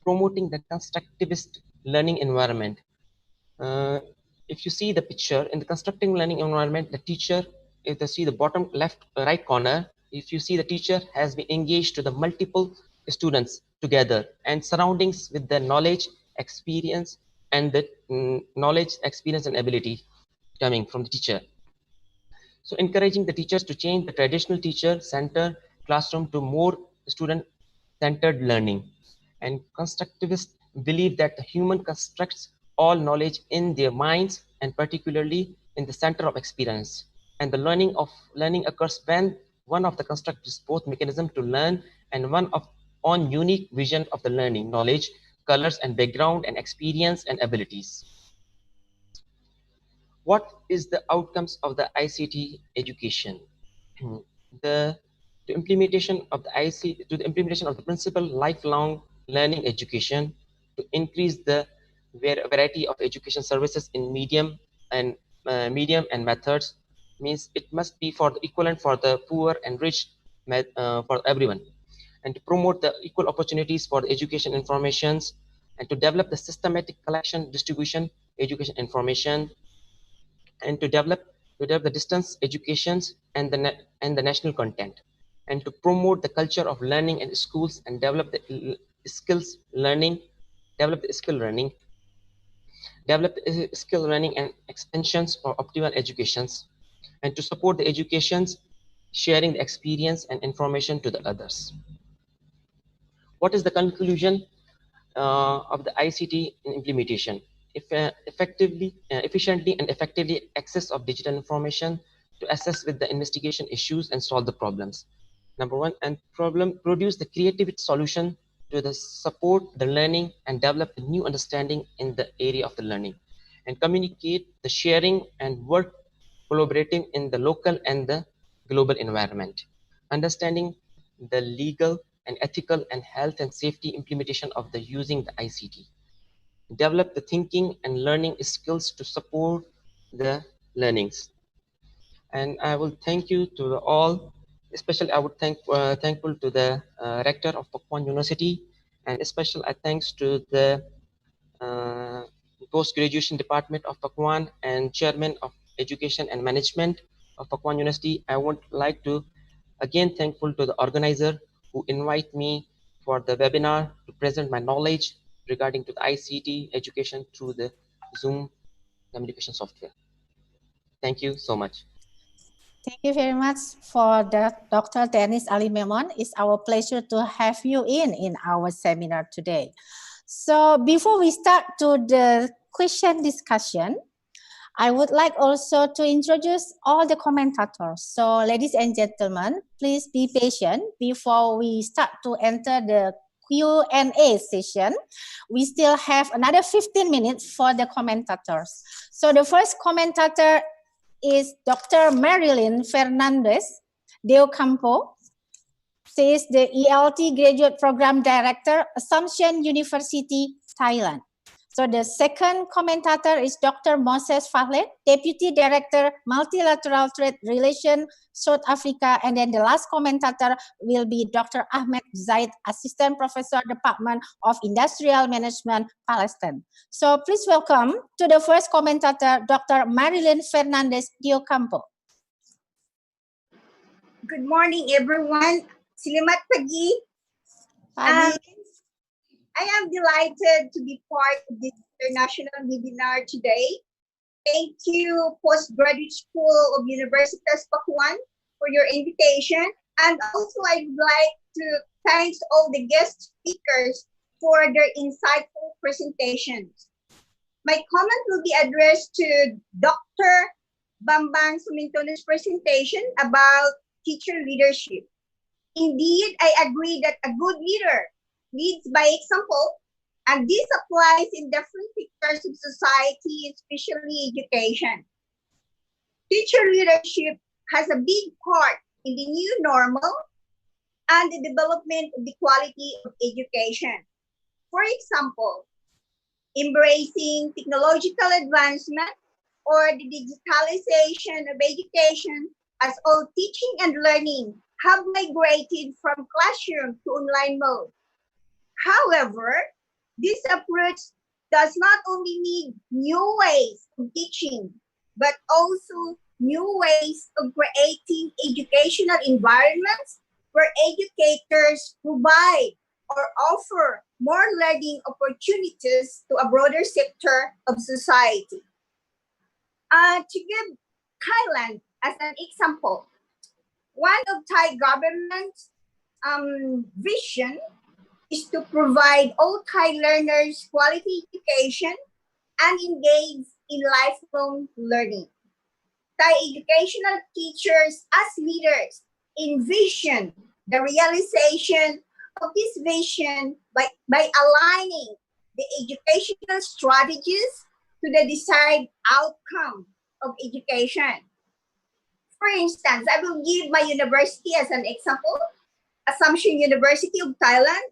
Promoting the constructivist learning environment. If you see the picture in the constructive learning environment, the teacher, if you see the bottom left right corner, if you see the teacher has been engaged to the multiple students together and surroundings with the knowledge, experience, and the knowledge, experience, and ability coming from the teacher. So encouraging the teachers to change the traditional teacher center classroom to more student centered learning. And constructivists believe that the human constructs all knowledge in their minds, and particularly in the center of experience. And the learning occurs when one of the constructs both mechanism to learn and one of on unique vision of the learning, knowledge, colors, and background, and experience and abilities. What is the outcomes of the ICT education? The implementation of the principle lifelong learning education, to increase the variety of education services in medium and methods, means it must be for the equivalent for the poor and rich for everyone, and to promote the equal opportunities for the education informations, and to develop the systematic collection distribution education information, and to develop the distance educations and the national content. and to promote the culture of learning in schools and develop the skills learning, develop the skill learning, develop the skill learning and extensions for optimal educations, and to support the educations, sharing the experience and information to the others. What is the conclusion of the ICT implementation? If efficiently and effectively access of digital information to assess with the investigation issues and solve the problems. Number one, and produce the creative solution to the support the learning and develop the new understanding in the area of the learning, and communicate the sharing and work collaborating in the local and the global environment, understanding the legal and ethical and health and safety implementation of the using the ICT, develop the thinking and learning skills to support the learnings. And I will thank you to the all, especially I would thankful to the rector of Pakuan University, and special thanks to the post-graduation department of Pakuan and chairman of education and management of Pakuan University. I would like to again thankful to the organizer who invite me for the webinar to present my knowledge regarding to the ICT education through the Zoom communication software. Thank you so much. Thank you very much for Dr. Dennis Ali Memon. It's our pleasure to have you in our seminar today. So before we start to the question discussion, I would like also to introduce all the commentators. So ladies and gentlemen, please be patient before we start to enter the Q&A session. We still have another 15 minutes for the commentators. So the first commentator is Dr. Marilyn Fernandez de Ocampo. She is the ELT Graduate Program Director, Assumption University, Thailand. So the second commentator is Dr. Moses Fahlet, Deputy Director, Multilateral Trade Relations, South Africa. And then the last commentator will be Dr. Ahmed Zaid, Assistant Professor, Department of Industrial Management, Palestine. So please welcome to the first commentator, Dr. Marilyn Fernandez de Ocampo. Good morning, everyone. Selamat pagi. I am delighted to be part of this international webinar today. Thank you, Postgraduate School of Universitas Pakuan, for your invitation. And also, I would like to thank all the guest speakers for their insightful presentations. My comment will be addressed to Dr. Bambang Sumintono's presentation about teacher leadership. Indeed, I agree that a good leader leads by example, and this applies in different sectors of society, especially education. Teacher leadership has a big part in the new normal and the development of the quality of education. For example, embracing technological advancement or the digitalization of education, as all teaching and learning have migrated from classroom to online mode. However, this approach does not only need new ways of teaching, but also new ways of creating educational environments where educators provide or offer more learning opportunities to a broader sector of society. To give Thailand as an example, one of Thai government's vision is to provide all Thai learners quality education and engage in lifelong learning. Thai educational teachers as leaders envision the realization of this vision by aligning the educational strategies to the desired outcome of education. For instance, I will give my university as an example. Assumption University of Thailand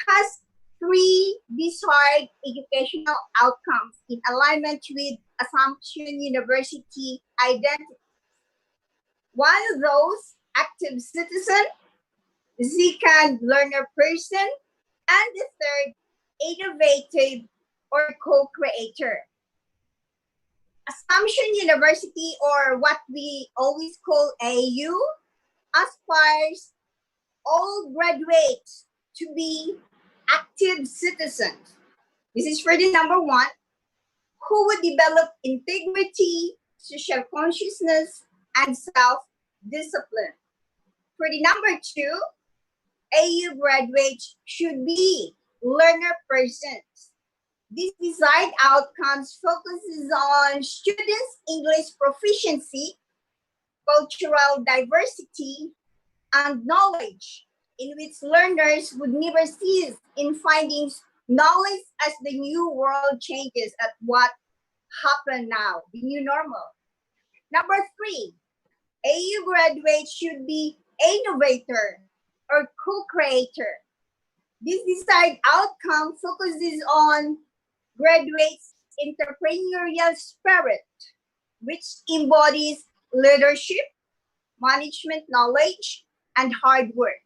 has 3 desired educational outcomes in alignment with Assumption University identity. One of those, active citizen, second, learner person, and the third, innovative or co-creator. Assumption University, or what we always call AU, aspires all graduates to be active citizens. This is for the number one, who would develop integrity, social consciousness, and self-discipline. For the number two, AU graduates should be learner persons. This desired outcomes focuses on students' English proficiency, cultural diversity, and knowledge, in which learners would never cease in finding knowledge as the new world changes at what happened now, the new normal. Number three, AU graduates should be innovator or co-creator. This desired outcome focuses on graduates' entrepreneurial spirit, which embodies leadership, management knowledge, and hard work.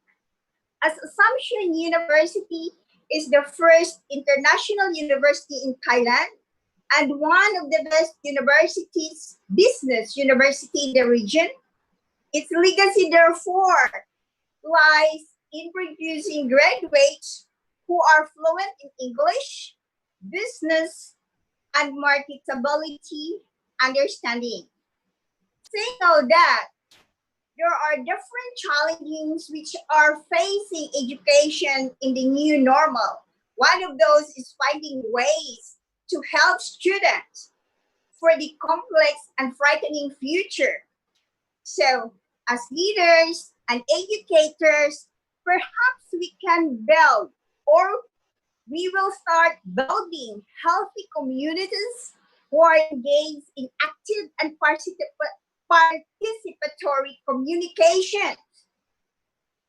As Assumption University is the first international university in Thailand and one of the best universities, business university in the region, its legacy therefore lies in producing graduates who are fluent in English, business, and marketability understanding. Saying all that, there are different challenges which are facing education in the new normal. One of those is finding ways to help students for the complex and frightening future. So, as leaders and educators, perhaps we can build, or we will start building, healthy communities who are engaged in active and participatory communication,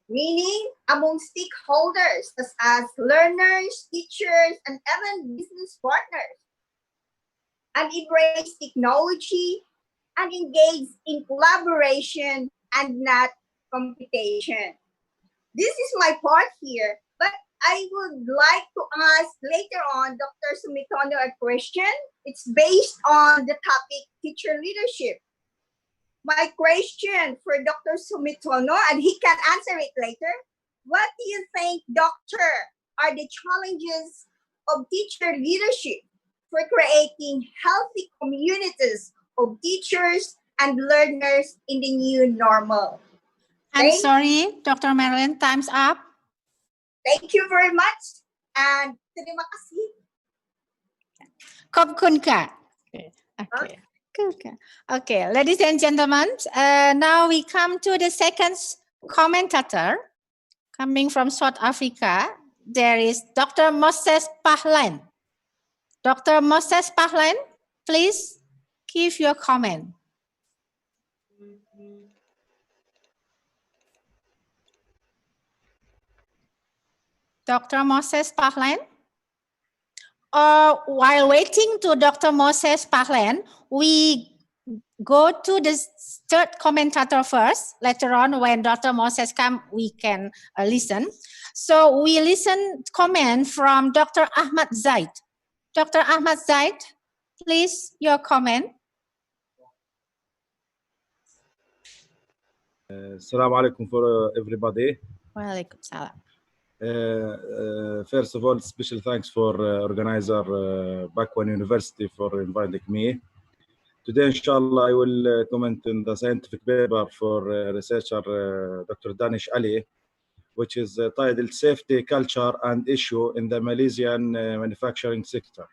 meaning among stakeholders such as learners, teachers, and even business partners, and embrace technology and engage in collaboration and not competition. This is my part here, but I would like to ask later on Dr. Sumitono a question. It's based on the topic teacher leadership. My question for Dr. Sumitono, and he can answer it later. What do you think, Doctor, are the challenges of teacher leadership for creating healthy communities of teachers and learners in the new normal? I'm sorry, Dr. Marilyn, time's up. Thank you very much. And terima kasih. ขอบคุณค่ะ Okay. Okay, ladies and gentlemen, now we come to the second commentator coming from South Africa. There is Dr. Moses Pahlan. Dr. Moses Pahlan, please give your comment. Dr. Moses Pahlan? While waiting to Dr. Moses Pahlan, we go to the third commentator first. Later on, when Dr. Moses comes, we can listen. So we listen comment from Dr. Ahmad Zaid. Dr. Ahmad Zaid, please, your comment. Assalamu alaikum for everybody. Walaikum salam. First of all, special thanks for organizer Pakwan University for inviting me. Today, inshallah, I will comment on the scientific paper for researcher Dr. Danish Ali, which is titled Safety Culture and Issue in the Malaysian Manufacturing Sector.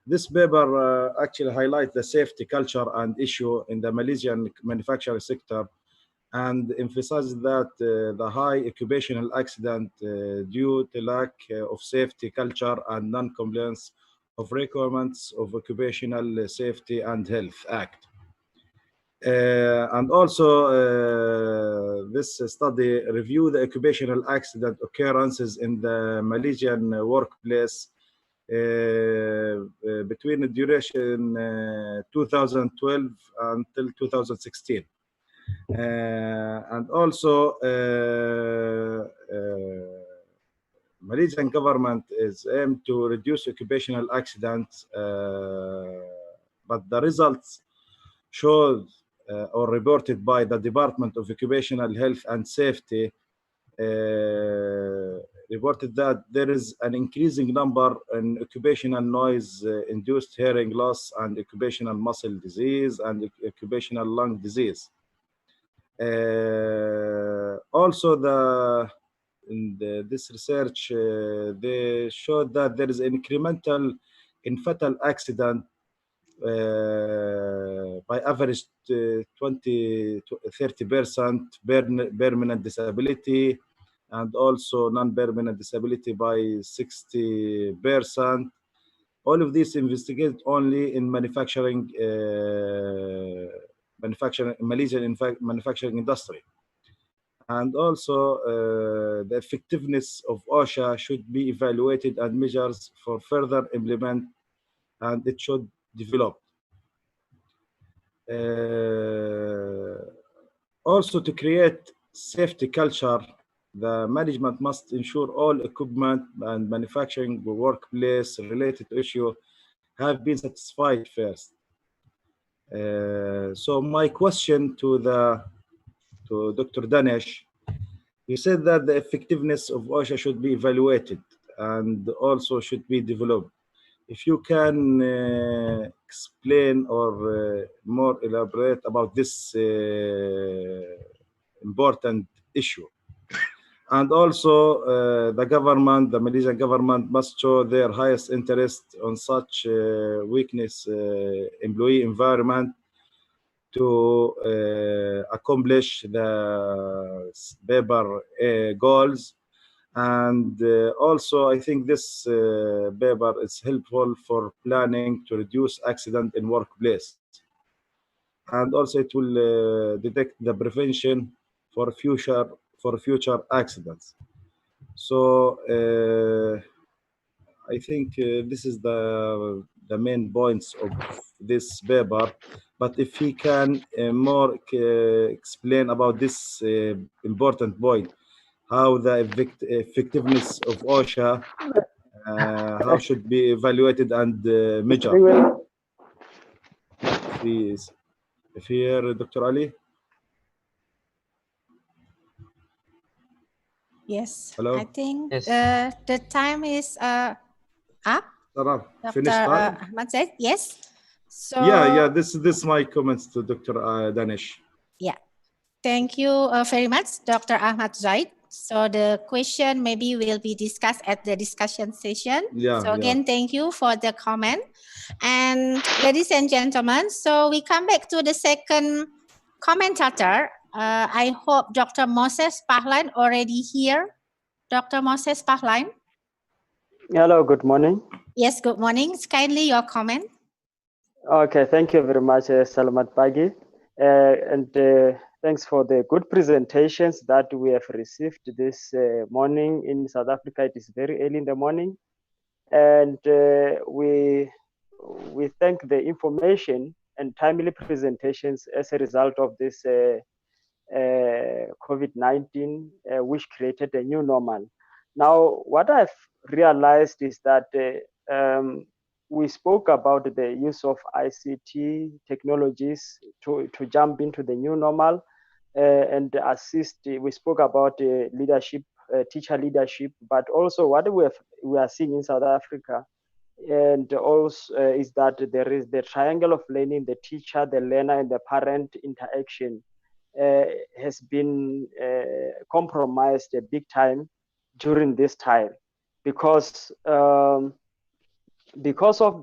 This paper actually highlights the safety culture and issue in the Malaysian manufacturing sector and emphasizes that the high occupational accident due to lack of safety culture and non-compliance of requirements of Occupational Safety and Health Act. And also, this study reviewed the occupational accident occurrences in the Malaysian workplace between the duration 2012 until 2016. And also, Malaysian government is aimed to reduce occupational accidents, but the results show or reported by the Department of Occupational Health and Safety, reported that there is an increasing number in occupational noise induced hearing loss and occupational muscle disease and occupational lung disease. Also, this research, they showed that there is incremental in fatal accident by average 20 to 30% permanent disability, and also non-permanent disability by 60%. All of these investigated only in manufacturing, Malaysian manufacturing industry. And also the effectiveness of OSHA should be evaluated and measures for further implement, and it should develop. Also, to create safety culture, the management must ensure all equipment and manufacturing workplace related issue have been satisfied first. So my question to Dr. Danesh, you said that the effectiveness of OSHA should be evaluated and also should be developed. If you can explain or more elaborate about this important issue. And also the government, the Malaysian government must show their highest interest on such weakness employee environment to accomplish the paper goals. And also, I think this paper is helpful for planning to reduce accident in workplace. And also it will detect the prevention for future accidents. So I think this is the main points of this paper. But if he can more explain about this important point, how the effectiveness of OSHA, how should be evaluated and measured. If here, Dr. Ali. Yes. Hello. I think Yes. the time is up. Finish time? Ahmad said yes. So Yeah. This is my comments to Dr. Danesh. Yeah. Thank you very much, Dr. Ahmad Zaid. So the question maybe will be discussed at the discussion session. So again, thank you for the comment. And ladies and gentlemen, so we come back to the second commentator. I hope Dr. Moses Pahlan already here. Dr. Moses Pahlan. Hello, good morning. Yes, good morning. Kindly your comment. Okay, thank you very much, Selamat pagi. And thanks for the good presentations that we have received this morning in South Africa. It is very early in the morning. And we thank the information and timely presentations as a result of this COVID-19, which created a new normal. Now, what I've realized is that we spoke about the use of ICT technologies to jump into the new normal and assist. We spoke about leadership, teacher leadership, but also what we are seeing in South Africa, and also is that there is the triangle of learning: the teacher, the learner, and the parent interaction has been compromised a big time during this time, because of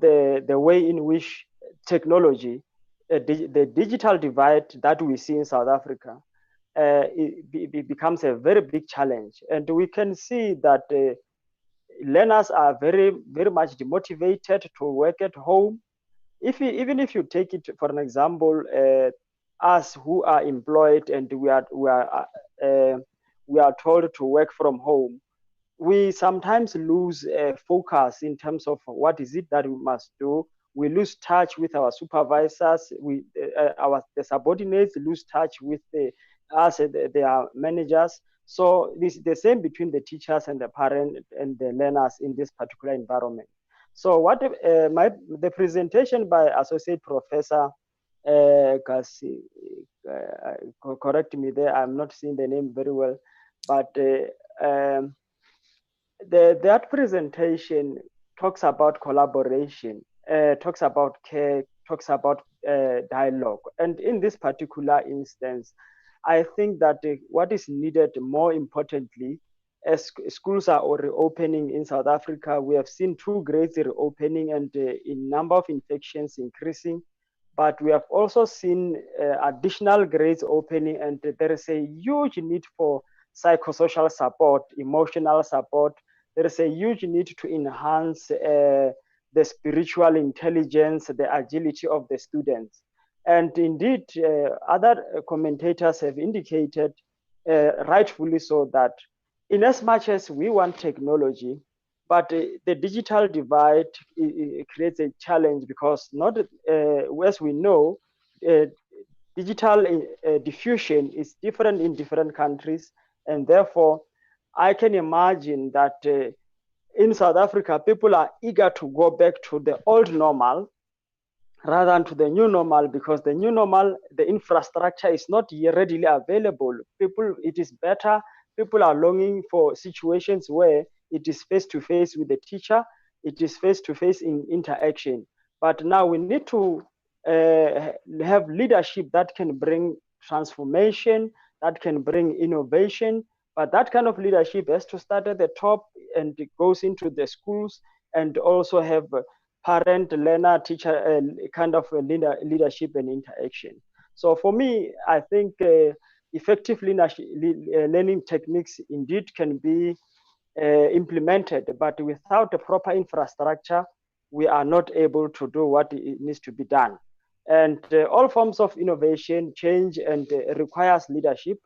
the way in which technology, the digital divide that we see in South Africa, it becomes a very big challenge. And we can see that learners are very, very much demotivated to work at home. Even if you take it for an example, us who are employed and we are told to work from home, we sometimes lose focus in terms of what is it that we must do. We lose touch with our supervisors. The subordinates lose touch with us, their managers. So this is the same between the teachers and the parent and the learners in this particular environment. So what the presentation by Associate Professor correct me there, I'm not seeing the name very well, but that presentation talks about collaboration, talks about care, talks about dialogue. And in this particular instance, I think that what is needed more importantly, as schools are reopening in South Africa, we have seen 2 grades reopening and in number of infections increasing. But we have also seen additional grades opening, and there is a huge need for psychosocial support, emotional support. There is a huge need to enhance the spiritual intelligence, the agility of the students. And indeed, other commentators have indicated, rightfully so, that in as much as we want technology, but the digital divide creates a challenge because not, as we know, digital diffusion is different in different countries, and therefore I can imagine that in South Africa, people are eager to go back to the old normal rather than to the new normal, because the new normal, the infrastructure is not yet readily available. It is better. People are longing for situations where it is face-to-face with the teacher, it is face-to-face in interaction. But now we need to have leadership that can bring transformation, that can bring innovation, but that kind of leadership has to start at the top and it goes into the schools, and also have parent, learner, teacher kind of leadership and interaction. So for me, I think effective learning techniques indeed can be implemented, but without a proper infrastructure, we are not able to do what it needs to be done. And all forms of innovation, change, and requires leadership,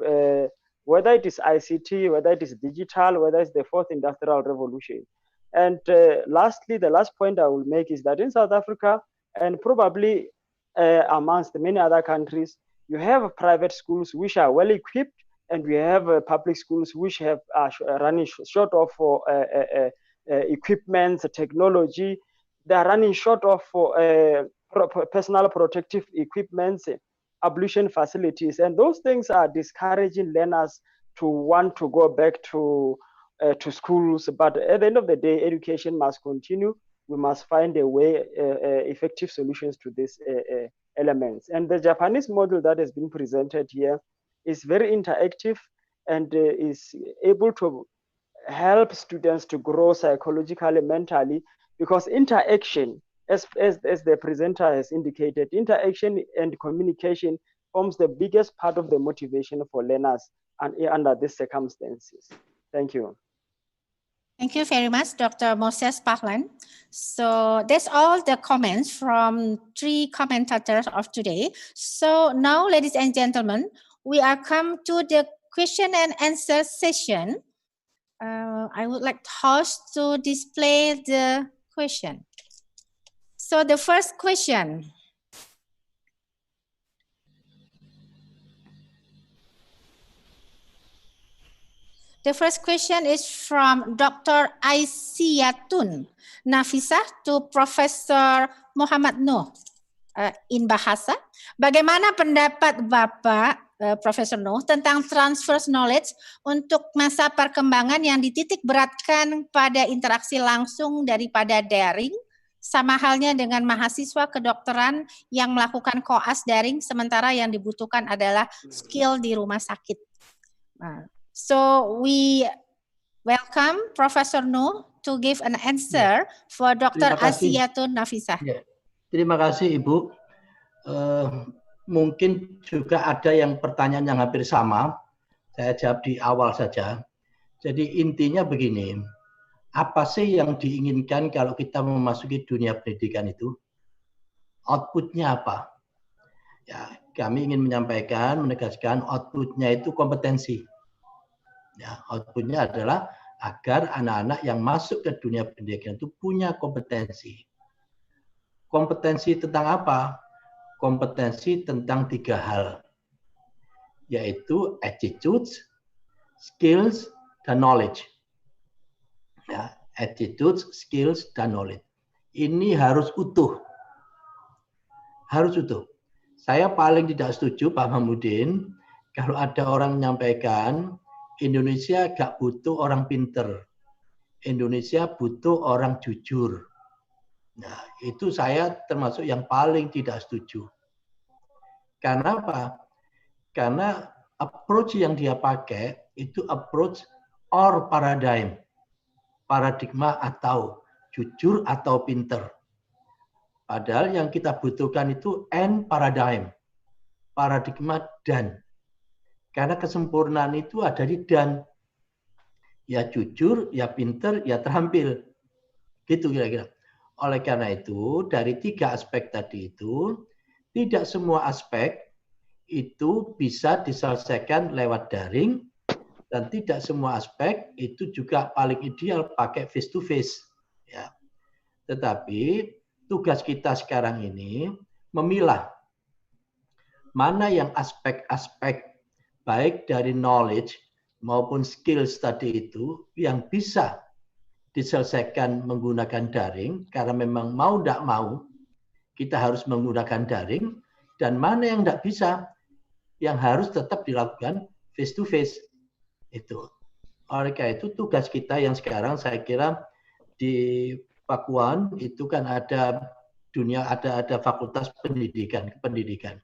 whether it is ICT, whether it is digital, whether it's the 4th industrial revolution. And lastly, the last point I will make is that in South Africa, and probably amongst many other countries, you have private schools which are well equipped, and we have public schools which are running short of equipment, technology. They are running short of personal protective equipment, ablution facilities, and those things are discouraging learners to want to go back to schools. But at the end of the day, education must continue. We must find a way, effective solutions to these elements. And the Japanese model that has been presented here is very interactive and is able to help students to grow psychologically, mentally, because interaction, as the presenter has indicated, interaction and communication forms the biggest part of the motivation for learners and under these circumstances. Thank you. Thank you very much, Dr. Moses Pahlan. So that's all the comments from 3 commentators of today. So now, ladies and gentlemen, we are come to the question and answer session. I would like the host to display the question. So the first question. The first question is from Dr. Aisyatun Nafisah to Professor Muhammad Nuh in Bahasa. Bagaimana pendapat Bapak Profesor Nuh tentang transfer knowledge untuk masa perkembangan yang dititik beratkan pada interaksi langsung daripada daring, sama halnya dengan mahasiswa kedokteran yang melakukan koas daring sementara yang dibutuhkan adalah skill di rumah sakit. So we welcome Professor Nuh to give an answer for Dr. Aisyatun Nafisah. Ya. Terima kasih Ibu. Mungkin juga ada yang pertanyaan yang hampir sama. Saya jawab di awal saja. Jadi intinya begini, apa sih yang diinginkan kalau kita memasuki dunia pendidikan itu? Outputnya apa? Ya, kami ingin menyampaikan, menegaskan outputnya itu kompetensi. Ya, outputnya adalah agar anak-anak yang masuk ke dunia pendidikan itu punya kompetensi. Kompetensi tentang apa? Kompetensi tentang 3 hal, yaitu attitudes, skills, dan knowledge. Ya, attitudes, skills, dan knowledge. Ini harus utuh. Harus utuh. Saya paling tidak setuju, Pak Mahmudin, kalau ada orang menyampaikan Indonesia gak butuh orang pinter, Indonesia butuh orang jujur. Nah, itu saya termasuk yang paling tidak setuju. Karena apa? Karena approach yang dia pakai itu approach or paradigm. Paradigma atau jujur atau pinter. Padahal yang kita butuhkan itu and paradigm. Paradigma dan. Karena kesempurnaan itu ada di dan. Ya jujur, ya pinter, ya terampil. Gitu kira-kira. Oleh karena itu, dari 3 aspek tadi itu, tidak semua aspek itu bisa diselesaikan lewat daring, dan tidak semua aspek itu juga paling ideal pakai face to face. Ya. Tetapi tugas kita sekarang ini memilah mana yang aspek-aspek baik dari knowledge maupun skills tadi itu yang bisa diselesaikan menggunakan daring, karena memang mau tidak mau kita harus menggunakan daring, dan mana yang tidak bisa yang harus tetap dilakukan face to face. Itu. Oleh karena itu tugas kita yang sekarang saya kira di Pakuan itu kan ada fakultas pendidikan.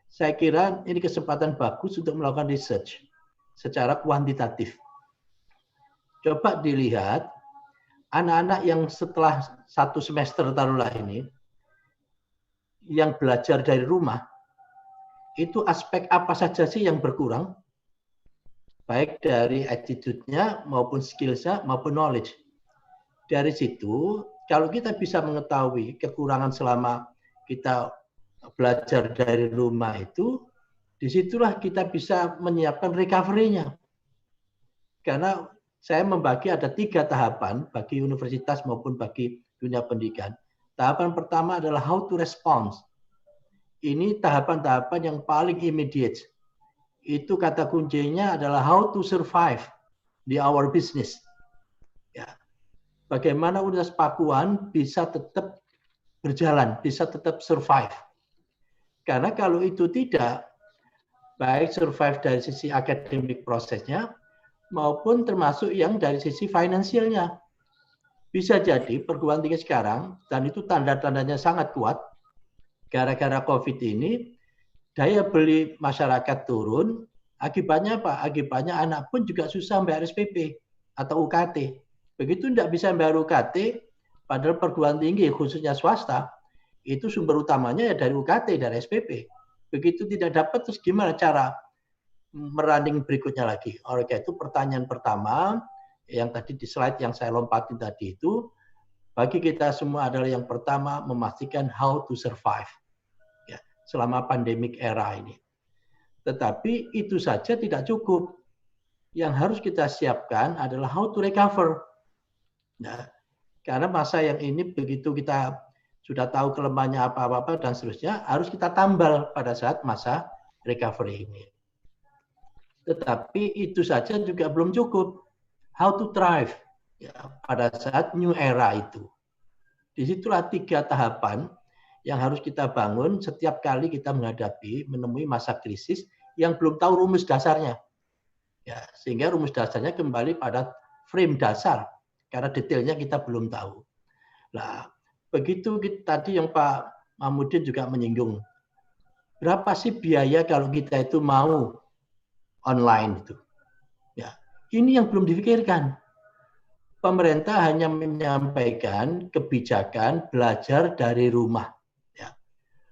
Saya kira ini kesempatan bagus untuk melakukan research secara kuantitatif. Coba dilihat anak-anak yang setelah 1 semester taruhlah ini yang belajar dari rumah, itu aspek apa saja sih yang berkurang? Baik dari attitude-nya maupun skill-nya maupun knowledge. Dari situ, kalau kita bisa mengetahui kekurangan selama kita belajar dari rumah itu, disitulah kita bisa menyiapkan recovery-nya. Karena saya membagi ada 3 tahapan bagi universitas maupun bagi dunia pendidikan. Tahapan pertama adalah how to respond. Ini tahapan-tahapan yang paling immediate. Itu kata kuncinya adalah how to survive di our business. Ya. Bagaimana Universitas Pakuan bisa tetap berjalan, bisa tetap survive. Karena kalau itu tidak, baik survive dari sisi akademik prosesnya, maupun termasuk yang dari sisi finansialnya. Bisa jadi perguruan tinggi sekarang, dan itu tanda-tandanya sangat kuat, gara-gara COVID ini, daya beli masyarakat turun, akibatnya apa? Akibatnya anak pun juga susah bayar SPP atau UKT. Begitu tidak bisa bayar UKT, padahal perguruan tinggi khususnya swasta, itu sumber utamanya ya dari UKT, dari SPP. Begitu tidak dapat, terus gimana cara merunning berikutnya lagi? Oleh karena itu pertanyaan pertama, yang tadi di slide yang saya lompatin tadi itu, bagi kita semua adalah yang pertama memastikan how to survive ya, selama pandemic era ini. Tetapi itu saja tidak cukup. Yang harus kita siapkan adalah how to recover. Nah, karena masa yang ini begitu kita sudah tahu kelemahannya apa-apa dan seterusnya, harus kita tambal pada saat masa recovery ini. Tetapi itu saja juga belum cukup. How to thrive ya, pada saat new era itu. Disitulah 3 tahapan yang harus kita bangun setiap kali kita menemui masa krisis yang belum tahu rumus dasarnya. Ya, sehingga rumus dasarnya kembali pada frame dasar, karena detailnya kita belum tahu. Nah, begitu tadi yang Pak Mahmudin juga menyinggung, berapa sih biaya kalau kita itu mau online itu? Ya, ini yang belum dipikirkan. Pemerintah hanya menyampaikan kebijakan belajar dari rumah. Ya.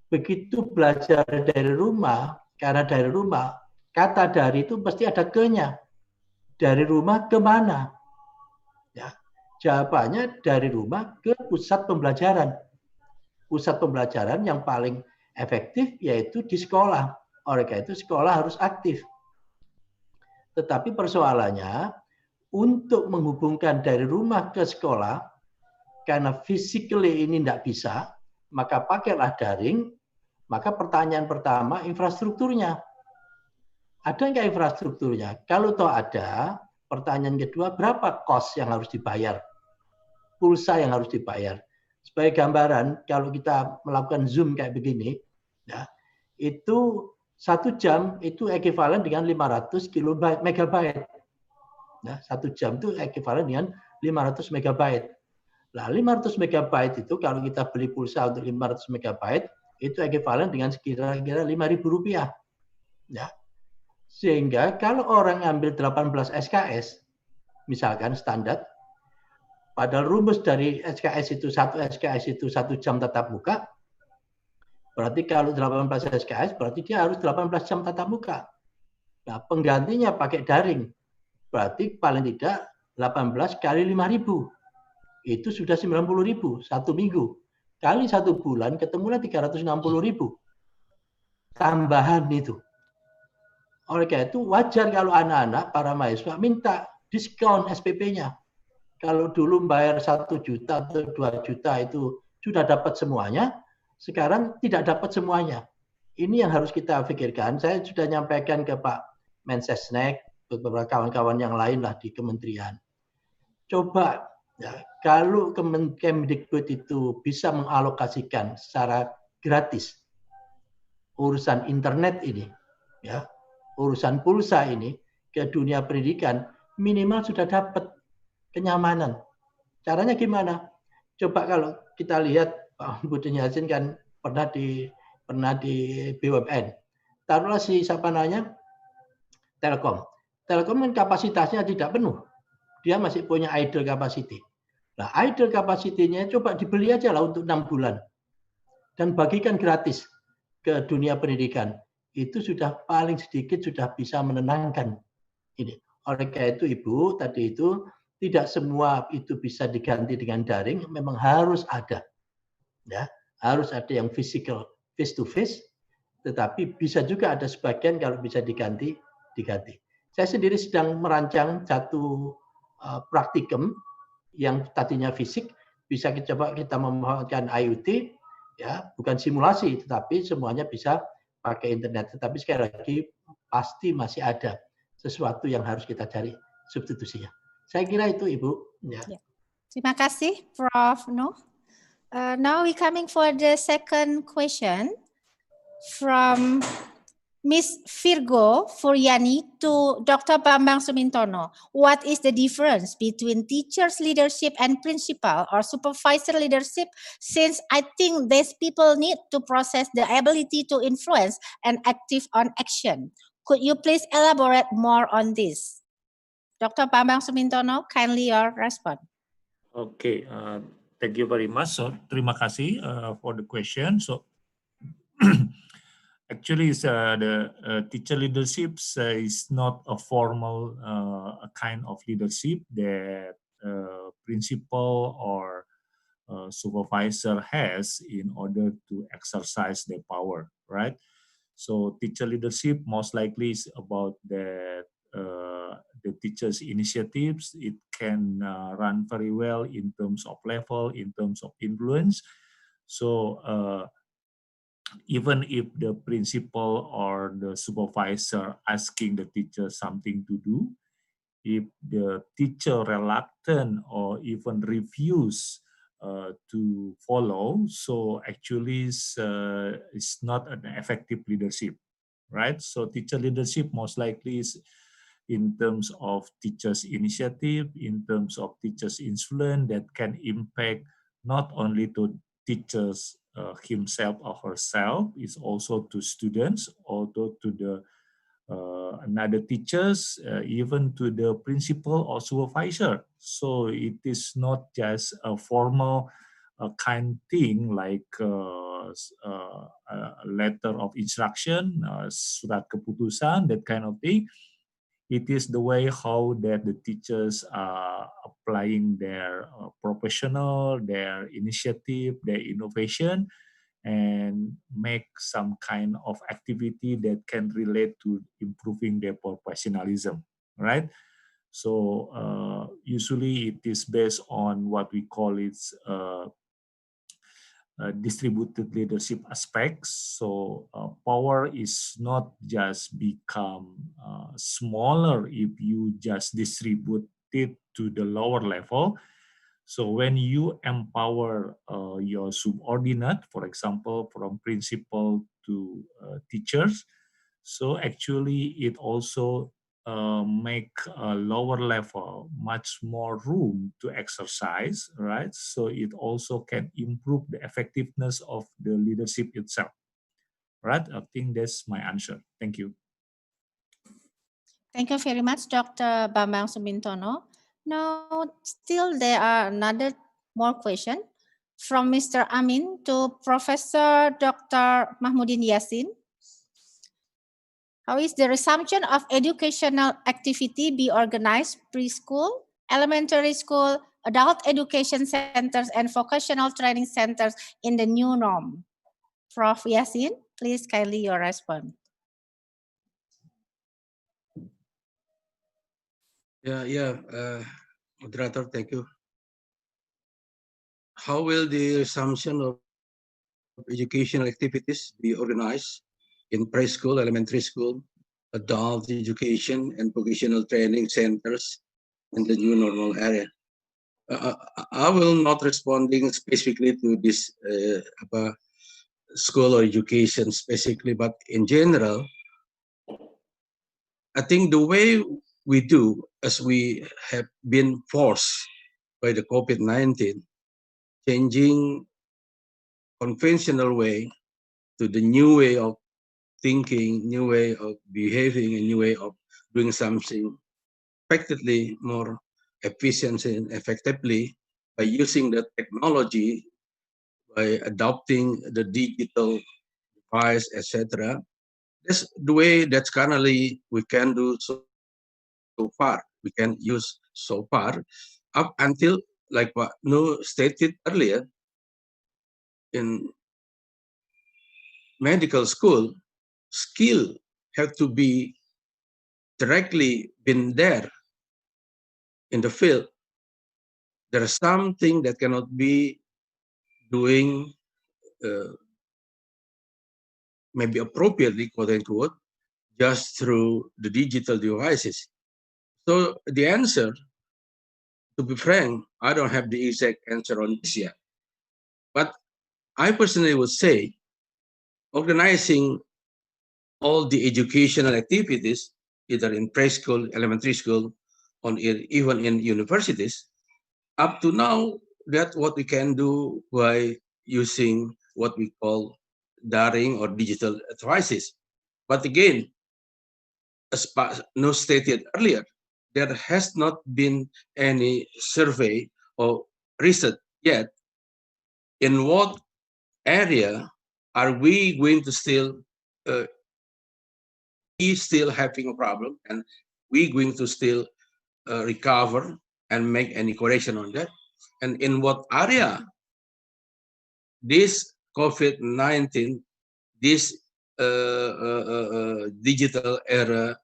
Begitu belajar dari rumah, karena dari rumah, kata dari itu pasti ada ke-nya. Dari rumah ke mana? Ya. Jawabannya dari rumah ke pusat pembelajaran. Pusat pembelajaran yang paling efektif yaitu di sekolah. Oleh karena itu sekolah harus aktif. Tetapi persoalannya, untuk menghubungkan dari rumah ke sekolah, karena physically ini tidak bisa, maka pakailah daring, maka pertanyaan pertama, infrastrukturnya. Ada nggak infrastrukturnya? Kalau toh ada, pertanyaan kedua, berapa cost yang harus dibayar? Pulsa yang harus dibayar. Sebagai gambaran, kalau kita melakukan Zoom kayak begini, ya, itu 1 jam itu ekuivalen dengan 500 megabyte. Nah, 1 jam itu ekuivalen dengan 500 megabyte. Nah, 500 megabyte itu kalau kita beli pulsa untuk 500 megabyte itu ekuivalen dengan kira-kira Rp5.000. Ya. Sehingga kalau orang ambil 18 SKS, misalkan standar, padahal rumus dari SKS itu 1 jam tatap muka, berarti kalau 18 SKS berarti dia harus 18 jam tatap muka. Nah, penggantinya pakai daring, berarti paling tidak 18 kali 5.000. Itu sudah 90.000 1 minggu. Kali 1 bulan ketemulah 360.000. Tambahan itu. Oleh karena itu wajar kalau anak-anak, para mahasiswa minta diskon SPP-nya. Kalau dulu bayar 1 juta atau 2 juta itu sudah dapat semuanya, sekarang tidak dapat semuanya. Ini yang harus kita pikirkan. Saya sudah nyampaikan ke Pak Mensesnek, beberapa kawan-kawan yang lain lah di kementerian. Coba ya, kalau Kemdikbud itu bisa mengalokasikan secara gratis urusan internet ini, ya, urusan pulsa ini ke dunia pendidikan, minimal sudah dapat kenyamanan. Caranya gimana? Coba kalau kita lihat Pak Budin Yasin kan pernah di BUMN. Taruhlah siapa namanya? Telkom. Telkom kan kapasitasnya tidak penuh. Dia masih punya idle capacity. Nah, idle capacity-nya coba dibeli aja lah untuk 6 bulan. Dan bagikan gratis ke dunia pendidikan. Itu sudah paling sedikit sudah bisa menenangkan ini. Oleh karena itu Ibu, tadi itu tidak semua itu bisa diganti dengan daring, memang harus ada. Ya, harus ada yang physical face to face, tetapi bisa juga ada sebagian kalau bisa diganti. Saya sendiri sedang merancang satu praktikum yang tadinya fisik, bisa coba kita memanfaatkan IoT, ya, bukan simulasi, tetapi semuanya bisa pakai internet. Tetapi sekali lagi pasti masih ada sesuatu yang harus kita cari substitusinya. Saya kira itu Ibu. Ya. Terima kasih Prof. Nuh. Now we coming for the second question from Miss Virgo Furyani to Dr. Bambang Sumintono. What is the difference between teachers leadership and principal or supervisor leadership? Since I think these people need to process the ability to influence and active on action. Could you please elaborate more on this? Dr. Bambang Sumintono, kindly your response. Okay, thank you very much. So, terima kasih for the question. So, actually, the teacher leadership is not a formal kind of leadership that principal or supervisor has in order to exercise their power, right? So, teacher leadership most likely is about the teacher's initiatives. It can run very well in terms of level, in terms of influence. So, even if the principal or the supervisor asking the teacher something to do, if the teacher reluctant or even refuse to follow, so actually it's not an effective leadership, right? So teacher leadership most likely is in terms of teachers' initiative, in terms of teachers' influence that can impact not only to teachers himself or herself, is also to students, also to the another teachers, even to the principal or supervisor. So it is not just a formal kind thing like a letter of instruction, surat keputusan, that kind of thing. It is the way how that the teachers are applying their professional, their initiative, their innovation, and make some kind of activity that can relate to improving their professionalism, right? So usually it is based on what we call it distributed leadership aspects. So power is not just become smaller if you just distribute it to the lower level. So when you empower your subordinate, for example, from principal to teachers. So actually, it also make a lower level much more room to exercise, right? So it also can improve the effectiveness of the leadership itself, right? I think that's my answer. Thank you. Thank you very much, Dr. Bambang Sumintono. Now, still there are another more question from Mr. Amin to Professor Dr. Mahmudin Yassin. How is the resumption of educational activity be organized preschool, elementary school, adult education centers, and vocational training centers in the new norm? Prof. Yassin, please kindly your response. Moderator, thank you. How will the resumption of educational activities be organized in preschool, elementary school, adult education, and vocational training centers in the new normal area? I will not responding specifically to this school or education specifically, but in general, I think the way we do, as we have been forced by the COVID-19, changing conventional way to the new way of thinking, new way of behaving, a new way of doing something effectively, more efficiently and effectively by using the technology, by adopting the digital device, etc. That's the way that's currently we can do so far. We can use so far up until, like what Nu stated earlier, in medical school, skill have to be directly been there in the field. There is something that cannot be doing maybe appropriately, quote unquote, just through the digital devices. So the answer, to be frank, I don't have the exact answer on this yet. But I personally would say organizing all the educational activities, either in preschool, elementary school, or even in universities, up to now, that's what we can do by using what we call daring or digital devices. But again, as Nu stated earlier, there has not been any survey or research yet in what area are we going to still having a problem, and we going to still recover and make any correction on that, and in what area this COVID-19, this digital era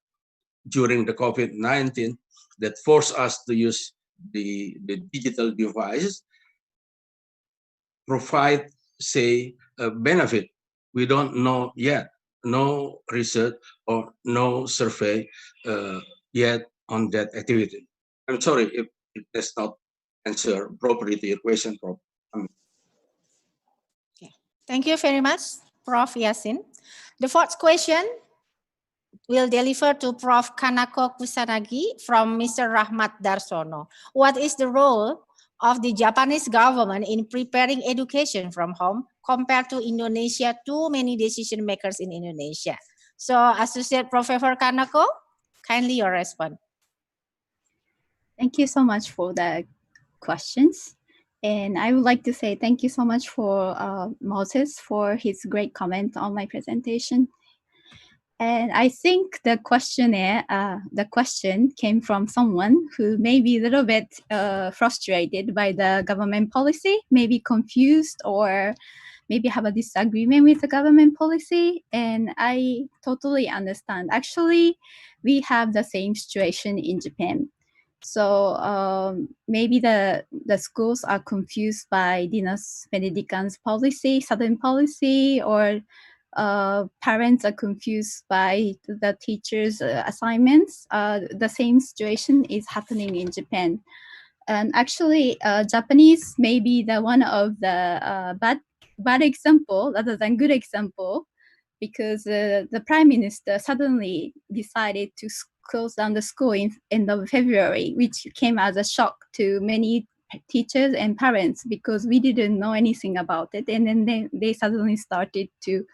during the COVID-19 that forced us to use the digital devices provide, say, a benefit. We don't know yet. No research or no survey yet on that activity. I'm sorry if it does not answer properly to your question, Prof. Thank you very much, Prof. Yassin. The fourth question will deliver to Prof. Kanako Kusanagi from Mr. Rahmat Darsono. What is the role of the Japanese government in preparing education from home compared to Indonesia? Too many decision makers in Indonesia. So, Associate Professor Kanako, kindly your response. Thank you so much for the questions. And I would like to say thank you so much for Moses for his great comment on my presentation. And I think the question came from someone who may be a little bit frustrated by the government policy, maybe confused or maybe have a disagreement with the government policy. And I totally understand. Actually, we have the same situation in Japan. So maybe the schools are confused by Dinas Pendidikan's policy, Southern policy, or parents are confused by the teachers' assignments. The same situation is happening in Japan. And actually, Japanese may be the one of the bad example rather than good example. because the Prime Minister suddenly decided to close down the school in end of February, which came as a shock to many teachers and parents because we didn't know anything about it. And then they suddenly started to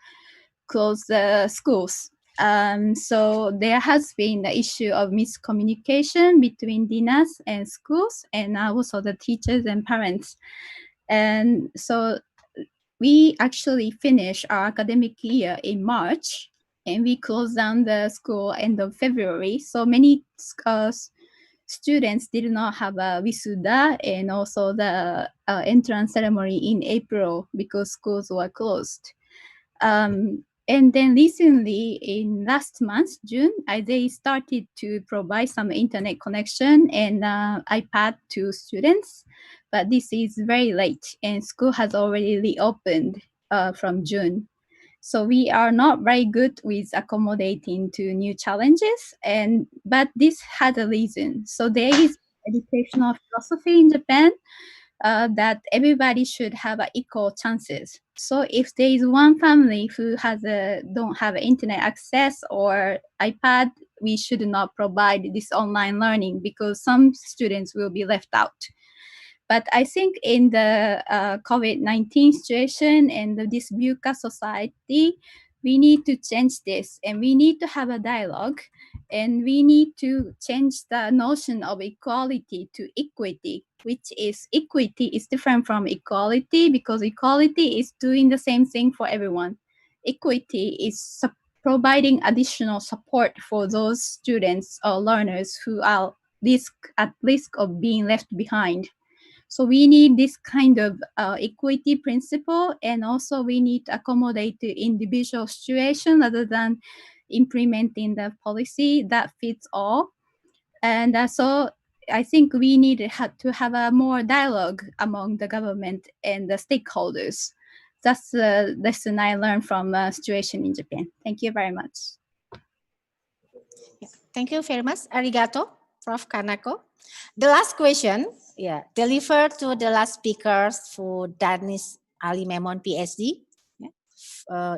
close the schools. So there has been the issue of miscommunication between dinas and schools and also the teachers and parents. And so we actually finished our academic year in March and we closed down the school end of February. So many students did not have a wisuda and also the entrance ceremony in April because schools were closed. And then recently, in last month, June, they started to provide some internet connection and iPad to students, but this is very late and school has already reopened from June. So we are not very good with accommodating to new challenges, but this had a reason. So there is educational philosophy in Japan that everybody should have equal chances. So if there is one family who don't have internet access or iPad, we should not provide this online learning because some students will be left out. But I think in the COVID-19 situation and this VUCA society, we need to change this and we need to have a dialogue and we need to change the notion of equality to equity, which is equity is different from equality because equality is doing the same thing for everyone. Equity is providing additional support for those students or learners who are at risk of being left behind. So we need this kind of equity principle, and also we need to accommodate the individual situation rather than implementing the policy that fits all. And so I think we need to have a more dialogue among the government and the stakeholders. That's the lesson I learned from the situation in Japan. Thank you very much. Thank you very much. Arigato, Prof. Kanako. The last question, delivered to the last speakers for Danis Ali Memon, PhD.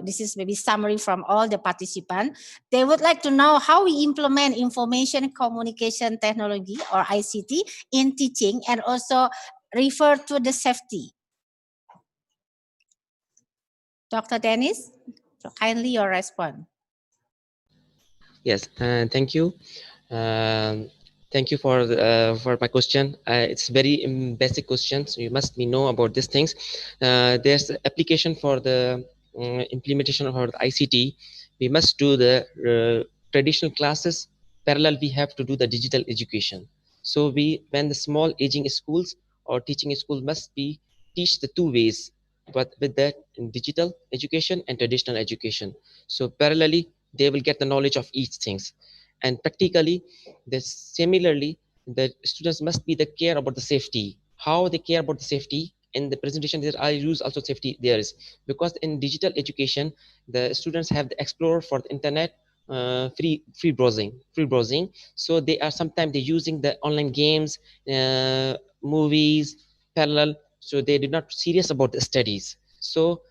This is maybe summary from all the participants. They would like to know how we implement information communication technology or ICT in teaching and also refer to the safety. Dr. Dennis, kindly your response. Yes, thank you. Thank you for my question. It's very basic question, so you must know about these things. There's application for the implementation of the ICT. We must do the traditional classes. Parallel, we have to do the digital education. So when the small aging schools or teaching schools must teach the two ways, but with the digital education and traditional education. So parallelly, they will get the knowledge of each things. And practically, similarly, the students must be the care about the safety. How they care about the safety in the presentation there I use also safety there is, because in digital education the students have the explore for the internet, free browsing. So they are sometimes they're using the online games, movies parallel, so they do not serious about the studies. So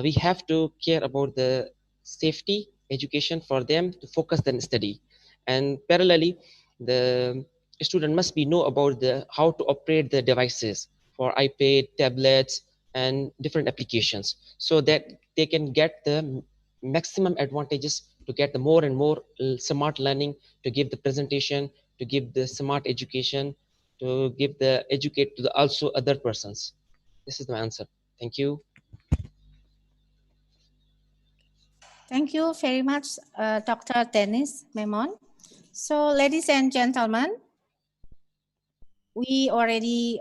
we have to care about the safety education for them to focus on study. And parallelly, the student must know about how to operate the devices for iPad, tablets, and different applications, so that they can get the maximum advantages to get the more and more smart learning, to give the presentation, to give the smart education, to give the educate to the also other persons. This is my answer. Thank you. Thank you very much, Dr. Dennis Memon. So, ladies and gentlemen, we already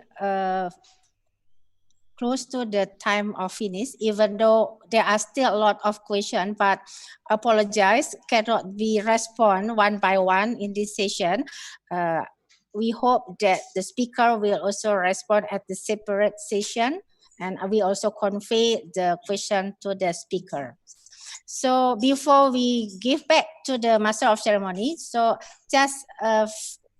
close to the time of finish, even though there are still a lot of questions, but apologize, cannot be respond one by one in this session. We hope that the speaker will also respond at the separate session, and we also convey the question to the speaker. So before we give back to the Master of Ceremony, so just a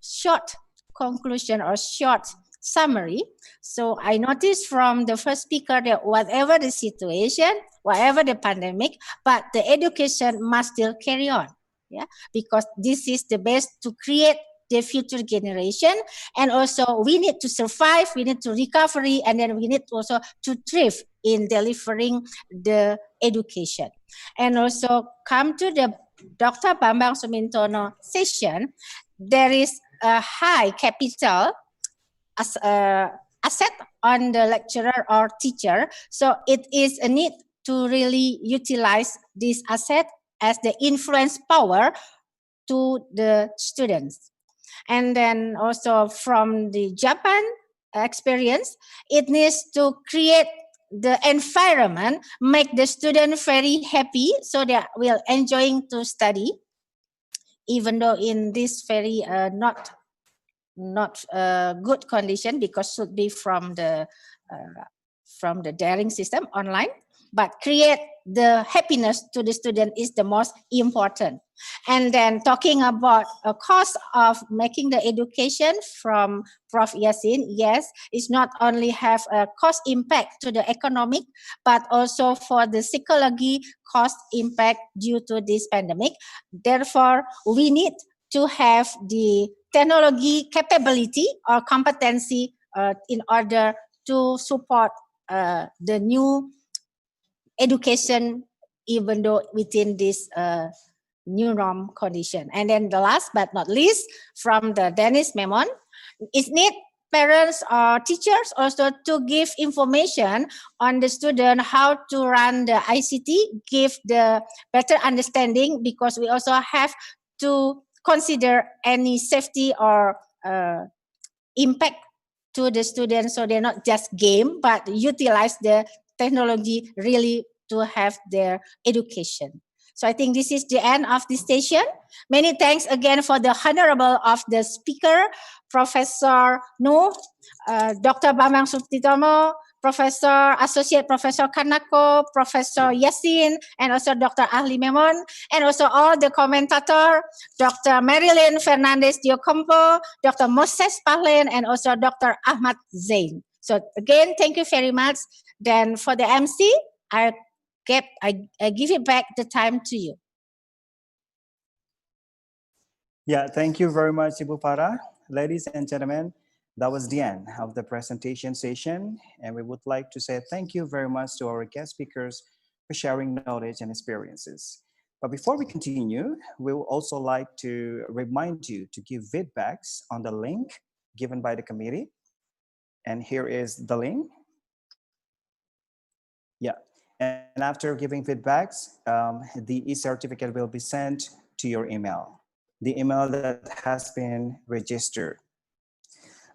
short conclusion or short summary. So I noticed from the first speaker that whatever the situation, whatever the pandemic, but the education must still carry on. Yeah, because this is the best to create the future generation, and also we need to survive, we need to recovery, and then we need also to thrive in delivering the education. And also come to the Dr. Bambang Sumintono session, there is a high capital as asset on the lecturer or teacher. So it is a need to really utilize this asset as the influence power to the students. And then also from the Japan experience, it needs to create the environment, make the student very happy so they will enjoying to study, even though in this very not good condition, because should be from the daring system online, but create the happiness to the student is the most important. And then talking about a cost of making the education from Prof. Yasin, yes, it's not only have a cost impact to the economic, but also for the psychology cost impact due to this pandemic. Therefore, we need to have the technology capability or competency in order to support the new education, even though within this new norm condition. And then the last but not least, from the Dennis Memon, it need parents or teachers also to give information on the student how to run the ICT, give the better understanding, because we also have to consider any safety or impact to the students, so they're not just game, but utilize the technology really to have their education. So I think this is the end of this session. Many thanks again for the honorable of the speaker, Professor No, Dr. Bambang Sumittono, Professor, Associate Professor Kanako, Professor Yasin, and also Dr. Ahli Memon, and also all the commentator, Dr. Marilyn Fernandez Diocampo, Dr. Moses Pahlen, and also Dr. Ahmad Zain. So again, thank you very much. Then for the MC, I give it back the time to you. Yeah, thank you very much, Ibu Farah. Ladies and gentlemen, that was the end of the presentation session, and we would like to say thank you very much to our guest speakers for sharing knowledge and experiences. But before we continue, we would also like to remind you to give feedbacks on the link given by the committee. And here is the link. Yeah, and after giving feedbacks, the e-certificate will be sent to your email, the email that has been registered.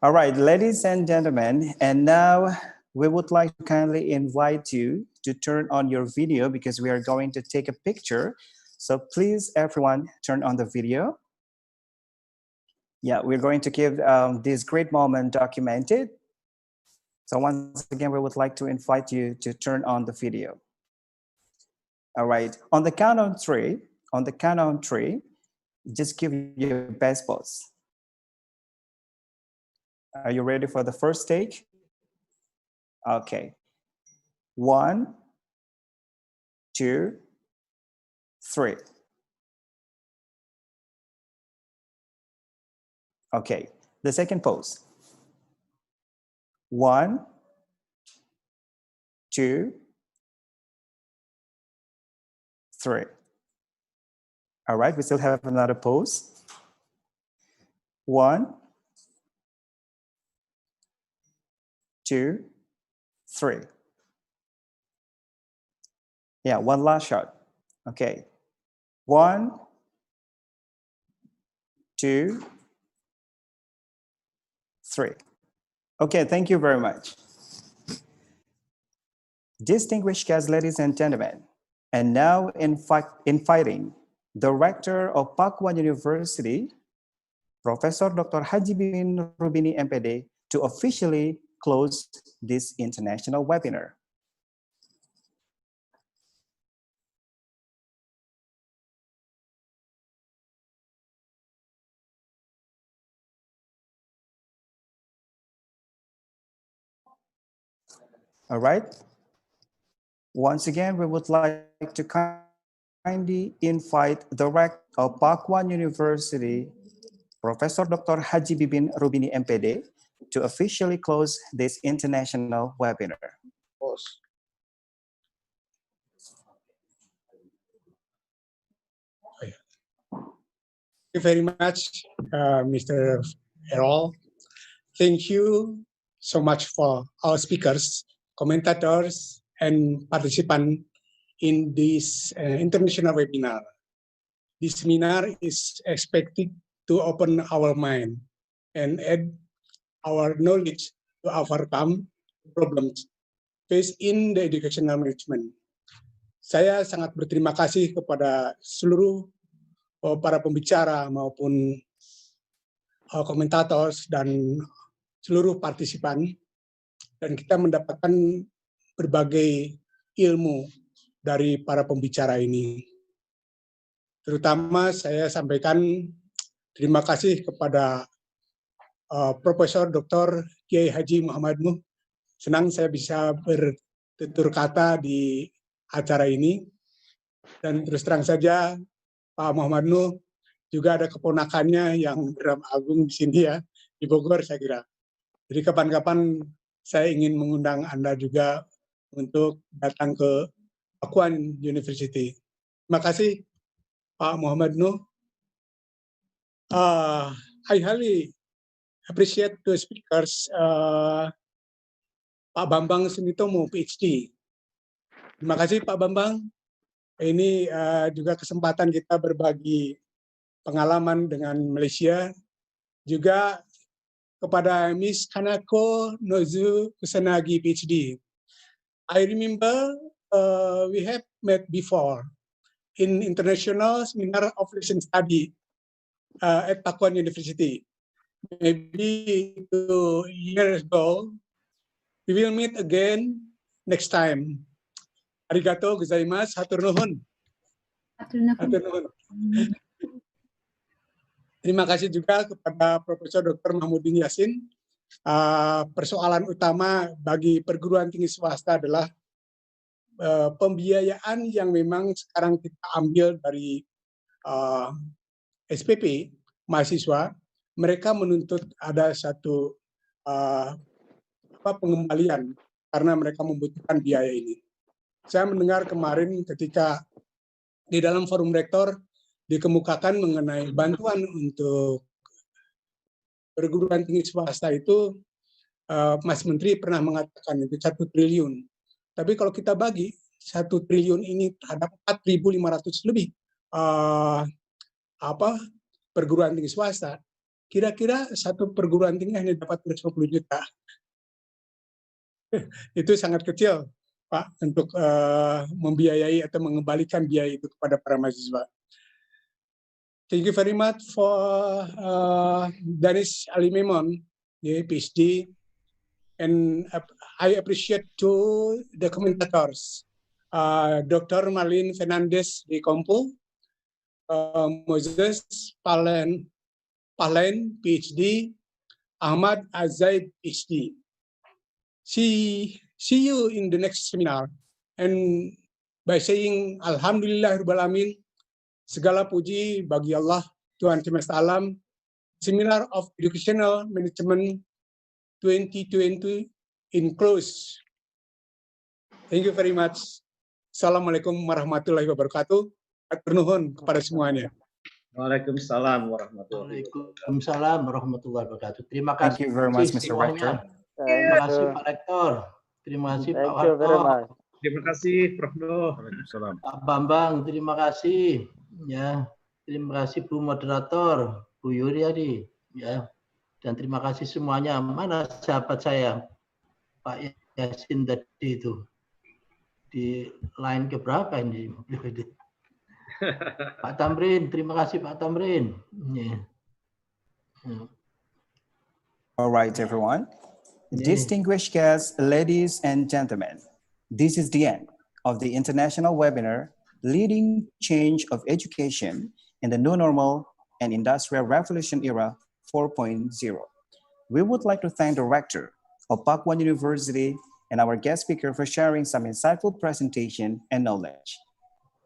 All right, ladies and gentlemen, and now we would like to kindly invite you to turn on your video because we are going to take a picture. So please, everyone, turn on the video. Yeah, we're going to keep this great moment documented. So once again, we would like to invite you to turn on the video. All right, on the count of three, just give your best pose. Are you ready for the first take? Okay. 1, 2, 3. Okay. The second pose. 1, 2, 3. All right. We still have another pose. 1, 2, 3. Yeah, one last shot. Okay. 1, 2, 3. Okay, thank you very much. Distinguished guests, ladies and gentlemen, and now inviting the Rector of Pakuan University, Professor Dr. Haji Bibin Rubini MPD, to officially close this international webinar. All right. Once again, we would like to kindly invite the Rector of Pakuan University, Professor Dr. Haji Bibin Rubini MPD, to officially close this international webinar. Thank you very much, Mr. Errol. Thank you so much for our speakers, commentators, and participants in this international webinar. This seminar is expected to open our mind and add our knowledge to overcome problems faced in the educational management. Saya sangat berterima kasih kepada seluruh para pembicara maupun komentator dan seluruh partisipan, dan kita mendapatkan berbagai ilmu dari para pembicara ini. Terutama saya sampaikan terima kasih kepada Profesor Dr. Kiai Haji Muhammad Nuh. Senang saya bisa bertutur kata di acara ini. Dan terus terang saja Pak Muhammad Nuh juga ada keponakannya yang bernama Agung di sini ya, di Bogor saya kira. Jadi kapan-kapan saya ingin mengundang Anda juga untuk datang ke Pakuan University. Terima kasih Pak Muhammad Nuh. I highly appreciate the speakers, Pak Bambang Sumitomo, PhD. Terima kasih Pak Bambang. Ini juga kesempatan kita berbagi pengalaman dengan Malaysia. Juga kepada Miss Kanako Nozu Kusanagi, PhD. I remember we have met before in international seminar of lesson study at Pakuan University. Maybe 2 years ago, we will meet again next time. Arigato gozaimasu, hatur nuhun. Hatur nuhun. Terima kasih juga kepada Profesor Dr. Mahmudin Yasin. Persoalan utama bagi perguruan tinggi swasta adalah pembiayaan yang memang sekarang kita ambil dari SPP mahasiswa. Mereka menuntut ada satu pengembalian karena mereka membutuhkan biaya ini. Saya mendengar kemarin ketika di dalam forum rektor dikemukakan mengenai bantuan untuk perguruan tinggi swasta itu, Mas Menteri pernah mengatakan itu 1 triliun. Tapi kalau kita bagi 1 triliun ini terhadap 4.500 lebih perguruan tinggi swasta, kira-kira satu perguruan tinggi hanya dapat 120 juta. Itu sangat kecil, Pak, untuk membiayai atau mengembalikan biaya itu kepada para mahasiswa. Thank you very much for Danis Ali Memon, PhD, and I appreciate to the commentators, Dr. Marlene Fernandez de Compo, Moses Palen, PhD, Ahmad Azaid, PhD. See you in the next seminar, and by saying Alhamdulillah Alamin, segala puji bagi Allah Tuhan semesta alam. Seminar of Educational Management 2020 in close. Thank you very much. Assalamualaikum warahmatullahi wabarakatuh. Hatur nuhun kepada semuanya. Waalaikumsalam warahmatullahi wabarakatuh. Waalaikumsalam warahmatullahi wabarakatuh. Terima kasih. Thank you very much, Mr. Rector. Terima kasih Pak Rektor. Terima kasih Pak Thank you very Warto. much. Terima kasih Prof. Nuh. Pak Bambang, terima kasih. Ya, terima kasih Bu Moderator, Bu Yuryadi. Ya, dan terima kasih semuanya. Mana sahabat saya, Pak Yasin tadi itu di line keberapa ini? Pak Tamrin, terima kasih Pak Tamrin. Ya. All right, everyone. Distinguished guests, ladies and gentlemen, this is the end of the international webinar, Leading Change of Education in the New Normal and Industrial Revolution Era 4.0. We would like to thank the Rector of Pakuan University, and our guest speaker for sharing some insightful presentation and knowledge.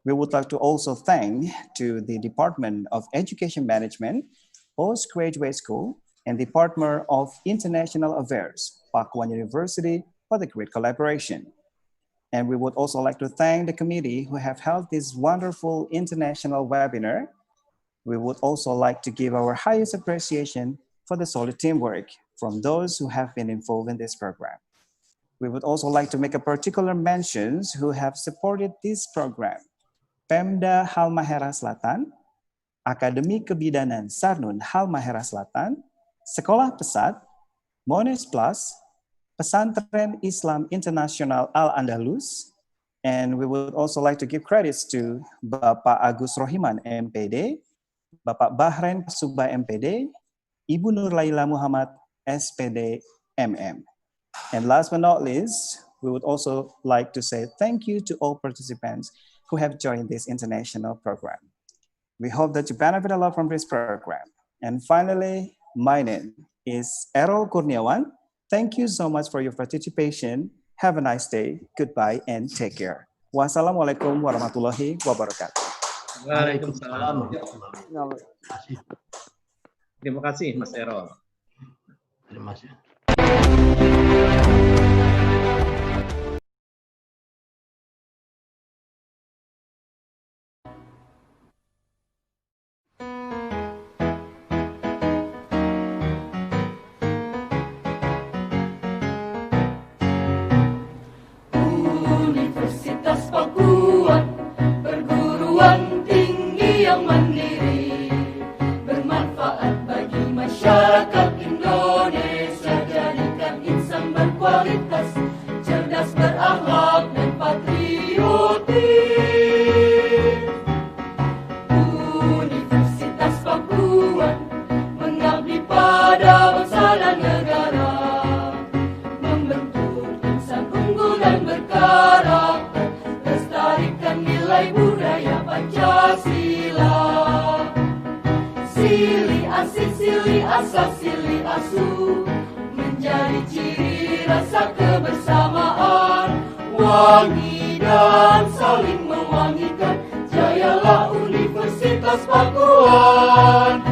We would like to also thank to the Department of Education Management, Postgraduate School, and Department of International Affairs, Pakuan University, for the great collaboration. And we would also like to thank the committee who have held this wonderful international webinar. We would also like to give our highest appreciation for the solid teamwork from those who have been involved in this program. We would also like to make a particular mentions who have supported this program. Pemda Halmahera Selatan, Akademi Kebidanan Sarnun Halmahera Selatan, Sekolah Pesat, Mones Plus, Pesantren Islam Internasional Al-Andalus, and we would also like to give credits to Bapak Agus Rohiman MPD, Bapak Bahren Subah MPD, Ibu Nur Laila Muhammad SPD MM. And last but not least, we would also like to say thank you to all participants who have joined this international program. We hope that you benefit a lot from this program. And finally, my name is Errol Kurniawan. Thank you so much for your participation. Have a nice day. Goodbye and take care. Wassalamualaikum warahmatullahi wabarakatuh. Waalaikumsalam. Terima kasih, Mas Errol. Terima kasih. Universitas Pakuan, perguruan tinggi yang mandiri, bermanfaat bagi masyarakat Indonesia, jadikan insan berkualitas, cerdas, berakhlak, dan patriotik. Universitas Pakuan mengabdi pada bangsa dan negara, membentuk insan unggul dan berkarakter, lestarikan nilai budaya Pancasila. Silih asih, silih asal, silih asuh, menjadi ciri rasa kebersamaan, wangi dan saling mewangikan. Jayalah Universitas Pakuan.